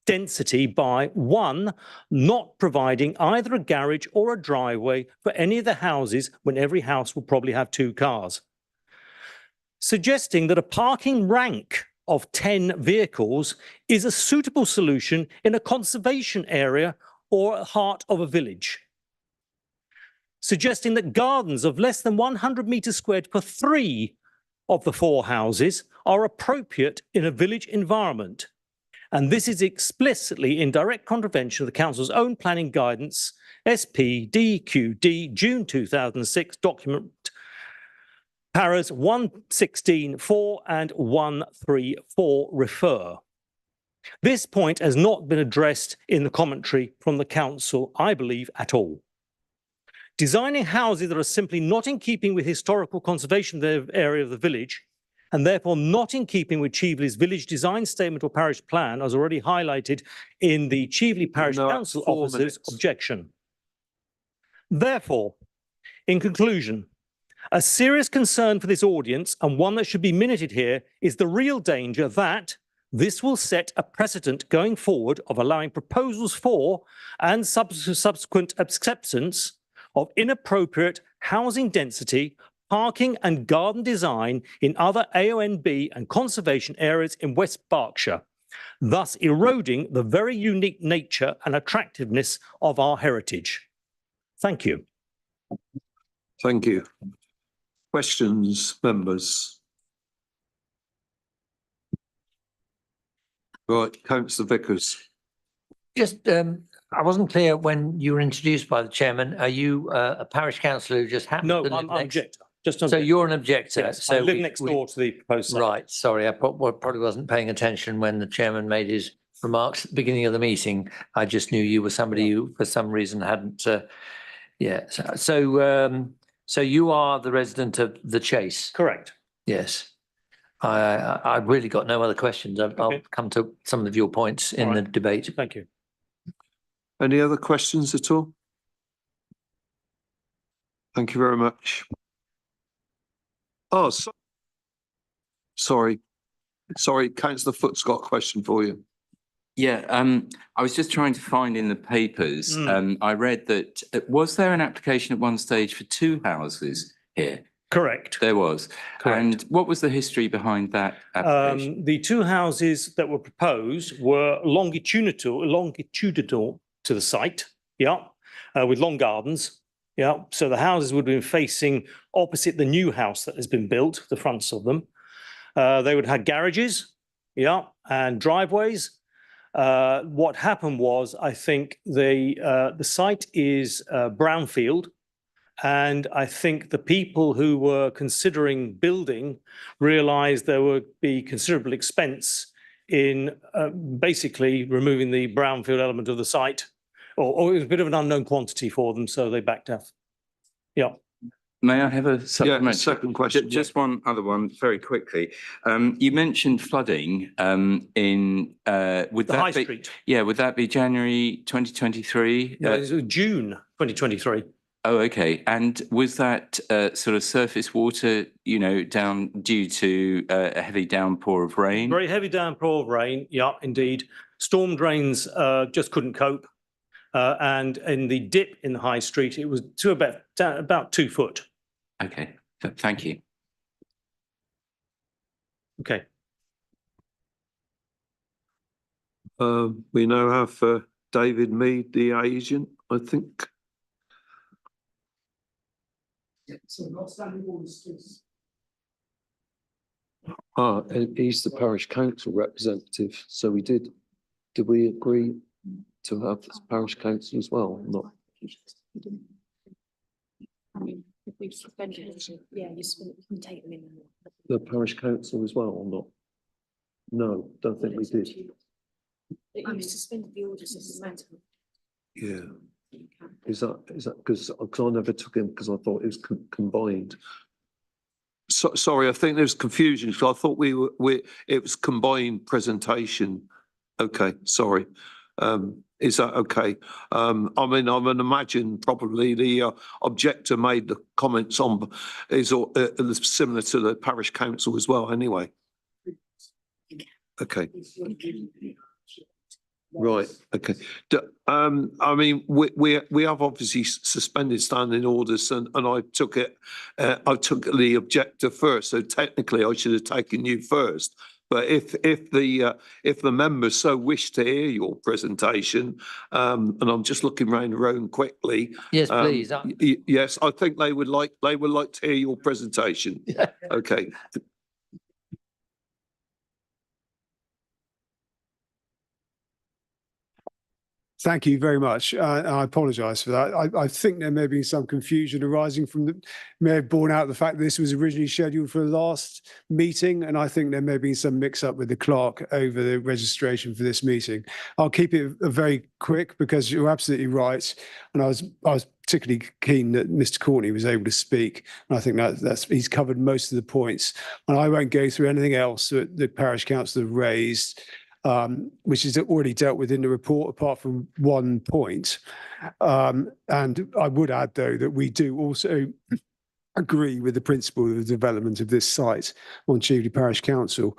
density by 1, not providing either a garage or a driveway for any of the houses when every house will probably have 2 cars. Suggesting that a parking rank of 10 vehicles is a suitable solution in a conservation area or at the heart of a village. Suggesting that gardens of less than 100 metres squared for 3 of the 4 houses are appropriate in a village environment. And this is explicitly in direct contravention of the Council's own planning guidance, SPDQD, June 2006 document, paras 116.4 and 134 refer. This point has not been addressed in the commentary from the Council, I believe, at all. Designing houses that are simply not in keeping with historical conservation area of the village, and therefore not in keeping with Cheveley's village design statement or parish plan, as already highlighted in the Cheveley Parish Council officer's objection. Therefore, in conclusion, a serious concern for this audience, and one that should be minuted here, is the real danger that this will set a precedent going forward of allowing proposals for and subsequent acceptance of inappropriate housing density, parking and garden design in other AONB and conservation areas in West Berkshire, thus eroding the very unique nature and attractiveness of our heritage. Thank you. Thank you. Questions, members? Right, Councillor Vickers. Just, I wasn't clear when you were introduced by the chairman. Are you a parish councillor who just happened to live I'm next? objector. So you're an objector. Yes, so I live next door to the proposed site. Right, sorry, I probably wasn't paying attention when the chairman made his remarks at the beginning of the meeting. I just knew you were somebody who, for some reason, hadn't. So you are the resident of the Chase. Correct. Yes. I've really got no other questions. I'll come to some of your points in the debate. Thank you. Any other questions at all? Thank you very much. Oh, sorry, Councillor Foot's got a question for you. Yeah, I was just trying to find in the papers, I read that, was there an application at one stage for 2 houses here? Correct. There was. Correct. And what was the history behind that application? The 2 houses that were proposed were longitudinal to the site, yeah. with long gardens. Yeah, so the houses would have been facing opposite the new house that has been built, the fronts of them. They would have garages, yeah, and driveways. What happened was, I think the site is brownfield, and I think the people who were considering building realised there would be considerable expense in basically removing the brownfield element of the site, or it was a bit of an unknown quantity for them, so they backed off. Yeah. May I have a supplementary? second question. Just one other one, very quickly. You mentioned flooding in would The that High be? Street. Yeah, would that be January 2023? No, it was June 2023. Oh, okay. And was that sort of surface water, you know, down due to a heavy downpour of rain? Very heavy downpour of rain, yeah, indeed. Storm drains just couldn't cope. And in the dip in the High Street, it was to about 2 foot. Okay, thank you. Okay. We now have David Mead, the agent, I think. He's the parish council representative. So did we agree to have this parish council as well? Not. I mean, if we've suspended it, yeah, you can take them in. The parish council as well or not? No, don't think we did. You suspended the orders as a matter. Yeah. Is that because I never took him because I thought it was combined. So, sorry, I think there's confusion. So I thought it was combined presentation. Okay, sorry. Is that okay? I mean, I would imagine probably the objector made the comments on is similar to the parish council as well. Anyway. Okay. Right. Okay. I mean, we have obviously suspended standing orders, and I took it. I took the objector first, so technically I should have taken you first. But if the members so wish to hear your presentation, and I'm just looking round the room quickly. Yes, please. Yes, I think they would like to hear your presentation. Okay. Thank you very much. I apologise for that. I think there may have been some confusion arising from may have borne out the fact that this was originally scheduled for the last meeting, and I think there may have been some mix-up with the clerk over the registration for this meeting. I'll keep it very quick because you're absolutely right, and I was particularly keen that Mr. Courtney was able to speak, and I think he's covered most of the points, and I won't go through anything else that the parish council have raised. Which is already dealt with in the report, apart from one point. And I would add, though, that we do also agree with the principle of the development of this site on Chieveley Parish Council.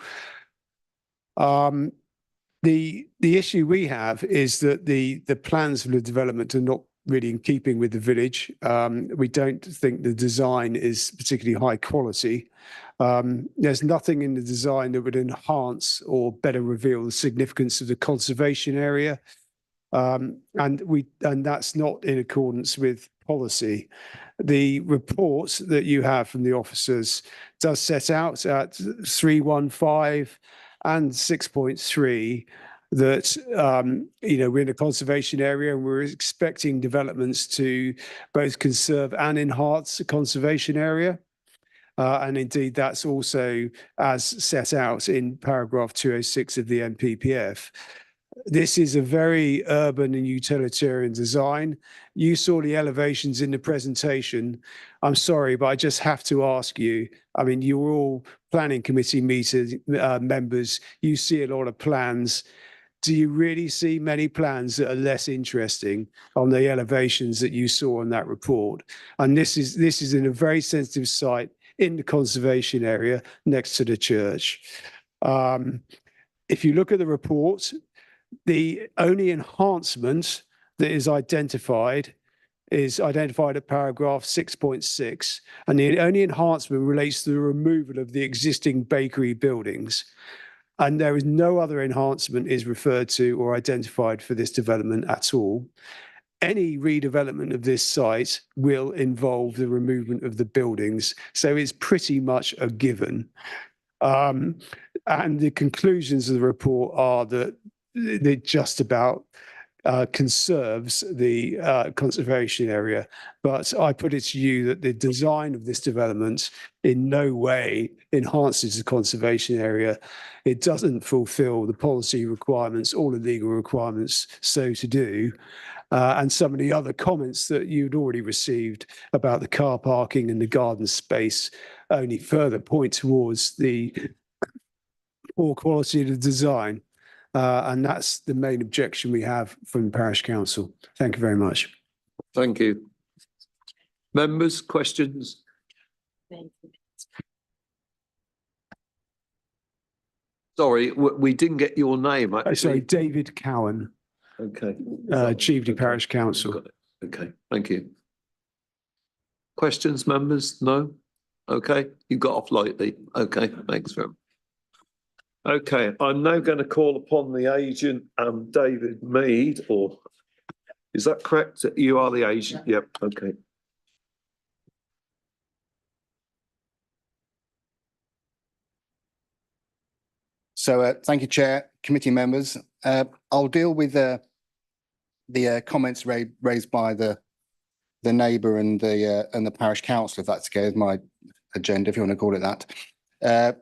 The issue we have is that the plans for the development are not really in keeping with the village. We don't think the design is particularly high quality. There's nothing in the design that would enhance or better reveal the significance of the conservation area. And that's not in accordance with policy. The report that you have from the officers does set out at 315 and 6.3 that we're in a conservation area and we're expecting developments to both conserve and enhance the conservation area. And indeed, that's also as set out in paragraph 206 of the NPPF. This is a very urban and utilitarian design. You saw the elevations in the presentation. I'm sorry, but I just have to ask you, I mean, you're all planning committee members. You see a lot of plans. Do you really see many plans that are less interesting on the elevations that you saw in that report? And this is in a very sensitive site in the conservation area next to the church. If you look at the report, the only enhancement that is identified at paragraph 6.6, and the only enhancement relates to the removal of the existing bakery buildings. And there is no other enhancement is referred to or identified for this development at all. any redevelopment of this site will involve the removal of the buildings. So it's pretty much a given. And the conclusions of the report are that it just about conserves the conservation area. But I put it to you that the design of this development in no way enhances the conservation area. It doesn't fulfill the policy requirements or the legal requirements so to do. And some of the other comments that you'd already received about the car parking and the garden space only further point towards the poor quality of the design. And that's the main objection we have from the parish council. Thank you very much. Thank you. Members, questions? Sorry, we didn't get your name. Sorry, David Cowan. Okay. Chiefly Parish Council. Okay, thank you. Questions, members? No? Okay, you got off lightly. Okay, thanks very much. Okay, I'm now going to call upon the agent, David Mead, or is that correct? You are the agent? Yep, okay. So thank you, Chair, committee members. I'll deal with the comments raised by the neighbour and the parish council, if that's okay, with my agenda, if you want to call it that.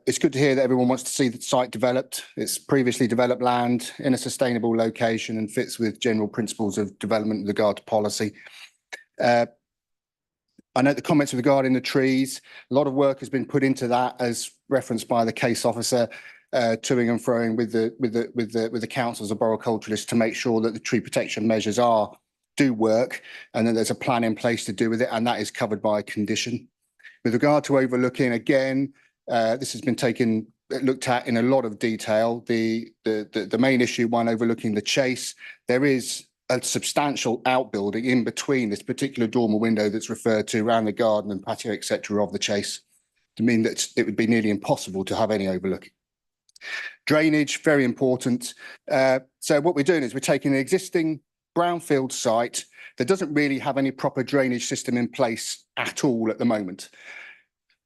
It's good to hear that everyone wants to see the site developed. It's previously developed land in a sustainable location and fits with general principles of development with regard to policy. I note the comments regarding the trees. A lot of work has been put into that, as referenced by the case officer, toing and froing with the councils of arboriculturists to make sure that the tree protection measures do work, and that there's a plan in place to do with it, and that is covered by condition. With regard to overlooking, again, this has been looked at in a lot of detail. The main issue, one overlooking the chase, there is a substantial outbuilding in between this particular dormer window that's referred to around the garden and patio, etc., of the chase, to mean that it would be nearly impossible to have any overlooking. Drainage, very important. So what we're doing is we're taking an existing brownfield site that doesn't really have any proper drainage system in place at all at the moment.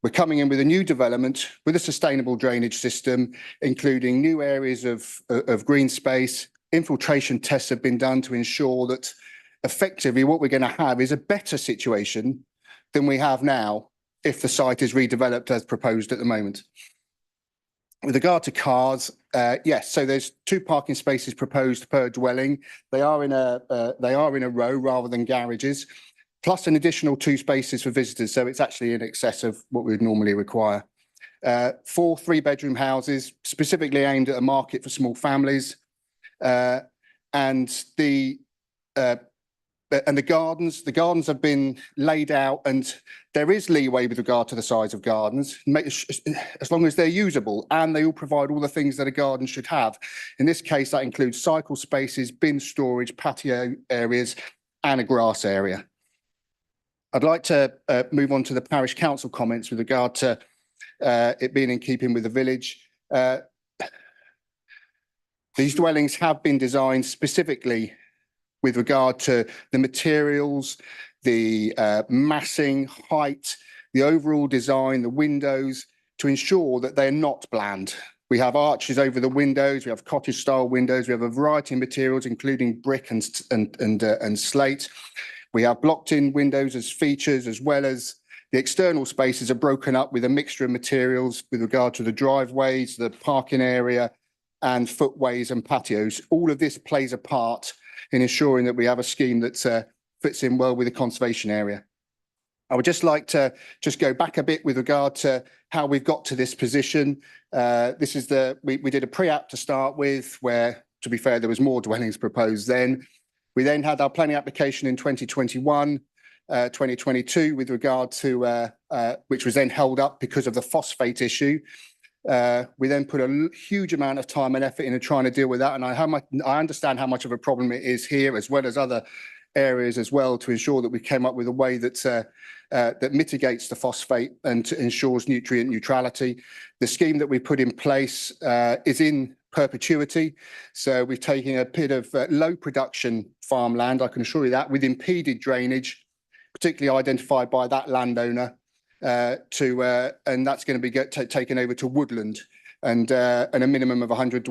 We're coming in with a new development with a sustainable drainage system, including new areas of green space. Infiltration tests have been done to ensure that effectively what we're going to have is a better situation than we have now if the site is redeveloped as proposed at the moment. With regard to cars, yes, so there's 2 parking spaces proposed per dwelling. They are in a row rather than garages, plus an additional 2 spaces for visitors. So it's actually in excess of what we would normally require. 4 3-bedroom houses specifically aimed at a market for small families. And the gardens have been laid out, and there is leeway with regard to the size of gardens, as long as they're usable and they all provide all the things that a garden should have. In this case, that includes cycle spaces, bin storage, patio areas, and a grass area. I'd like to move on to the parish council comments with regard to it being in keeping with the village. These dwellings have been designed specifically with regard to the materials, the massing, height, the overall design, the windows, to ensure that they're not bland. We have arches over the windows, we have cottage style windows, we have a variety of materials, including brick and slate. We have blocked in windows as features, as well as the external spaces are broken up with a mixture of materials with regard to the driveways, the parking area, and footways and patios. All of this plays a part in ensuring that we have a scheme that fits in well with the conservation area. I would just like to go back a bit with regard to how we've got to this position. This is we did a pre-app to start with, where, to be fair, there was more dwellings proposed then. We then had our planning application in 2021, 2022 with regard to, which was then held up because of the phosphate issue. We then put a huge amount of time and effort into trying to deal with that, and I understand how much of a problem it is here, as well as other areas as well, to ensure that we came up with a way that that mitigates the phosphate and ensures nutrient neutrality. The scheme that we put in place is in perpetuity. So we've taken a bit of low production farmland, I can assure you that, with impeded drainage, particularly identified by that landowner, and that's going to be taken over to woodland, and a minimum of 100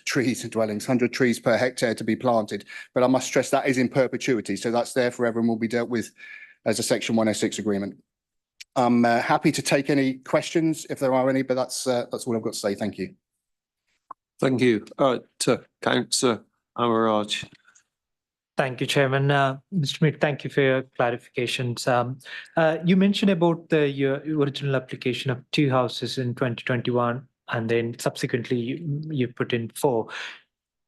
trees per hectare to be planted. But I must stress that is in perpetuity, so that's there forever and will be dealt with as a Section 106 agreement. I'm happy to take any questions if there are any, but that's all I've got to say. Thank you. Thank you. Councillor Amaraj. Thank you, Chairman. Mr. Smith, thank you for your clarifications. You mentioned about your original application of 2 houses in 2021, and then subsequently you put in 4.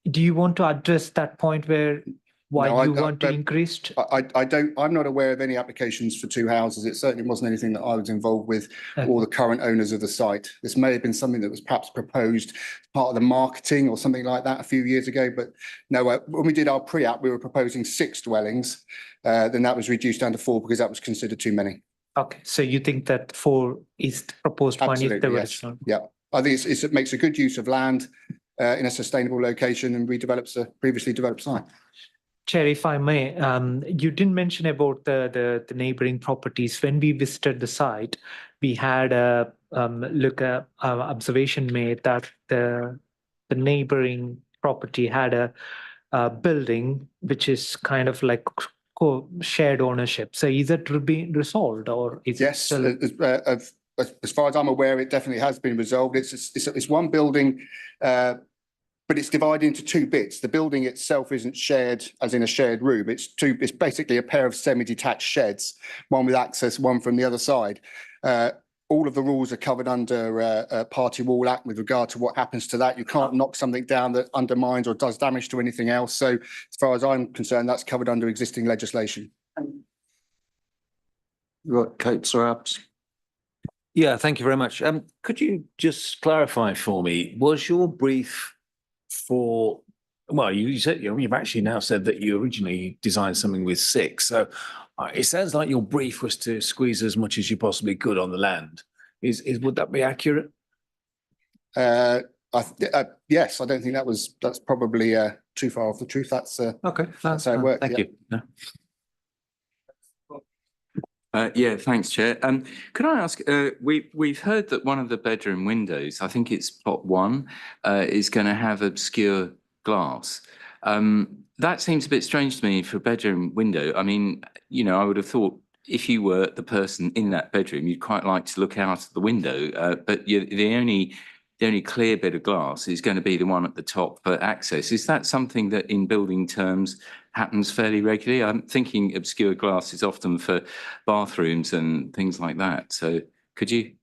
Do you want to address that point where why you want to increase? I'm not aware of any applications for 2 houses. It certainly wasn't anything that I was involved with, or the current owners of the site. This may have been something that was perhaps proposed as part of the marketing or something like that a few years ago. But no, when we did our pre-app, we were proposing 6 dwellings. Then that was reduced down to 4 because that was considered too many. Okay, so you think that 4 is the proposed one is the yes. original? Yeah, I think it makes a good use of land in a sustainable location and redevelops a previously developed site. Chair, if I may, you didn't mention about the neighboring properties. When we visited the site, we had a observation made that the neighboring property had a building which is kind of like shared ownership. So is it being resolved, or is it still? As far as I'm aware, it definitely has been resolved. It's one building. But it's divided into 2 bits. The building itself isn't shared as in a shared room. It's basically a pair of semi-detached sheds, one with access, one from the other side. All of the rules are covered under Party Wall Act with regard to what happens to that. You can't knock something down that undermines or does damage to anything else. So as far as I'm concerned, that's covered under existing legislation. Right, Councillor Abs. Yeah, thank you very much. Could you just clarify for me, was your brief for, well, you said, you've actually now said that you originally designed something with 6. So it sounds like your brief was to squeeze as much as you possibly could on the land. Would that be accurate? Yes, I don't think that's probably too far off the truth. That's okay. That's how it works. Thank you. No. Yeah, thanks, Chair. Could I ask, we've heard that one of the bedroom windows, I think it's pot 1, is going to have obscure glass. That seems a bit strange to me for a bedroom window. I mean, you know, I would have thought if you were the person in that bedroom, you'd quite like to look out of the window, but the only clear bit of glass is going to be the one at the top for access. Is that something that in building terms happens fairly regularly? I'm thinking obscure glass is often for bathrooms and things like that. So could you?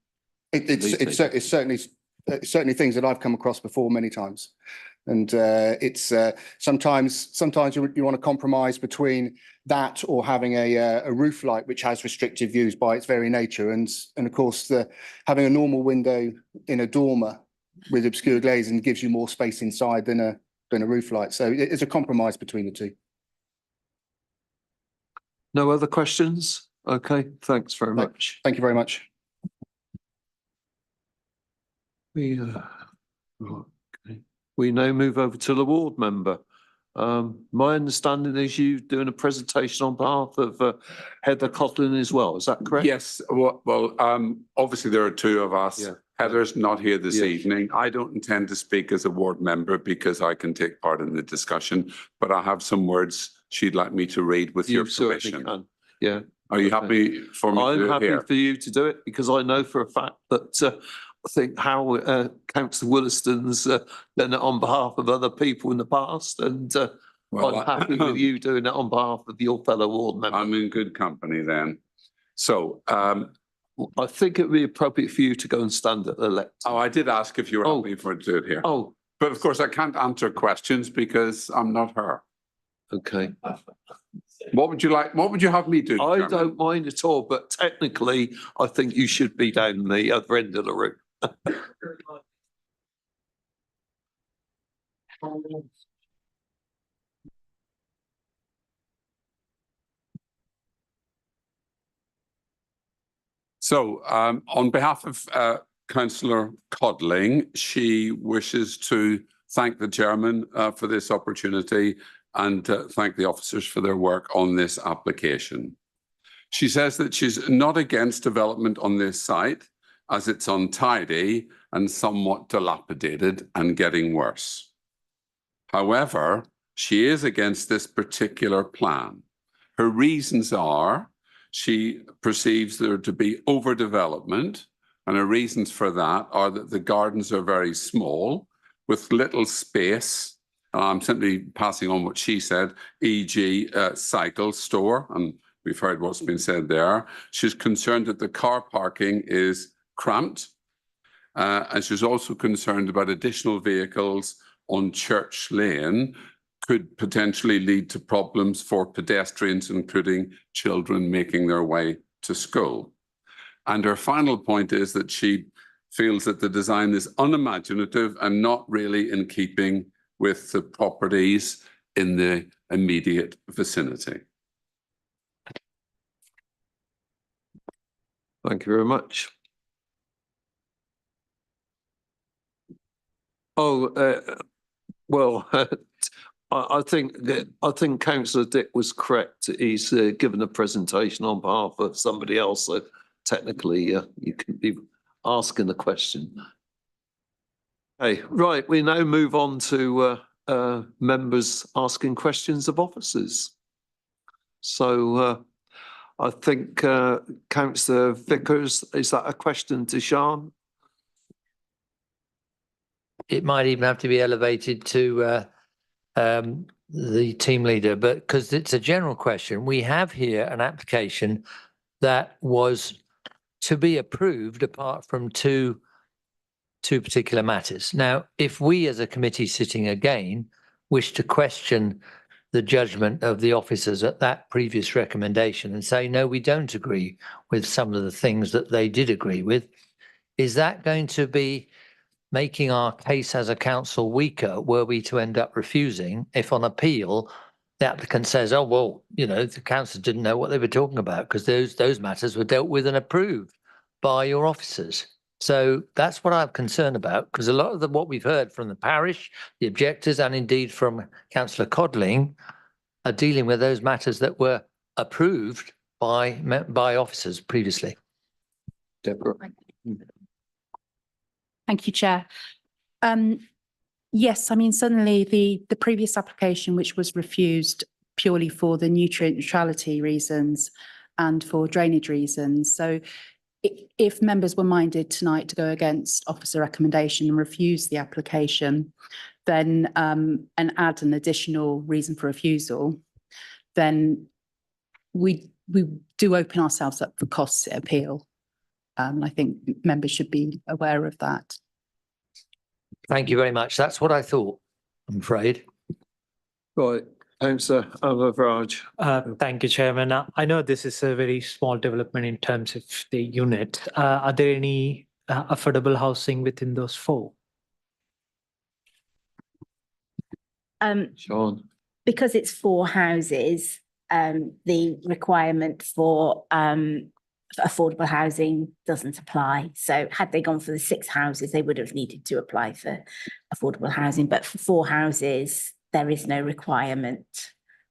It's certainly things that I've come across before many times. And it's sometimes you want to compromise between that or having a roof light which has restrictive views by its very nature, and of course having a normal window in a dormer with obscure glazing gives you more space inside than a roof light. So it's a compromise between the 2. No other questions? Okay, thanks very much. Thank you very much. We now move over to the ward member. My understanding is you doing a presentation on behalf of Heather Coughlin as well. Is that correct? Yes. Well, obviously there are 2 of us. Yeah. Heather's not here this evening. I don't intend to speak as a ward member because I can take part in the discussion, but I have some words she'd like me to read with your permission. Can. Yeah. Are you happy for me to do it I'm here? happy for you to do it because I know for a fact that I think how Councillor Williston's done it on behalf of other people in the past, and I'm happy with you doing it on behalf of your fellow ward member. I'm in good company then. So I think it would be appropriate for you to go and stand at the lectern. Oh, I did ask if you were happy for it to do it here. Oh. But of course I can't answer questions because I'm not her. Okay. What would you like? What would you have me do? I don't mind at all, but technically I think you should be down the other end of the room. So on behalf of Councillor Codling. She wishes to thank the chairman for this opportunity and thank the officers for their work on this application. She says that she's not against development on this site as it's untidy and somewhat dilapidated and getting worse. However, she is against this particular plan. Her reasons are she perceives there to be overdevelopment, and her reasons for that are that the gardens are very small with little space. I'm simply passing on what she said, e.g. Cycle store, and we've heard what's been said there. She's concerned that the car parking is cramped, and she's also concerned about additional vehicles on Church Lane could potentially lead to problems for pedestrians, including children making their way to school. And her final point is that she feels that the design is unimaginative and not really in keeping with the properties in the immediate vicinity. Thank you very much. Well, I think Councillor Dick was correct. He's given a presentation on behalf of somebody else, so technically you can be asking the question. Okay, right. We now move on to members asking questions of officers. So I think Councillor Vickers, is that a question to Sian? It might even have to be elevated to the team leader, but because it's a general question, we have here an application that was to be approved apart from two particular matters. Now, if we as a committee sitting again wish to question the judgment of the officers at that previous recommendation and say, no, we don't agree with some of the things that they did agree with, is that going to be making our case as a council weaker were we to end up refusing if on appeal the applicant says, oh, well, you know, the council didn't know what they were talking about because those matters were dealt with and approved by your officers. So that's what I'm concerned about, because a lot of what we've heard from the parish, the objectors, and indeed from Councillor Codling are dealing with those matters that were approved by officers previously. Deborah. Thank you, Chair. Yes, I mean, suddenly the previous application, which was refused purely for the nutrient neutrality reasons and for drainage reasons. So if members were minded tonight to go against officer recommendation and refuse the application, then and add an additional reason for refusal, then we do open ourselves up for costs at appeal. I think members should be aware of that. Thank you very much. That's what I thought, I'm afraid. Right, Councillor Amaraj. Thank you, Chairman. I know this is a very small development in terms of the unit. Are there any affordable housing within those four? Sian. Because it's 4 houses, the requirement for affordable housing doesn't apply. So had they gone for the 6 houses, they would have needed to apply for affordable housing. But for 4 houses, there is no requirement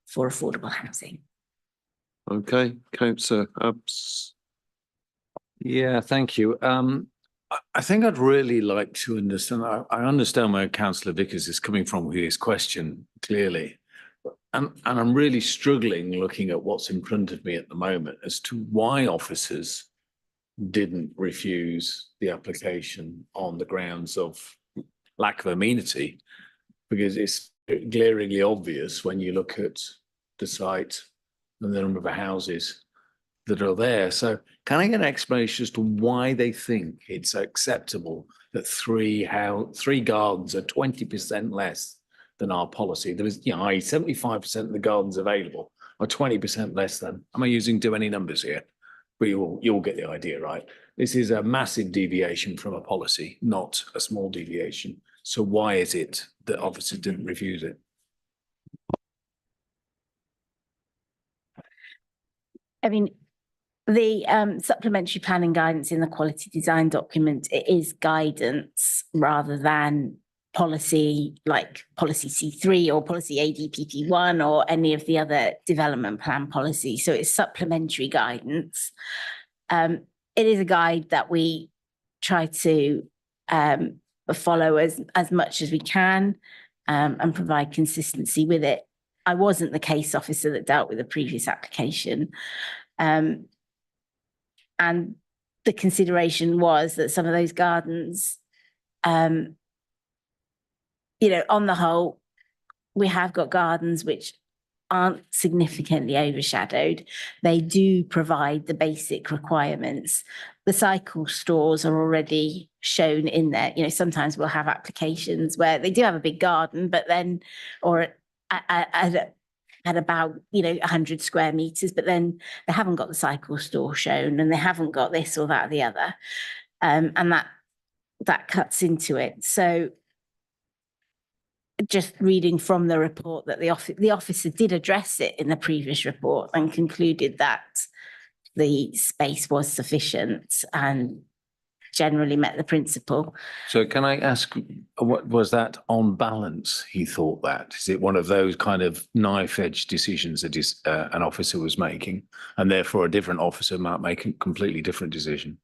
for affordable housing. Okay, Councillor Abs. Yeah, thank you. I think I'd really like to understand. I understand where Councillor Vickers is coming from with his question, clearly. And I'm really struggling looking at what's in front of me at the moment as to why officers didn't refuse the application on the grounds of lack of amenity, because it's glaringly obvious when you look at the site and the number of houses that are there. So can I get an explanation as to why they think it's acceptable that 3 gardens are 20% less than our policy? There is, 75% of the gardens available are 20% less than. Am I using too many numbers here? But you'll get the idea, right? This is a massive deviation from a policy, not a small deviation. So why is it that officers didn't refuse it? I mean, The supplementary planning guidance in the quality design document, it is guidance rather than policy, like policy C3 or policy ADPP1 or any of the other development plan policies. So it's supplementary guidance. It is a guide that we try to follow as much as we can and provide consistency with it. I wasn't the case officer that dealt with the previous application. And the consideration was that some of those gardens, you know, on the whole, we have got gardens which aren't significantly overshadowed. They do provide the basic requirements. The cycle stores are already shown in there. You know, sometimes we'll have applications where they do have a big garden, but then, or at about, you know, 100 square meters, but then they haven't got the cycle store shown and they haven't got this or that or the other. And that cuts into it. So just reading from the report that the officer did address it in the previous report and concluded that the space was sufficient and generally met the principle. So can I ask, what was that on balance? He thought that, is it one of those kind of knife edge decisions that an officer was making, and therefore a different officer might make a completely different decision?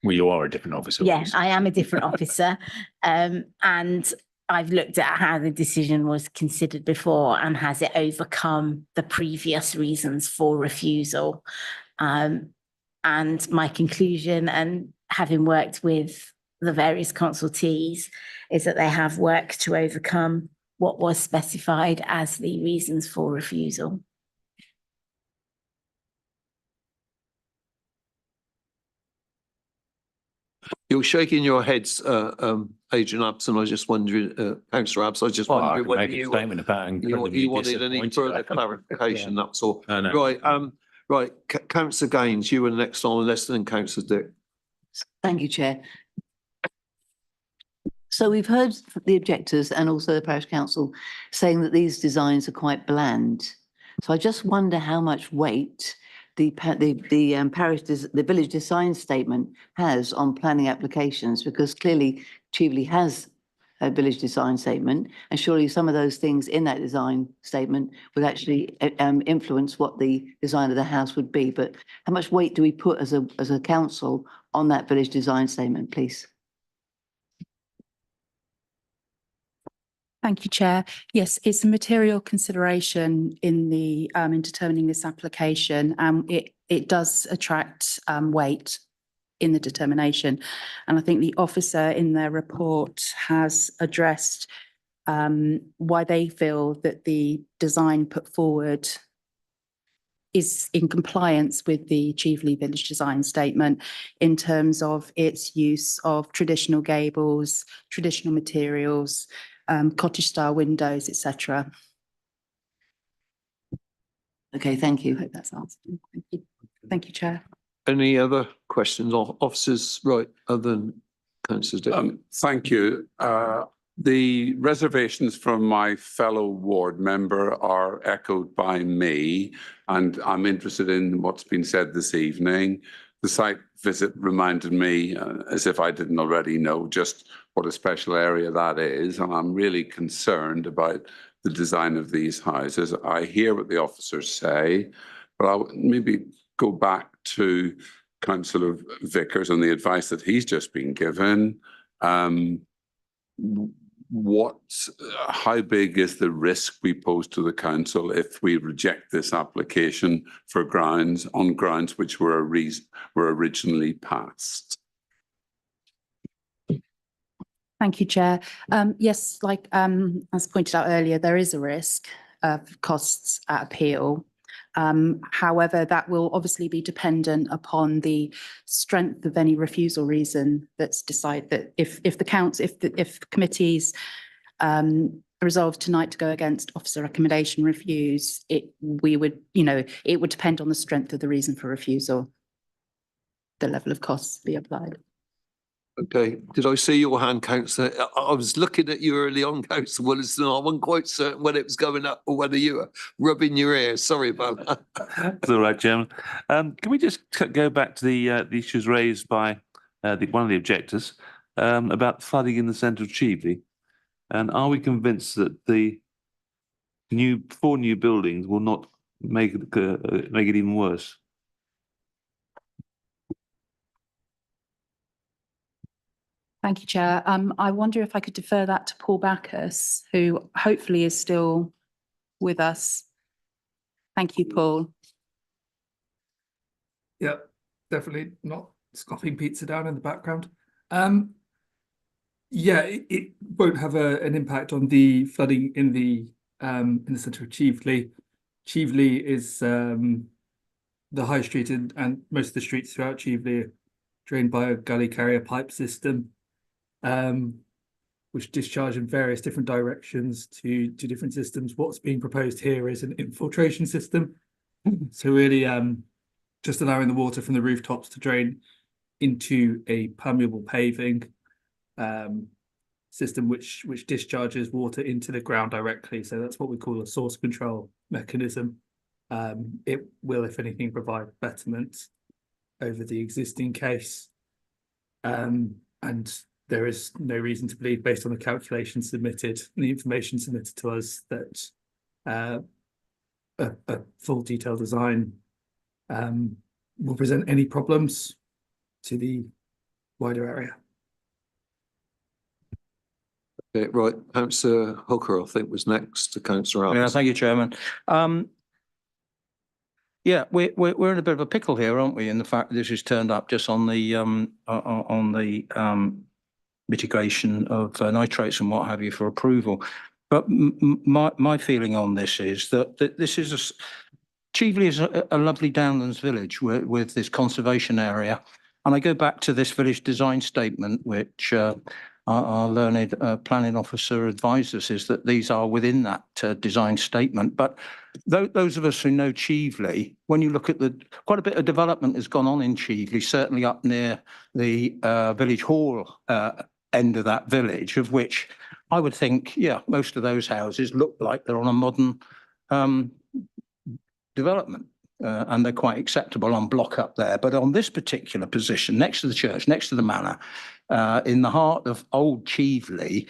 Well, you are a different officer. Yeah, I am a different officer. And I've looked at how the decision was considered before and has it overcome the previous reasons for refusal. And my conclusion, and having worked with the various consultees, is that they have worked to overcome what was specified as the reasons for refusal. You're shaking your heads, Adrian Abson. I was just wondering, Councillor Abson, I was just wondering whether you wanted any further clarification, that's all. No. Right, right, Councillor Gaines, you were next on the list, and then Councillor Dick. Thank you, Chair. So we've heard the objectors and also the parish council saying that these designs are quite bland. So I just wonder how much weight the village design statement has on planning applications, because clearly Cheveley has a village design statement, and surely some of those things in that design statement would actually influence what the design of the house would be. But how much weight do we put as a council on that village design statement, please? Thank you, Chair. Yes, it's a material consideration in the in determining this application. It does attract weight in the determination, and I think the officer in their report has addressed why they feel that the design put forward is in compliance with the Cheveley Village Design Statement in terms of its use of traditional gables, traditional materials, cottage style windows, etc. Okay, thank you. I hope that's answered. Thank you. Thank you, Chair. Any other questions, officers? Right, other than Councillor Dick. Thank you. The reservations from my fellow ward member are echoed by me, and I'm interested in what's been said this evening. The site visit reminded me, as if I didn't already know, just what a special area that is, and I'm really concerned about the design of these houses. I hear what the officers say, but I'll maybe go back to Councillor Vickers and the advice that he's just been given. How big is the risk we pose to the council if we reject this application for on grounds which were originally passed? Thank you, Chair. Yes, like as pointed out earlier, there is a risk of costs at appeal. However, that will obviously be dependent upon the strength of any refusal reason that's decided. That if the committees resolve tonight to go against officer recommendation refuse, it would depend on the strength of the reason for refusal, the level of costs be applied. Okay, did I see your hand, councillor? I was looking at you early on, councillor Williston. I wasn't quite certain whether it was going up or whether you were rubbing your ears. Sorry about that. That's all right, Chairman. Can we just go back to the issues raised by one of the objectors about flooding in the centre of Cheveley? And are we convinced that the four new buildings will not make it even worse? Thank you, Chair. I wonder if I could defer that to Paul Backus, who hopefully is still with us. Thank you, Paul. Yeah, definitely not scoffing pizza down in the background. Yeah, it won't have an impact on the flooding in the centre of Cheveley. Cheveley is the high street, and most of the streets throughout Cheveley are drained by a gully carrier pipe system, which discharge in various different directions to different systems. What's being proposed here is an infiltration system. So really just allowing the water from the rooftops to drain into a permeable paving system which discharges water into the ground directly. So that's what we call a source control mechanism. It will, if anything, provide betterment over the existing case. And there is no reason to believe, based on the calculations submitted and the information submitted to us, that a full detailed design will present any problems to the wider area. Okay, right, councillor Hooker, I think, was next to councillor Adams. Yeah, thank you, Chairman. Yeah, we're in a bit of a pickle here, aren't we? In the fact that this has turned up just on the mitigation of nitrates and what have you for approval. But my feeling on this is that this is Cheveley is a lovely downlands village with this conservation area, and I go back to this village design statement, which our learned planning officer advised us is that these are within that design statement. But those of us who know Cheveley, when you look at quite a bit of development has gone on in Cheveley, certainly up near the village hall end of that village, of which I would think, yeah, most of those houses look like they're on a modern development. And they're quite acceptable on block up there. But on this particular position, next to the church, next to the manor, in the heart of old Cheveley,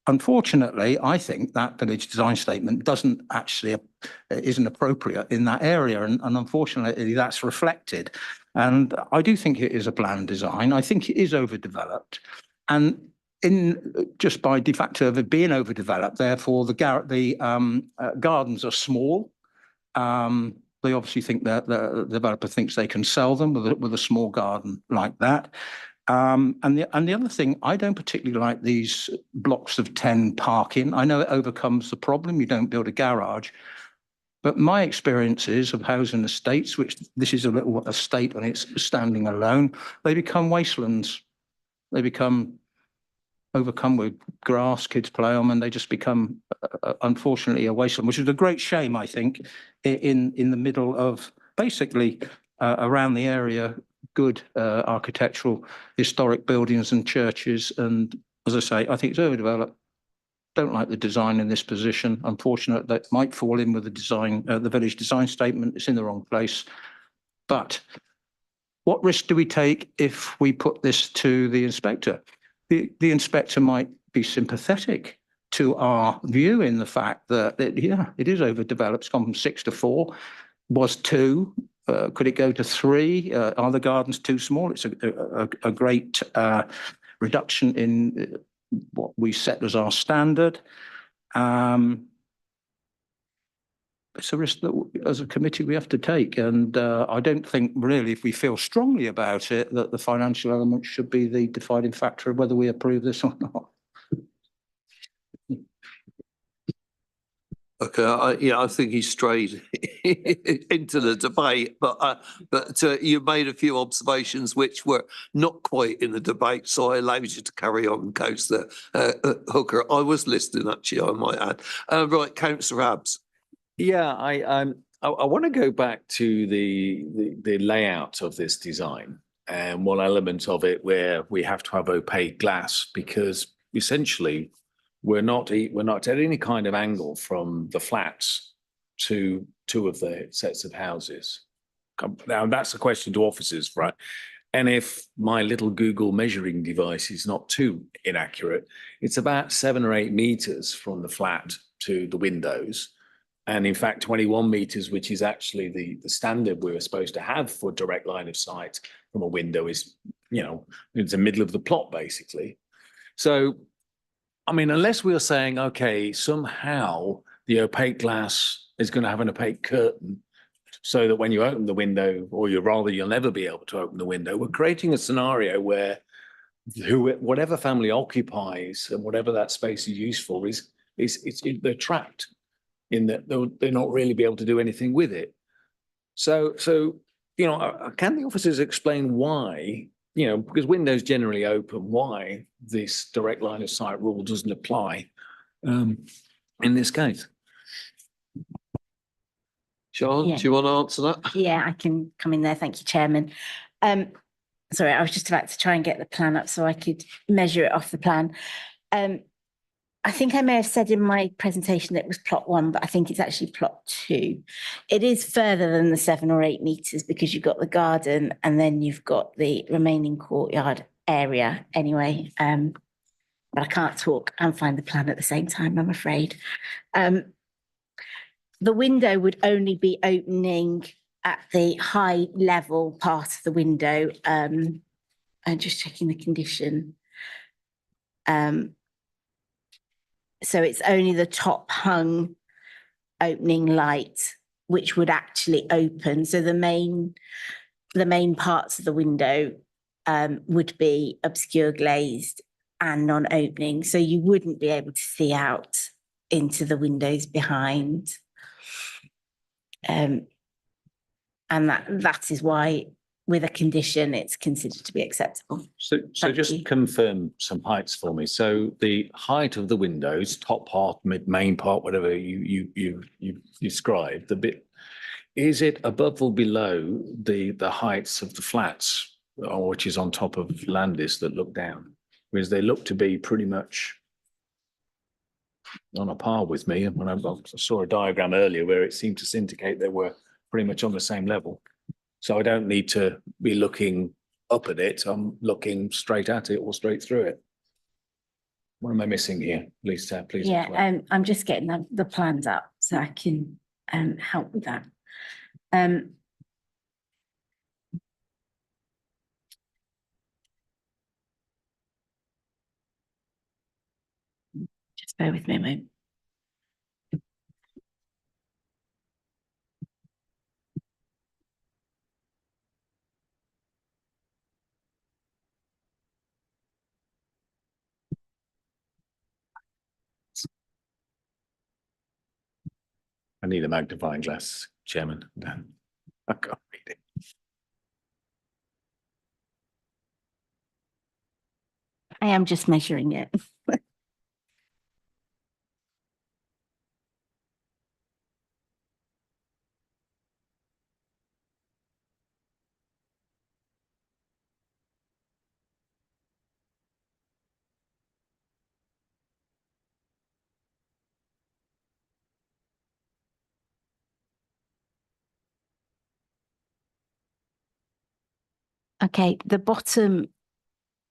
unfortunately, I think that village design statement isn't appropriate in that area. And unfortunately, that's reflected. And I do think it is a planned design. I think it is overdeveloped. And just by de facto of it being overdeveloped, therefore the gardens are small. They obviously think that the developer thinks they can sell them with a small garden like that. And the other thing, I don't particularly like these blocks of 10 parking. I know it overcomes the problem. You don't build a garage. But my experiences of housing estates, which this is a little estate and it's standing alone, they become wastelands. They become overcome with grass, kids play on, and they just become, unfortunately, a wasteland, which is a great shame, I think, in the middle of basically around the area, good architectural, historic buildings and churches. And as I say, I think it's overdeveloped. Don't like the design in this position. Unfortunate that might fall in with the design, the village design statement. It's in the wrong place. But what risk do we take if we put this to the inspector? The inspector might be sympathetic to our view in the fact that, it is overdeveloped. It's gone from 6 to 4, was 2. Could it go to 3? Are the gardens too small? It's a great reduction in what we set as our standard. It's a risk that as a committee we have to take. And I don't think really, if we feel strongly about it, that the financial element should be the deciding factor of whether we approve this or not. Okay, I think he strayed into the debate, but you made a few observations which were not quite in the debate, so I allowed you to carry on, Councillor Hooker. I was listening, actually, I might add. Right, Councillor Abbs. Yeah, I want to go back to the layout of this design. and one element of it where we have to have opaque glass because essentially we're not at any kind of angle from the flats to two of the sets of houses. Now that's a question to officers, right? And if my little Google measuring device is not too inaccurate, it's about 7 or 8 meters from the flat to the windows. And in fact, 21 meters, which is actually the standard we were supposed to have for direct line of sight from a window is, it's the middle of the plot, basically. So, I mean, unless we are saying, okay, somehow the opaque glass is going to have an opaque curtain so that when you open the window, or you'll never be able to open the window, we're creating a scenario where whatever family occupies and whatever that space is used for they're trapped in that they're not really be able to do anything with it. So can the officers explain why, because windows generally open, why this direct line of sight rule doesn't apply in this case? Sean, do you want to answer that? Yeah, I can come in there. Thank you, Chairman. Sorry, I was just about to try and get the plan up so I could measure it off the plan. I think I may have said in my presentation that it was plot 1, but I think it's actually plot 2. It is further than the 7 or 8 meters because you've got the garden and then you've got the remaining courtyard area anyway. But I can't talk and find the plan at the same time, I'm afraid. The window would only be opening at the high level part of the window. I'm just checking the condition. So it's only the top hung opening light which would actually open. So the main parts of the window would be obscure glazed and non-opening. So you wouldn't be able to see out into the windows behind. And that is why with a condition it's considered to be acceptable. So just confirm some heights for me. So the height of the windows, top part, main part, whatever you described, the bit, is it above or below the heights of the flats, which is on top of Landis that look down? Because they look to be pretty much on a par with me. And when I saw a diagram earlier where it seemed to indicate they were pretty much on the same level. So I don't need to be looking up at it. I'm looking straight at it or straight through it. What am I missing here? Please. Yeah, explain. I'm just getting the plans up so I can help with that. Just bear with me a moment. I need a magnifying glass, Chairman. I can't read it. I am just measuring it. Okay, the bottom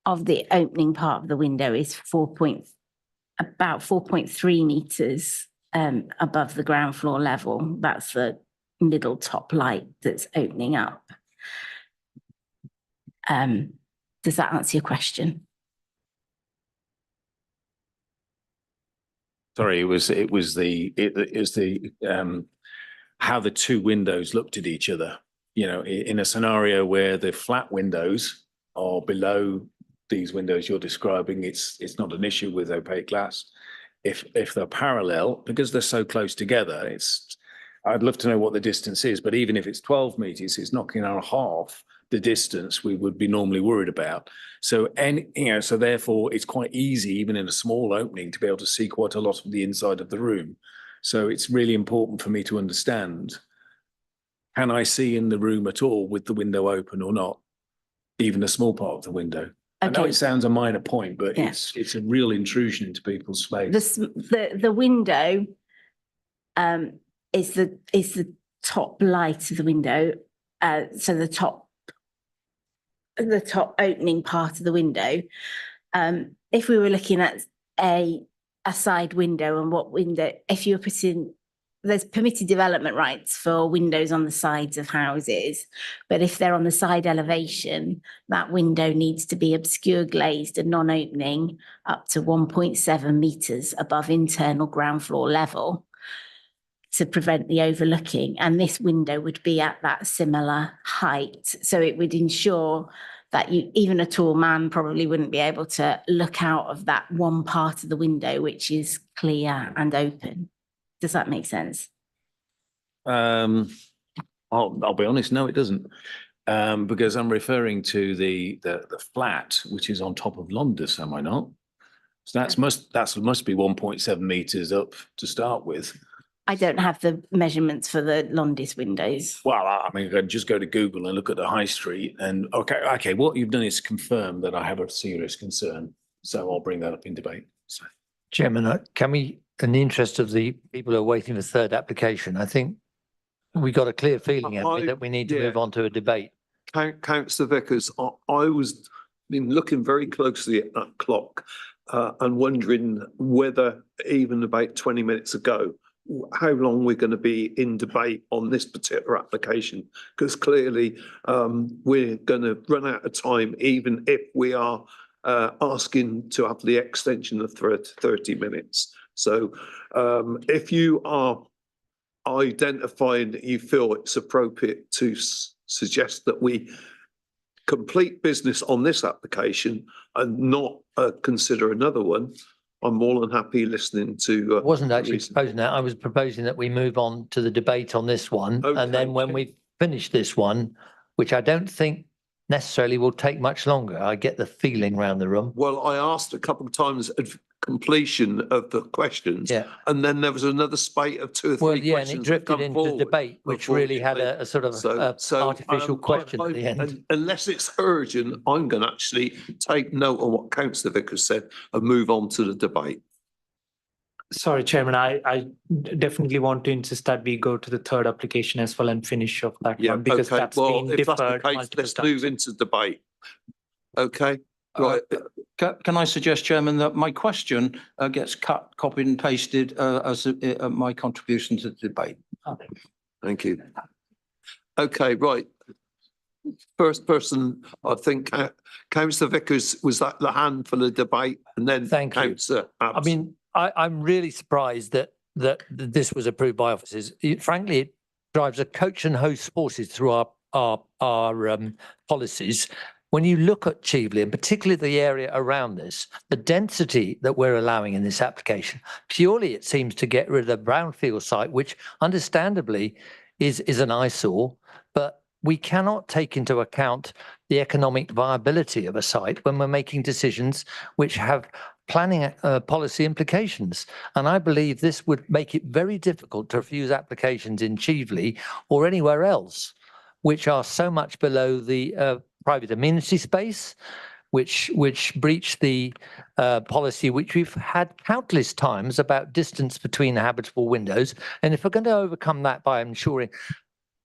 of the opening part of the window is about 4.3 meters above the ground floor level. That's the middle top light that's opening up. Does that answer your question? Sorry, it was the how the two windows looked at each other. In a scenario where the flat windows are below these windows you're describing, it's not an issue with opaque glass. If they're parallel, because they're so close together, I'd love to know what the distance is, but even if it's 12 meters, it's knocking out half the distance we would be normally worried about. So therefore it's quite easy, even in a small opening, to be able to see quite a lot of the inside of the room. So it's really important for me to understand, can I see in the room at all with the window open or not? even a small part of the window. I know Okay. it sounds a minor point, but Yeah. it's a real intrusion into people's space. The window is the top light of the window. So the top opening part of the window. If we were looking at a side window and what window, if you're putting, there's permitted development rights for windows on the sides of houses, but if they're on the side elevation, that window needs to be obscure glazed and non-opening up to 1.7 metres above internal ground floor level to prevent the overlooking. And this window would be at that similar height. So it would ensure that even a tall man probably wouldn't be able to look out of that one part of the window, which is clear and open. Does that make sense? I'll be honest, no, it doesn't. Because I'm referring to the flat, which is on top of Londis, am I not? So that must be 1.7 meters up to start with. I don't have the measurements for the Londis windows. Well, I mean, I can just go to Google and look at the high street and okay, what you've done is confirm that I have a serious concern. So I'll bring that up in debate. So. Chairman, can we, in the interest of the people who are waiting for third application, I think we got a clear feeling that we need to move on to a debate. Councillor Vickers, I was been looking very closely at that clock and wondering whether even about 20 minutes ago, how long we're going to be in debate on this particular application, because clearly we're going to run out of time, even if we are asking to have the extension of 30 minutes. So if you are identifying that you feel it's appropriate to suggest that we complete business on this application and not consider another one, I'm more than happy listening to. I wasn't actually proposing that. I was proposing that we move on to the debate on this one. Okay. And then when we finish this one, which I don't think necessarily will take much longer, I get the feeling around the room. Well, I asked a couple of times at completion of the questions, and then there was another spate of 2 or 3 questions. And it drifted into debate, which really had a sort of artificial question at the end. Unless it's urgent, I'm going to actually take note of what Councillor Vickers said and move on to the debate. Sorry, Chairman, I definitely want to insist that we go to the third application as well and finish off that one, because that's been if that's the deferred case, multiple let's times. move into debate. Okay. Right. Can I suggest, Chairman, that my question gets cut, copied and pasted as my contribution to the debate? Thank you. Okay, right. First person, I think, Councillor Vickers, was that the hand for the debate, and then Councillor Abbs. I mean, I'm really surprised that this was approved by officers. Frankly, it drives a coach and hose horses through our policies. When you look at Cheveley, and particularly the area around this, the density that we're allowing in this application, purely it seems to get rid of the brownfield site, which understandably is an eyesore, but we cannot take into account the economic viability of a site when we're making decisions which have planning policy implications. And I believe this would make it very difficult to refuse applications in Cheveley or anywhere else, which are so much below the private amenity space, which breach the policy which we've had countless times about distance between the habitable windows. And if we're going to overcome that by ensuring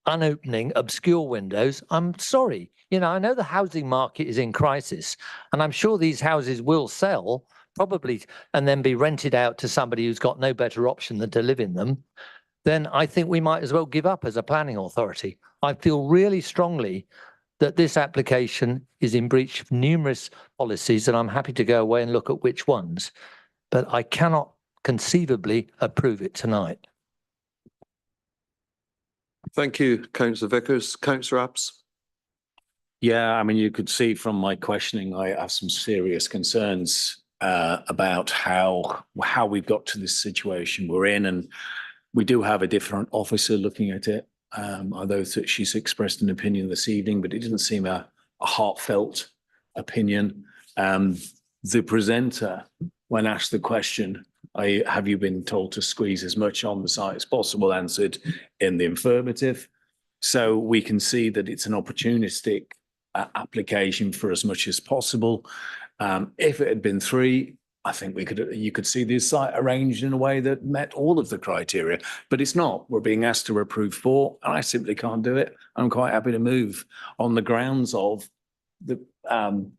unopening obscure windows, I'm sorry. You know, I know the housing market is in crisis, and I'm sure these houses will sell probably and then be rented out to somebody who's got no better option than to live in them. Then I think we might as well give up as a planning authority. I feel really strongly that this application is in breach of numerous policies, and I'm happy to go away and look at which ones, but I cannot conceivably approve it tonight. Thank you, Councillor Vickers. Councillor Abbs. Yeah, I mean, you could see from my questioning, I have some serious concerns about how we've got to this situation we're in, and we do have a different officer looking at it. Although she's expressed an opinion this evening, but it didn't seem a heartfelt opinion. The presenter, when asked the question, have you been told to squeeze as much on the site as possible, answered in the affirmative. So we can see that it's an opportunistic application for as much as possible. If it had been 3, I think you could see this site arranged in a way that met all of the criteria, but it's not. We're being asked to approve 4, and I simply can't do it. I'm quite happy to move on the grounds of the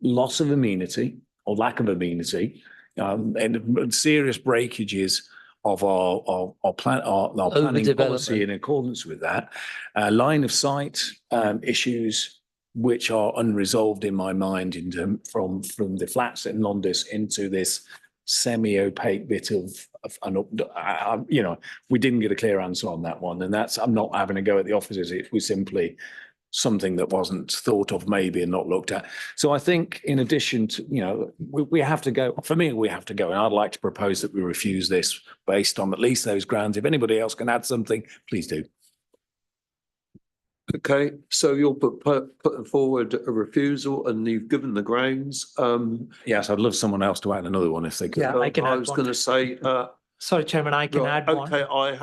loss of amenity or lack of amenity, and serious breakages of our planning policy in accordance with that. Line of sight issues which are unresolved in my mind from the flats in Londis into this semi-opaque bit of we didn't get a clear answer on that one, and I'm not having a go at the officers. It was simply something that wasn't thought of maybe and not looked at. So I think in addition to, we have to go, for me, we have to go, and I'd like to propose that we refuse this based on at least those grounds. If anybody else can add something, please do. Okay, so you're putting forward a refusal and you've given the grounds. Yes, I'd love someone else to add another one if they could. Yeah, I can I add was one. going to say, Sorry, Chairman, I can right, add one. okay, I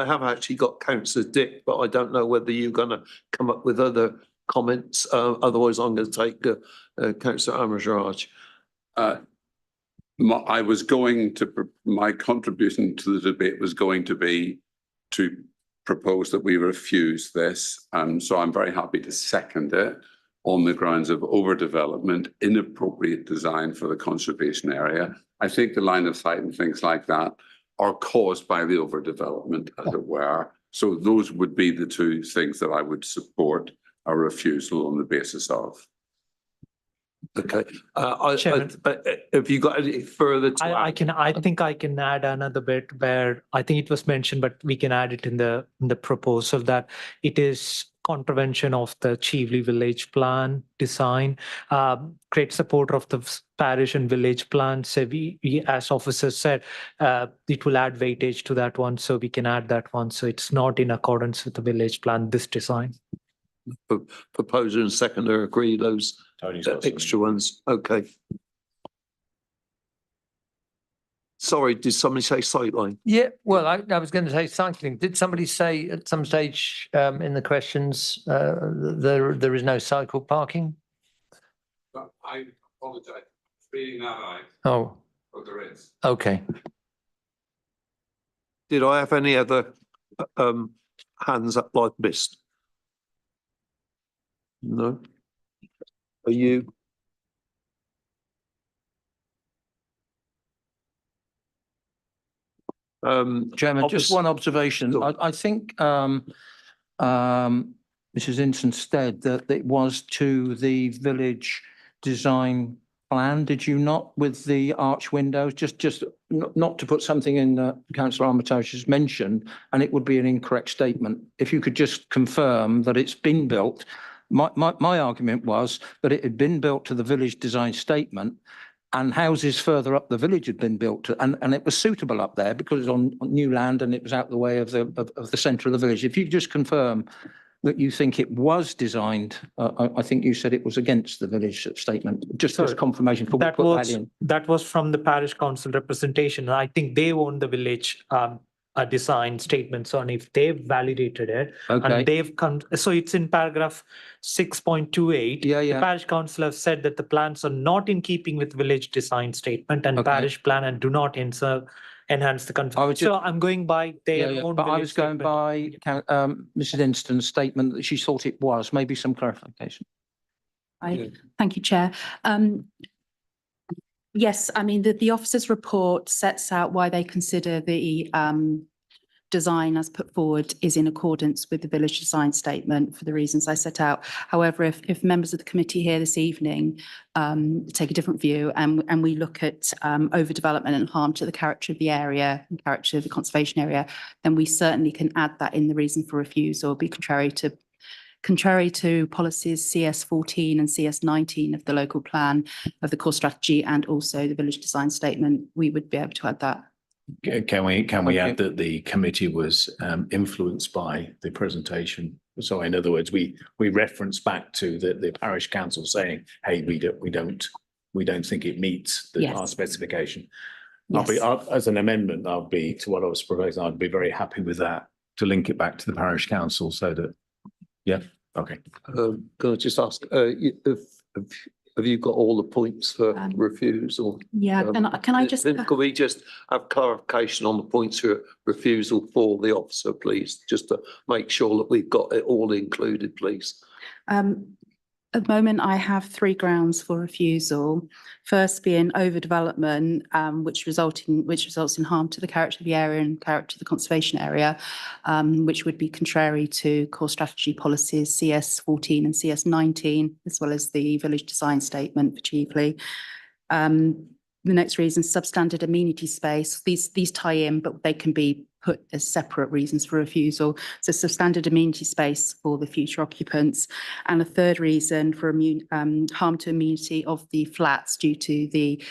have actually got Councillor Dick, but I don't know whether you're going to come up with other comments. Otherwise, I'm going to take Councillor Amiraj. My contribution to the debate was going to be to propose that we refuse this. So I'm very happy to second it on the grounds of overdevelopment, inappropriate design for the conservation area. I think the line of sight and things like that are caused by the overdevelopment, as it were. So those would be the 2 things that I would support a refusal on the basis of. Okay. Chairman. Have you got any further to add? I think I can add another bit where I think it was mentioned, but we can add it in the proposal that it is contravention of the Chively village plan design. Great supporter of the parish and village plan. So we as officers said, it will add weightage to that one. So we can add that one. So it's not in accordance with the village plan, this design. Proposer and seconder agree those extra ones. Okay. Sorry, did somebody say sightline? Yeah, well, I was going to say cycling. Did somebody say at some stage in the questions there is no cycle parking? I apologise. Reading that out. Oh. But there is. Okay. Did I have any other hands up like missed? No. Are you? Chairman, just one observation. I think Mrs. Inson that it was to the village design plan, did you not, with the arch windows? Just not to put something in that Councillor Armitage has mentioned, and it would be an incorrect statement. If you could just confirm that it's been built. My argument was that it had been built to the village design statement, and houses further up the village had been built to, and it was suitable up there because it's on new land and it was out the way of the centre of the village. If you just confirm that you think it was designed, I think you said it was against the village statement, just as confirmation for that was from the parish council representation. I think they own the village design statements on if they've validated it. Okay. And they've come, so it's in paragraph 6.28. Yeah. The parish council have said that the plans are not in keeping with village design statement and parish plan and do not enhance the conformity. So I'm going by their own. But I was going by Mrs. Inston's statement that she thought it was. Maybe some clarification. Thank you, Chair. Yes, I mean, the officer's report sets out why they consider the design as put forward is in accordance with the village design statement for the reasons I set out. However, if members of the committee here this evening take a different view and we look at overdevelopment and harm to the character of the area and character of the conservation area, then we certainly can add that in the reason for refusal, be contrary to policies CS14 and CS19 of the local plan of the core strategy and also the village design statement, we would be able to add that. Can we add that the committee was influenced by the presentation? So in other words, we reference back to the parish council saying, hey, we don't think it meets our specification. Yes. As an amendment, I'll be to what I was proposing, I'd be very happy with that, to link it back to the parish council so that, yeah. Okay. Can I just ask, have you got all the points for refusal? Yeah, can I just? Could we just have clarification on the points for refusal for the officer, please? Just to make sure that we've got it all included, please. At the moment, I have 3 grounds for refusal. First being overdevelopment, which results in harm to the character of the area and character of the conservation area, which would be contrary to core strategy policies CS 14 and CS 19, as well as the village design statement for Cheveley. The next reason, substandard amenity space. These tie in, but they can be put as separate reasons for refusal. So substandard amenity space for the future occupants. And a third reason for harm to amenity of the flats due to the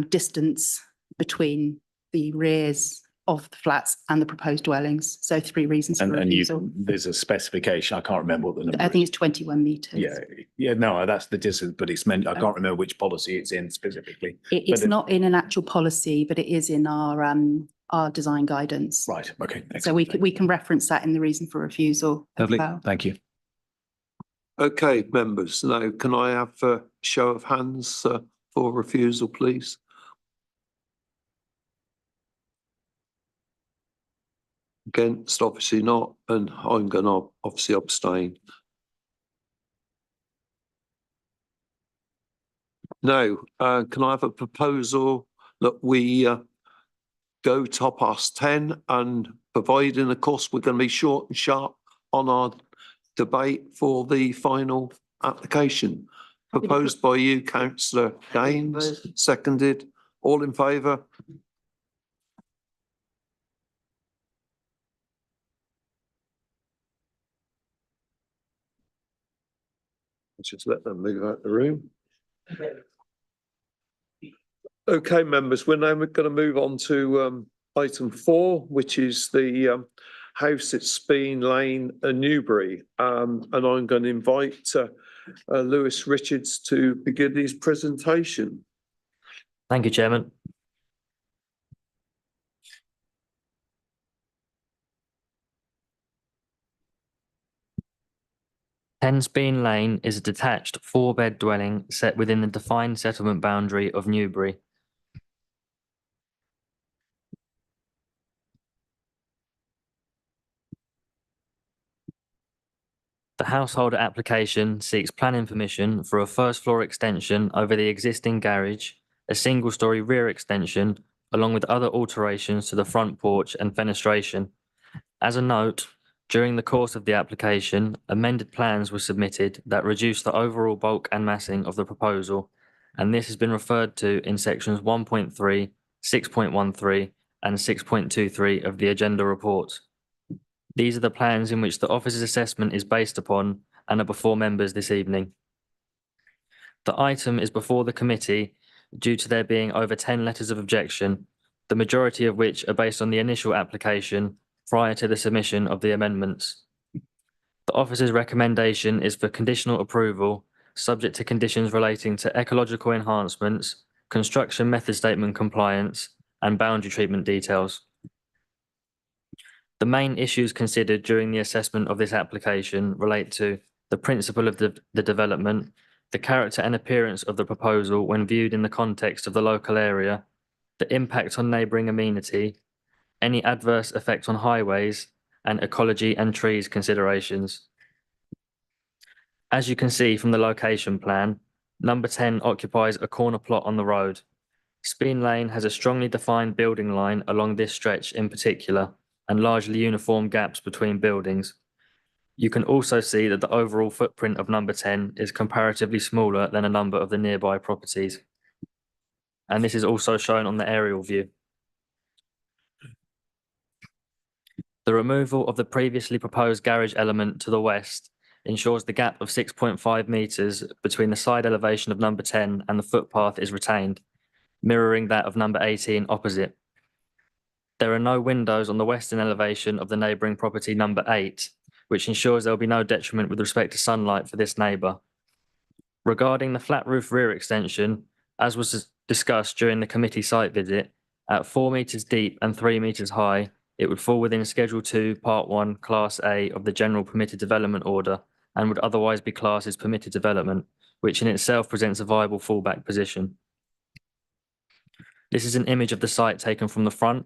distance between the rears of the flats and the proposed dwellings. So 3 reasons for refusal. There's a specification. I can't remember what the number I think it's 21 metres. No, that's the distance, but it's meant, I can't remember which policy it's in specifically. It's not in an actual policy, but it is in our design guidance. Right, okay. So we can reference that in the reason for refusal. Lovely, thank you. Okay, members, now can I have a show of hands for refusal, please? Against, obviously not, and I'm going to obviously abstain. Now, can I have a proposal that we go 10:30, and providing, of course, we're going to be short and sharp on our debate for the final application. Proposed by you, councillor Gaines, seconded. All in favour? Just let them move out the room. Okay, members, we're now going to move on to item 4, which is the house at Speen Lane, Newbury. And I'm going to invite Lewis Richards to begin his presentation. Thank you, Chairman. Speen Lane is a detached 4-bed dwelling set within the defined settlement boundary of Newbury. The householder application seeks planning permission for a first floor extension over the existing garage, a single-storey rear extension, along with other alterations to the front porch and fenestration. As a note, during the course of the application, amended plans were submitted that reduce the overall bulk and massing of the proposal, and this has been referred to in sections 1.3, 6.13 and 6.23 of the agenda report. These are the plans in which the officer's assessment is based upon and are before members this evening. The item is before the committee due to there being over 10 letters of objection, the majority of which are based on the initial application prior to the submission of the amendments. The officer's recommendation is for conditional approval, subject to conditions relating to ecological enhancements, construction method statement compliance, and boundary treatment details. The main issues considered during the assessment of this application relate to the principle of the development, the character and appearance of the proposal when viewed in the context of the local area, the impact on neighbouring amenity, any adverse effect on highways, and ecology and trees considerations. As you can see from the location plan, number 10 occupies a corner plot on the road. Speen Lane has a strongly defined building line along this stretch in particular, and largely uniform gaps between buildings. You can also see that the overall footprint of number 10 is comparatively smaller than a number of the nearby properties. And this is also shown on the aerial view. The removal of the previously proposed garage element to the west ensures the gap of 6.5 metres between the side elevation of number 10 and the footpath is retained, mirroring that of number 18 opposite. There are no windows on the western elevation of the neighbouring property number 8, which ensures there will be no detriment with respect to sunlight for this neighbour. Regarding the flat roof rear extension, as was discussed during the committee site visit, at 4 metres deep and 3 metres high, it would fall within Schedule 2, Part 1, Class A of the General Permitted Development Order and would otherwise be classed as permitted development, which in itself presents a viable fallback position. This is an image of the site taken from the front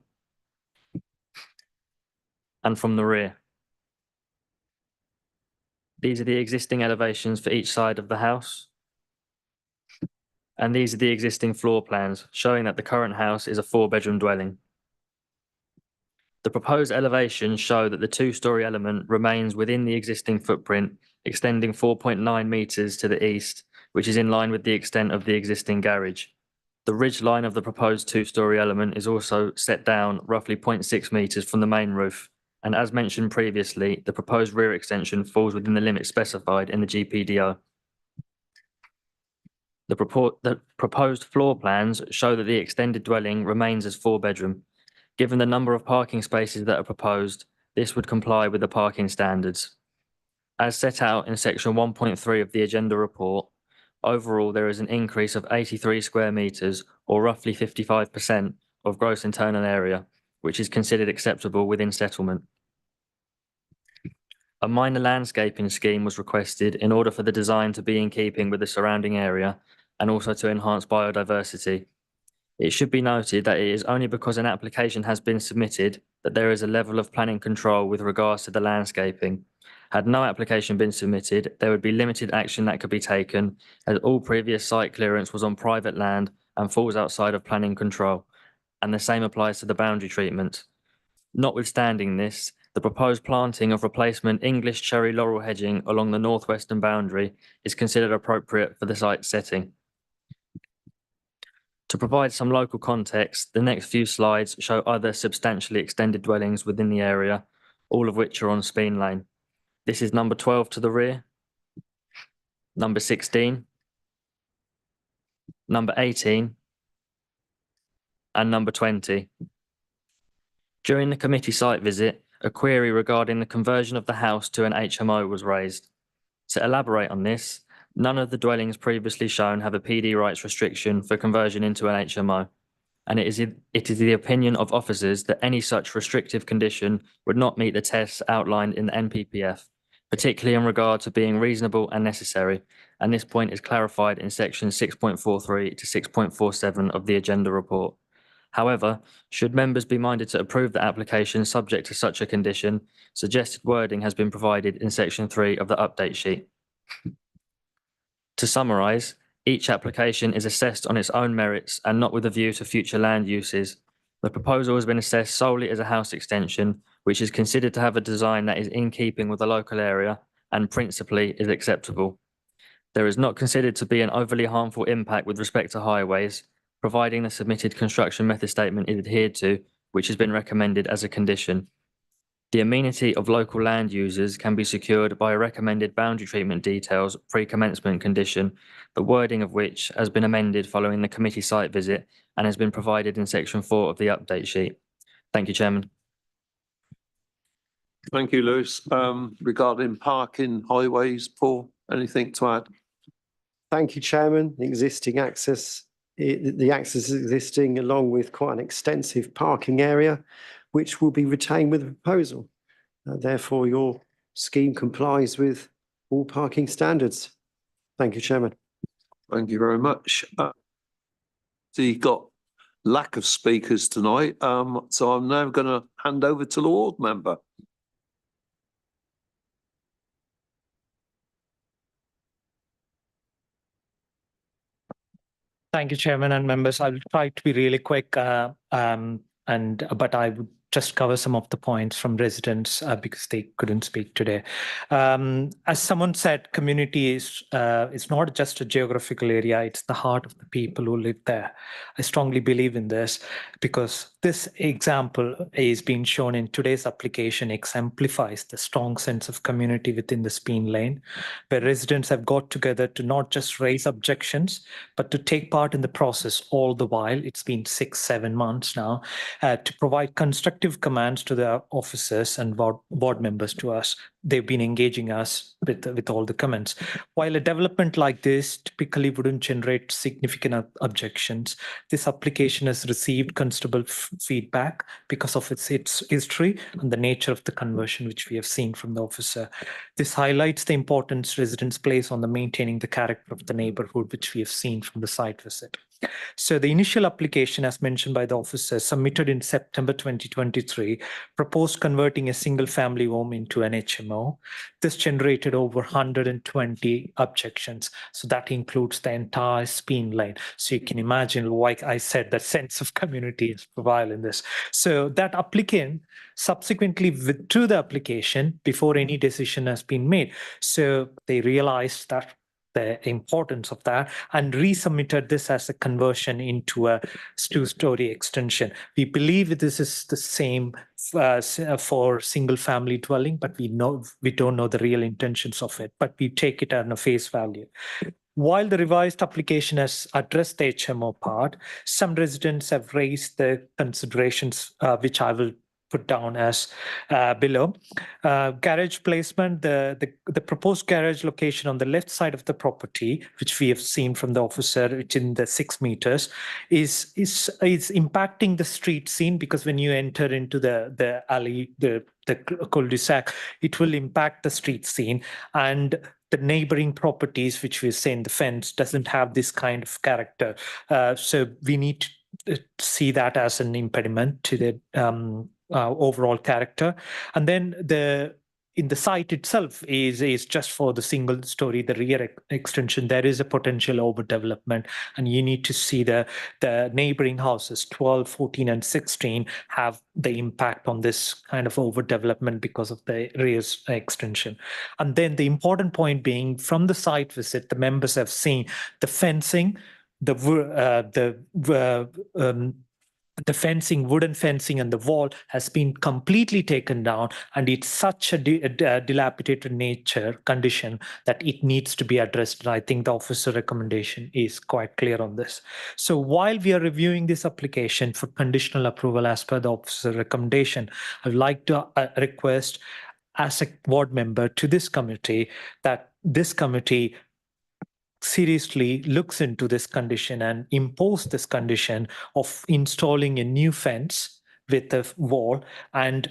and from the rear. These are the existing elevations for each side of the house. And these are the existing floor plans showing that the current house is a 4-bedroom dwelling. The proposed elevations show that the 2-storey element remains within the existing footprint, extending 4.9 metres to the east, which is in line with the extent of the existing garage. The ridge line of the proposed 2-storey element is also set down roughly 0.6 metres from the main roof. And as mentioned previously, the proposed rear extension falls within the limits specified in the GPDO. The proposed floor plans show that the extended dwelling remains as 4-bedroom. Given the number of parking spaces that are proposed, this would comply with the parking standards. As set out in section 1.3 of the agenda report, overall there is an increase of 83 square metres, or roughly 55% of gross internal area, which is considered acceptable within settlement. A minor landscaping scheme was requested in order for the design to be in keeping with the surrounding area and also to enhance biodiversity. It should be noted that it is only because an application has been submitted that there is a level of planning control with regards to the landscaping. Had no application been submitted, there would be limited action that could be taken, as all previous site clearance was on private land and falls outside of planning control, and the same applies to the boundary treatment. Notwithstanding this, the proposed planting of replacement English cherry laurel hedging along the northwestern boundary is considered appropriate for the site setting. To provide some local context, the next few slides show other substantially extended dwellings within the area, all of which are on Speen Lane. This is number 12 to the rear, number 16, number 18, and number 20. During the committee site visit, a query regarding the conversion of the house to an HMO was raised. To elaborate on this, none of the dwellings previously shown have a PD rights restriction for conversion into an HMO, and it is the opinion of officers that any such restrictive condition would not meet the tests outlined in the NPPF, particularly in regard to being reasonable and necessary, and this point is clarified in section 6.43 to 6.47 of the agenda report. However, should members be minded to approve the application subject to such a condition, suggested wording has been provided in section 3 of the update sheet. To summarise, each application is assessed on its own merits and not with a view to future land uses. The proposal has been assessed solely as a house extension, which is considered to have a design that is in keeping with the local area and principally is acceptable. There is not considered to be an overly harmful impact with respect to highways, providing the submitted construction method statement is adhered to, which has been recommended as a condition. The amenity of local land users can be secured by a recommended boundary treatment details pre-commencement condition, the wording of which has been amended following the committee site visit and has been provided in section 4 of the update sheet. Thank you, Chairman. Thank you, Lewis. Regarding parking, highways, Paul, anything to add? Thank you, Chairman. The existing access, the access is existing along with quite an extensive parking area, which will be retained with the proposal. Therefore, your scheme complies with all parking standards. Thank you, Chairman. Thank you very much. So you've got lack of speakers tonight, so I'm now going to hand over to the ward member. Thank you, Chairman and members. I'll try to be really quick, but I would just cover some of the points from residents because they couldn't speak today. As someone said, community is it's not just a geographical area, it's the heart of the people who live there. I strongly believe in this because this example is being shown in today's application exemplifies the strong sense of community within the Speen Lane, where residents have got together to not just raise objections, but to take part in the process all the while. It's been 6-7 months now to provide constructive constructive commands to the officers and board members to us. They've been engaging us with all the comments. While a development like this typically wouldn't generate significant objections, this application has received considerable feedback because of its history and the nature of the conversion, which we have seen from the officer. This highlights the importance residents place on the maintaining the character of the neighborhood, which we have seen from the site visit. So the initial application, as mentioned by the officer, submitted in September 2023, proposed converting a single family home into an HMO. This generated over 120 objections. So that includes the entire Speen Lane. So you can imagine, like I said, the sense of community is prevail in this. So that applicant subsequently withdrew the application before any decision has been made. So they realized that the importance of that and resubmitted this as a conversion into a two-story extension. We believe this is the same for single family dwelling, but we don't know the real intentions of it, but we take it on a face value. While the revised application has addressed the HMO part, some residents have raised the considerations, which I will put down as below. Garage placement, the proposed garage location on the left side of the property, which we have seen from the officer, which in the 6 meters, is impacting the street scene, because when you enter into the alley, the cul-de-sac, it will impact the street scene, and the neighboring properties, which we say in the fence, doesn't have this kind of character. So we need to see that as an impediment to the overall character. And then in the site itself is just for the single story, the rear extension, there is a potential overdevelopment, and you need to see the neighboring houses 12, 14 and 16 have the impact on this kind of overdevelopment because of the rear extension. And then the important point being, from the site visit, the members have seen the fencing, the fencing, wooden fencing and the wall has been completely taken down, and it's such a dilapidated condition that it needs to be addressed. And I think the officer recommendation is quite clear on this. So while we are reviewing this application for conditional approval as per the officer recommendation, I would like to request as a board member to this committee that this committee seriously looks into this condition and impose this condition of installing a new fence with a wall and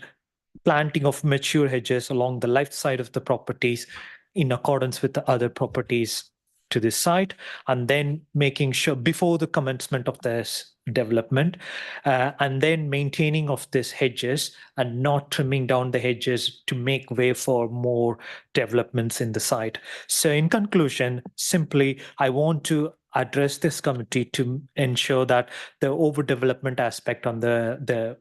planting of mature hedges along the left side of the properties in accordance with the other properties to this site, and then making sure before the commencement of this development, and then maintaining of these hedges and not trimming down the hedges to make way for more developments in the site. So in conclusion, simply, I want to address this committee to ensure that the overdevelopment aspect on the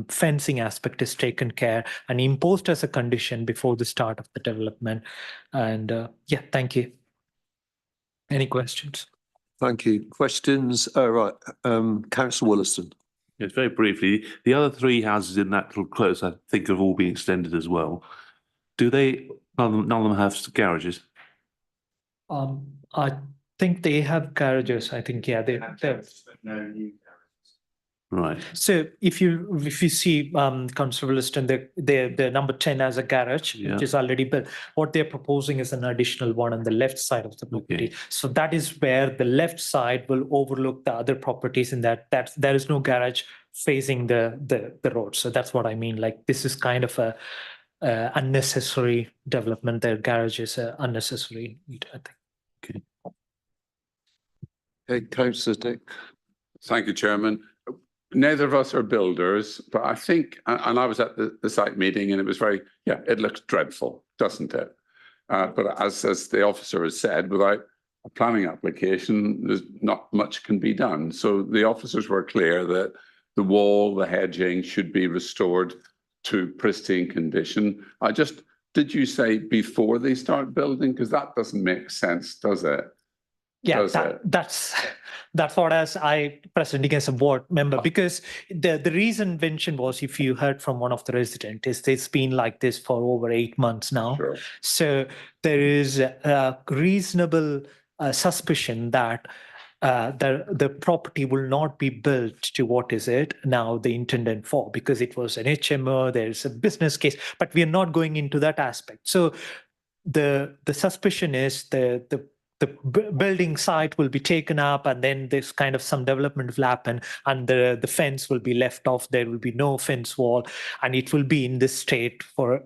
fencing aspect is taken care and imposed as a condition before the start of the development. And yeah, thank you. Any questions? Thank you. Questions? Right. Councillor Williston. Yes, very briefly. The other 3 houses in that little close, I think, have all been extended as well. Do they? None of them have garages. I think they have garages. I think they have. No new. Right. So if you see Councillor Williston, the number 10 has a garage, which is already built. What they're proposing is an additional one on the left side of the property. Okay. So that is where the left side will overlook the other properties in that there is no garage facing the road. So that's what I mean. Like, this is kind of a unnecessary development. Their garage is unnecessary, I think. Okay. Okay, Councillor Dick. Thank you, Chairman. Neither of us are builders, but I think, and I was at the site meeting, and it was very, it looks dreadful, doesn't it? But as the officer has said, without a planning application, there's not much can be done. So the officers were clear that the wall, the hedging should be restored to pristine condition. Did you say before they start building? Because that doesn't make sense, does it? Yeah, that's what I presenting as a board member, because the reason mentioned was, if you heard from one of the residents, is it's been like this for over 8 months now. Sure. So there is a reasonable suspicion that the property will not be built to what is it now the intended for, because it was an HMO, there's a business case, but we are not going into that aspect. So the suspicion is the building site will be taken up, and then this kind of some development will happen, and the fence will be left off. There will be no fence wall, and it will be in this state for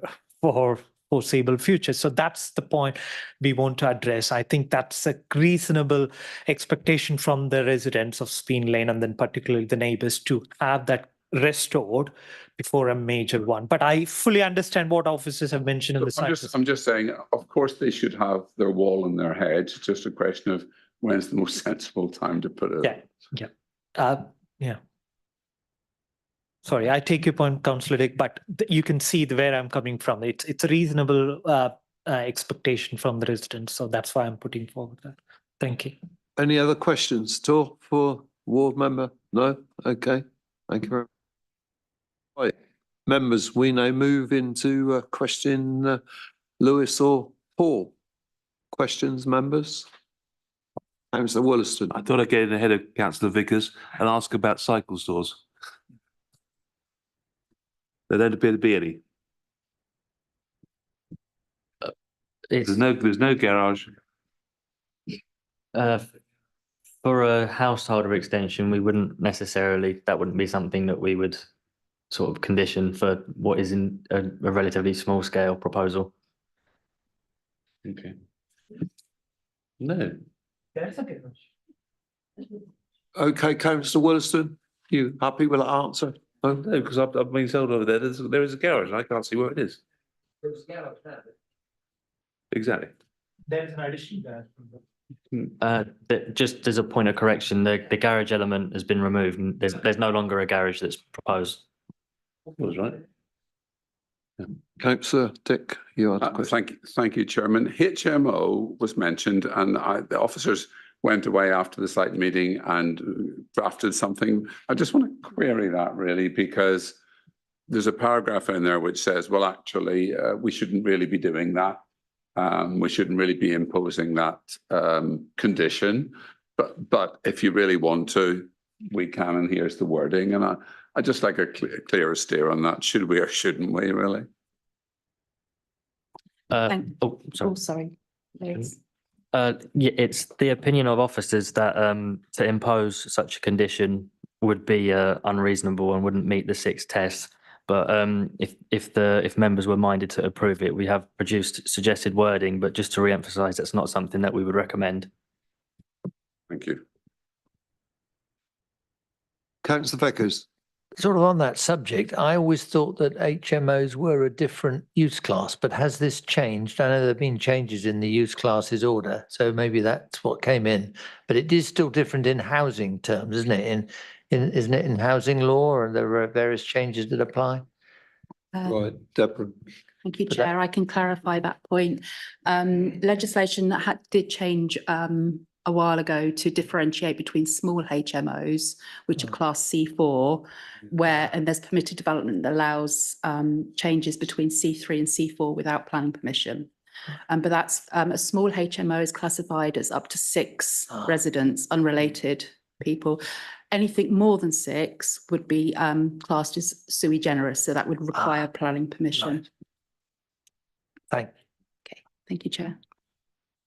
foreseeable future. So that's the point we want to address. I think that's a reasonable expectation from the residents of Speen Lane, and then particularly the neighbors, to have that restored before a major one. But I fully understand what officers have mentioned in the site. I'm just saying, of course, they should have their wall in their head. It's just a question of when's the most sensible time to put it. Yeah. Sorry, I take your point, Councillor Dick, but you can see where I'm coming from. It's a reasonable expectation from the residents, so that's why I'm putting forward that. Thank you. Any other questions at all for ward member? No? Okay. Thank you very much. Right, members, we now move into question Lewis or Paul. Questions, members? Councillor Wollaston. I thought I'd get in ahead of Councillor Vickers and ask about cycle stores. There don't appear to be any. There's no garage. For a householder extension, we wouldn't necessarily, that wouldn't be something that we would sort of condition for what is in a relatively small scale proposal. Okay. No. Okay, Councillor Wollaston, you happy with that answer? Oh, no, because I've been told over there there is a garage and I can't see where it is. There's a garage there. Exactly. There's an addition there. Just as a point of correction, the garage element has been removed, and there's no longer a garage that's proposed. That was right. Councillor Dick, you had a question. Thank you, Chairman. HMO was mentioned, and the officers went away after the site meeting and drafted something. I just want to query that really, because there's a paragraph in there which says, well, actually, we shouldn't really be doing that. We shouldn't really be imposing that condition. But if you really want to, we can, and here's the wording. And I just like a clearer steer on that. Should we or shouldn't we, really? Sorry. Liz. Yeah, it's the opinion of officers that to impose such a condition would be unreasonable and wouldn't meet the 6 tests. But if members were minded to approve it, we have produced suggested wording, but just to re-emphasise, that's not something that we would recommend. Thank you. Councillor Vickers. Sort of on that subject, I always thought that HMOs were a different use class, but has this changed? I know there have been changes in the use classes order, so maybe that's what came in. But it is still different in housing terms, isn't it? Isn't it in housing law, or there are various changes that apply? Right, Deborah. Thank you, Chair. I can clarify that point. Legislation that did change a while ago to differentiate between small HMOs, which are class C4, and there's permitted development that allows changes between C3 and C4 without planning permission. But that's a small HMO is classified as up to 6 residents, unrelated people. Anything more than 6 would be classed as sui generis, so that would require planning permission. Thank you. Okay, thank you, Chair.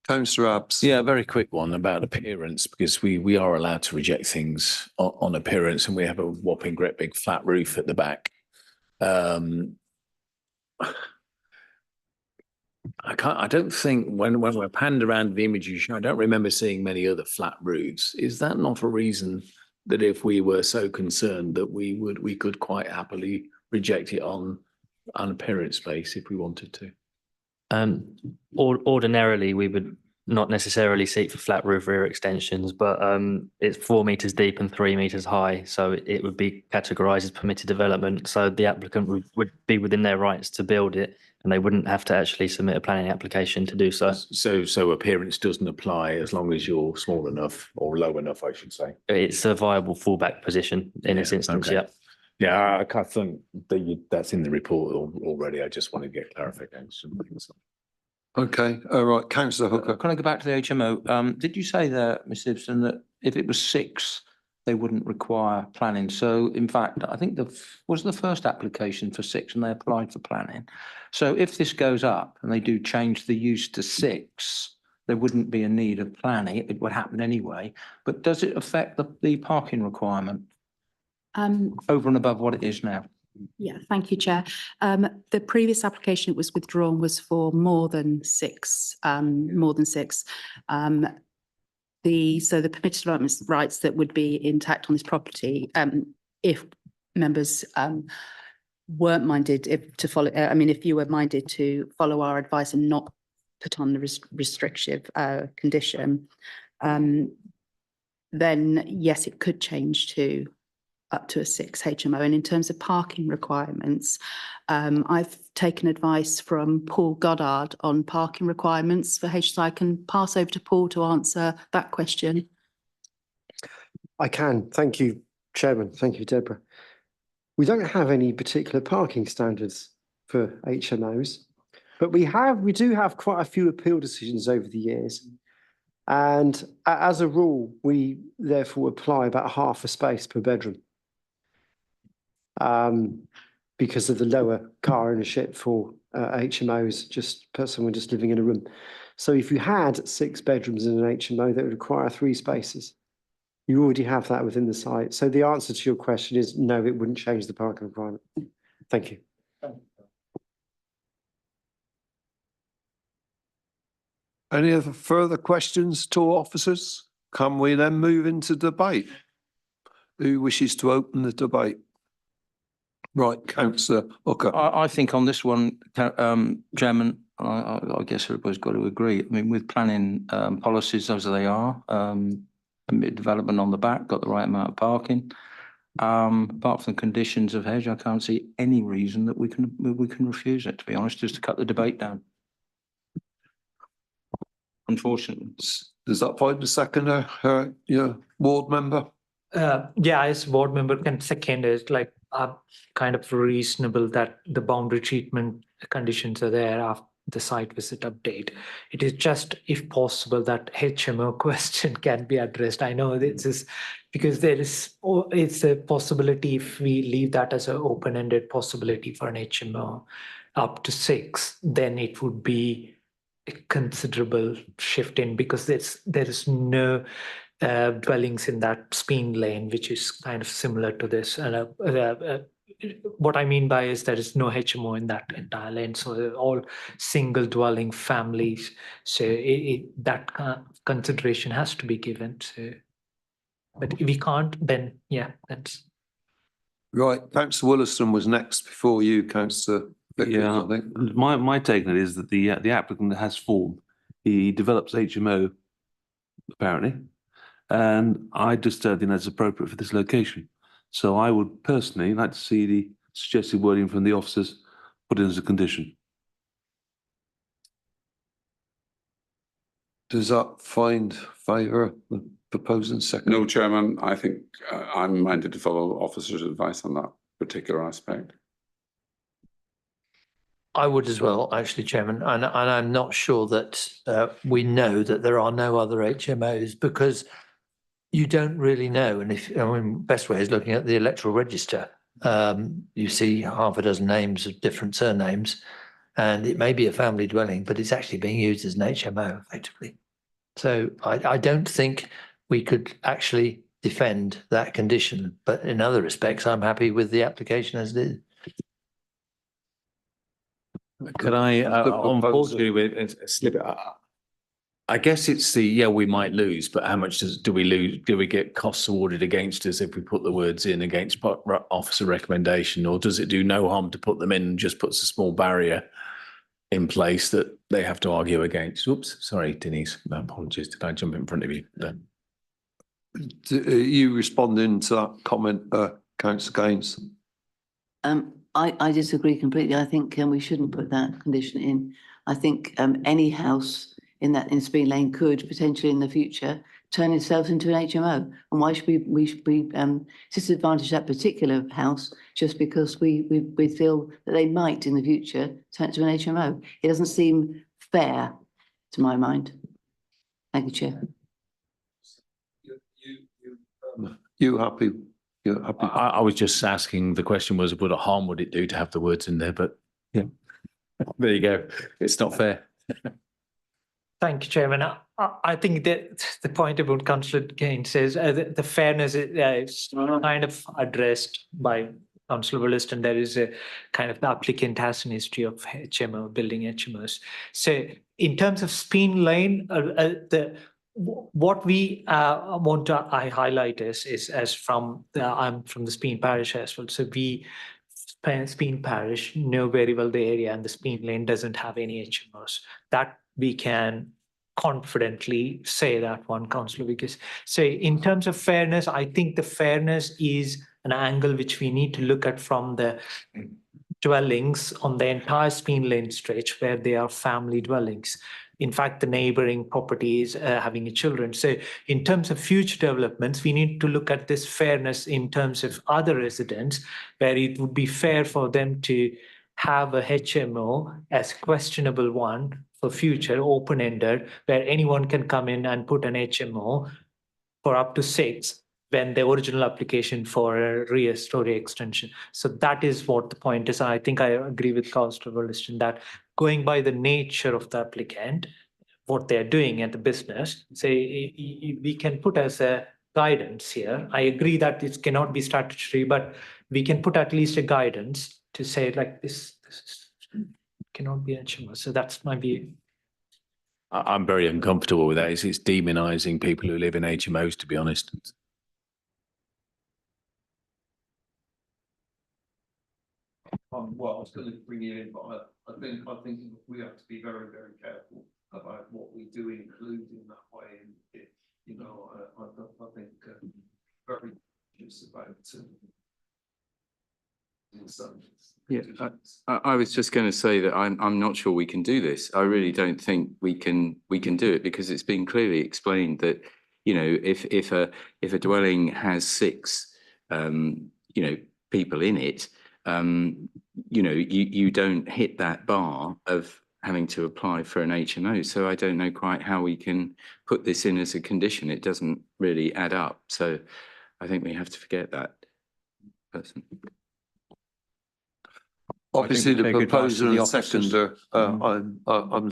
Councillor Abbs. Yeah, a very quick one about appearance, because we are allowed to reject things on appearance, and we have a whopping great big flat roof at the back. I don't think when we're panned around the image you show, I don't remember seeing many other flat roofs. Is that not a reason that if we were so concerned that we could quite happily reject it on an appearance base if we wanted to? Ordinarily, we would not necessarily seek for flat roof rear extensions, but it's 4 meters deep and 3 meters high, so it would be categorised as permitted development. So the applicant would be within their rights to build it, and they wouldn't have to actually submit a planning application to do so. So appearance doesn't apply as long as you're small enough or low enough, I should say. It's a viable fallback position in this instance. Okay. Yeah. Yeah, I think that's in the report already. I just want to get clarification. Okay, all right, councillor Hooker. Can I go back to the HMO? Did you say there, Ms Ibsen, that if it was 6, they wouldn't require planning? So in fact, I think was the first application for 6 and they applied for planning. So if this goes up and they do change the use to 6, there wouldn't be a need of planning. It would happen anyway. But does it affect the parking requirement over and above what it is now? Yeah, thank you, Chair. The previous application that was withdrawn was for more than 6, more than 6. So the permitted development rights that would be intact on this property, if members weren't minded to follow, if you were minded to follow our advice and not put on the restrictive condition, then yes, it could change to up to a 6 HMO. And in terms of parking requirements, I've taken advice from Paul Goddard on parking requirements for HSI. I can pass over to Paul to answer that question. I can. Thank you, Chairman. Thank you, Deborah. We don't have any particular parking standards for HMOs, but we do have quite a few appeal decisions over the years. And as a rule, we therefore apply about half a space per bedroom. Because of the lower car ownership for HMOs, just per someone just living in a room. So if you had 6 bedrooms in an HMO, that would require 3 spaces. You already have that within the site. So the answer to your question is no, it wouldn't change the parking requirement. Thank you. Any other further questions to officers? Can we then move into debate? Who wishes to open the debate? Right, councillor Hooker. I think on this one, Chairman, I guess everybody's got to agree. I mean, with planning policies as they are, development on the back, got the right amount of parking. Apart from the conditions of hedge, I can't see any reason that we can refuse it, to be honest, just to cut the debate down. Unfortunately. Does that find a seconder, your ward member? Yeah, as ward member can second is like kind of reasonable that the boundary treatment conditions are there after the site visit update. It is just, if possible, that HMO question can be addressed. I know this is because it's a possibility if we leave that as an open-ended possibility for an HMO up to 6, then it would be a considerable shift in, because there is no dwellings in that Speen lane, which is kind of similar to this. And what I mean by is there is no HMO in that entire lane, so they're all single dwelling families. So that consideration has to be given. So, but if we can't, then yeah, that's right. Councillor Williston was next before you, councillor. Yeah, I think my take on it is that the applicant has form. He develops HMO apparently. And I just think that's appropriate for this location. So I would personally like to see the suggested wording from the officers put in as a condition. Does that find favour, the proposing second? No, Chairman, I think I'm minded to follow officers' advice on that particular aspect. I would as well, actually, Chairman, and I'm not sure that we know that there are no other HMOs, because you don't really know. And best way is looking at the electoral register. You see half a dozen names of different surnames, and it may be a family dwelling, but it's actually being used as an HMO effectively. So I don't think we could actually defend that condition, but in other respects, I'm happy with the application as it is. Could I, unfortunately, slip it? I guess it's we might lose, but how much do we lose? Do we get costs awarded against us if we put the words in against officer recommendation, or does it do no harm to put them in and just puts a small barrier in place that they have to argue against? Oops, sorry, Denise. Apologies. Did I jump in front of you? You responding to that comment, councillor Gaines? I disagree completely. I think we shouldn't put that condition in. I think any house in Speen Lane could potentially in the future turn itself into an HMO. And why should we disadvantage that particular house just because we feel that they might in the future turn to an HMO? It doesn't seem fair, to my mind. Thank you, Chair. You happy? You're happy? I was just asking, the question was, what harm would it do to have the words in there? But yeah, there you go. It's not fair. Thank you, Chairman. I think that the point about Councillor Gaines says the fairness is kind of addressed by Councillor Williston. There is a kind of the applicant has an history of HMO, building HMOs. So in terms of Speen Lane, what we want to highlight is as from I'm from the Speen Parish as well. So we Speen Parish know very well the area, and the Speen Lane doesn't have any HMOs. That we can confidently say that one, Councillor, because in terms of fairness, I think the fairness is an angle which we need to look at from the dwellings on the entire Speen Lane stretch where they are family dwellings. In fact, the neighboring property is having children. So in terms of future developments, we need to look at this fairness in terms of other residents, where it would be fair for them to have a HMO as questionable one for future, open-ended, where anyone can come in and put an HMO for up to 6 when the original application for a rear story extension. So that is what the point is. I think I agree with Councillor Williston that going by the nature of the applicant, what they're doing at the business, we can put as a guidance here. I agree that it cannot be statutory, but we can put at least a guidance to say like this cannot be HMO. So that's my view. I'm very uncomfortable with that. It's demonising people who live in HMOs, to be honest. Well, I was going to bring you in, but I think we have to be very, very careful about what we do include in that way. And I think very just about. Yeah, I was just going to say that I'm not sure we can do this. I really don't think we can do it, because it's been clearly explained that, you know, if a dwelling has 6 people in it, you know, you don't hit that bar of having to apply for an HMO. So I don't know quite how we can put this in as a condition. It doesn't really add up. So I think we have to forget that person. Obviously, the proposer and seconder, I'm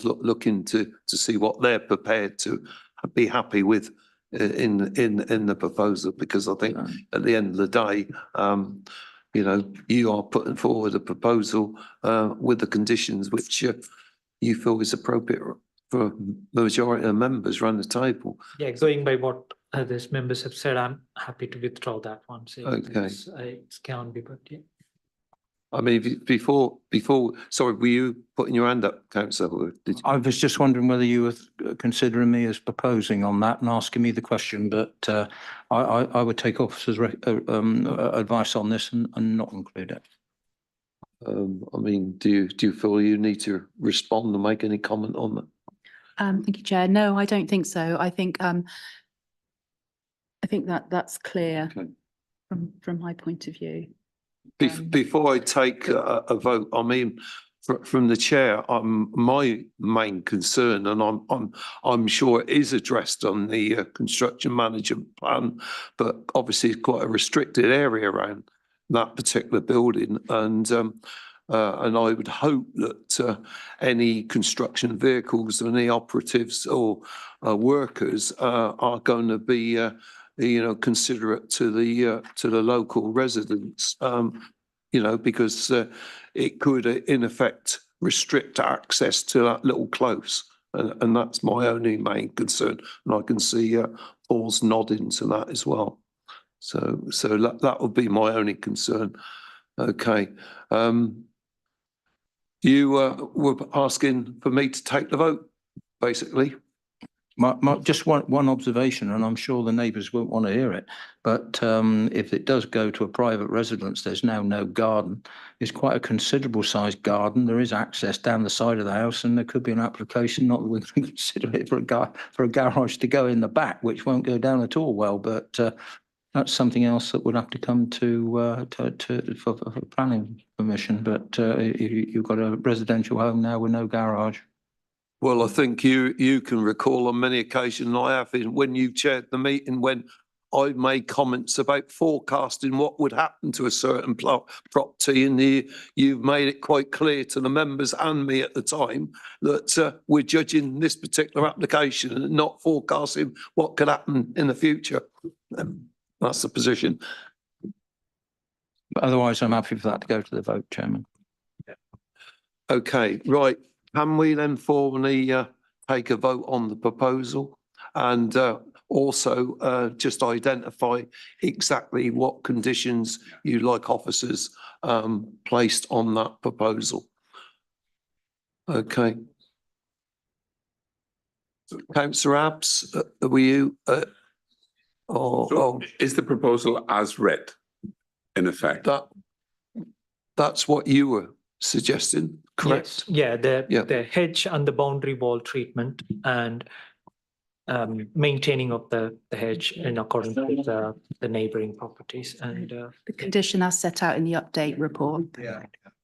looking to see what they're prepared to be happy with in the proposal, because I think at the end of the day, you know, you are putting forward a proposal with the conditions which you feel is appropriate for the majority of members around the table. Yeah, going by what others members have said, I'm happy to withdraw that one. So okay, it can be, but yeah. I mean, before, sorry, were you putting your hand up, Councillor? I was just wondering whether you were considering me as proposing on that and asking me the question, but I would take officers' advice on this and not include it. I mean, do you feel you need to respond and make any comment on that? Thank you, Chair. No, I don't think so. I think that that's clear from my point of view. Before I take a vote, I mean, from the chair, my main concern, and I'm sure it is addressed on the construction management plan, but obviously it's quite a restricted area around that particular building, and I would hope that any construction vehicles and any operatives or workers are going to be you know, considerate to the local residents, you know, because it could in effect restrict access to that little close, and that's my only main concern. And I can see Paul's nodding to that as well. So that would be my only concern. Okay, you were asking for me to take the vote, basically. Just one observation, and I'm sure the neighbours won't want to hear it, but if it does go to a private residence, there's now no garden. It's quite a considerable sized garden. There is access down the side of the house, and there could be an application, not that we can consider it for a garage to go in the back, which won't go down at all well, but that's something else that would have to come to for planning permission. But you've got a residential home now with no garage. Well, I think you can recall on many occasions I have when you chaired the meeting when I made comments about forecasting what would happen to a certain property, and you've made it quite clear to the members and me at the time that we're judging this particular application and not forecasting what could happen in the future. That's the position. But otherwise, I'm happy for that to go to the vote, Chairman. Okay, right. Can we then formally take a vote on the proposal and also just identify exactly what conditions you like officers placed on that proposal? Okay. Councillor Abs, were you? Is the proposal as read, in effect? That's what you were suggesting, correct? Yes, yeah, the hedge and the boundary wall treatment and maintaining of the hedge in accordance with the neighbouring properties and The condition as set out in the update report. Yeah.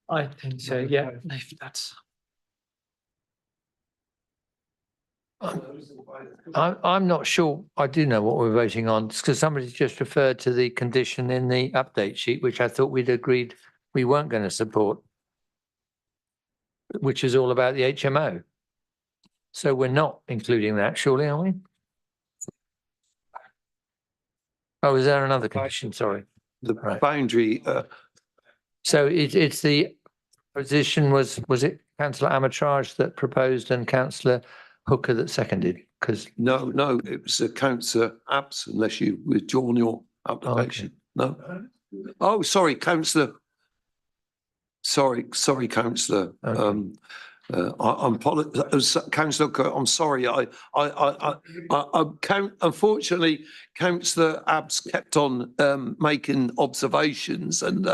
I think so, yeah, if that's. I'm not sure. I do know what we're voting on because somebody just referred to the condition in the update sheet, which I thought we'd agreed we weren't going to support, which is all about the HMO. So we're not including that, surely, are we? Oh, is there another condition? Sorry. The boundary. So it's the position was it Councillor Armitage that proposed and Councillor Hooker that seconded? Because no, it was Councillor Abs, unless you withdrawn your application. No. Oh, sorry, Councillor. Sorry, Councillor. Okay. I'm Councillor. I'm sorry. Unfortunately, Councillor Abs kept on making observations, and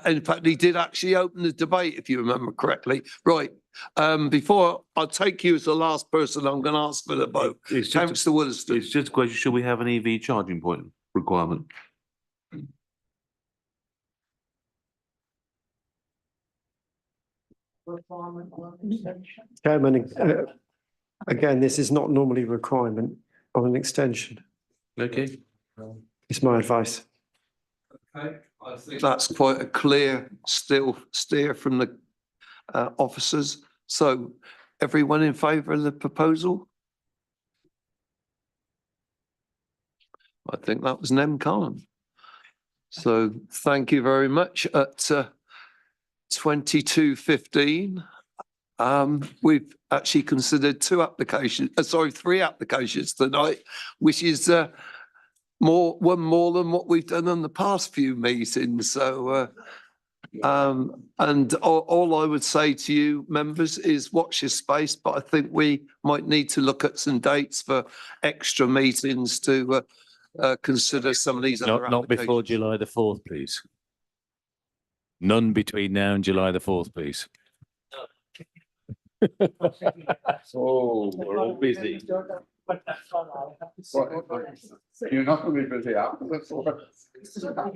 in fact, he did actually open the debate, if you remember correctly. Right. Before I take you as the last person, I'm going to ask for the vote. Councillor Williston. It's just a question: should we have an EV charging point requirement? Chairman, again, this is not normally a requirement of an extension. Okay. It's my advice. Okay, I think that's quite a clear steer from the officers. So everyone in favour of the proposal? I think that was Nem Khan. So thank you very much. At 22:15, we've actually considered three applications tonight, which is one more than what we've done in the past few meetings. So and all I would say to you members is watch your space, but I think we might need to look at some dates for extra meetings to consider some of these other Not before applications. July the 4th, please. None between now and July the 4th, please. Oh, we're all busy. You're not going to be busy after this.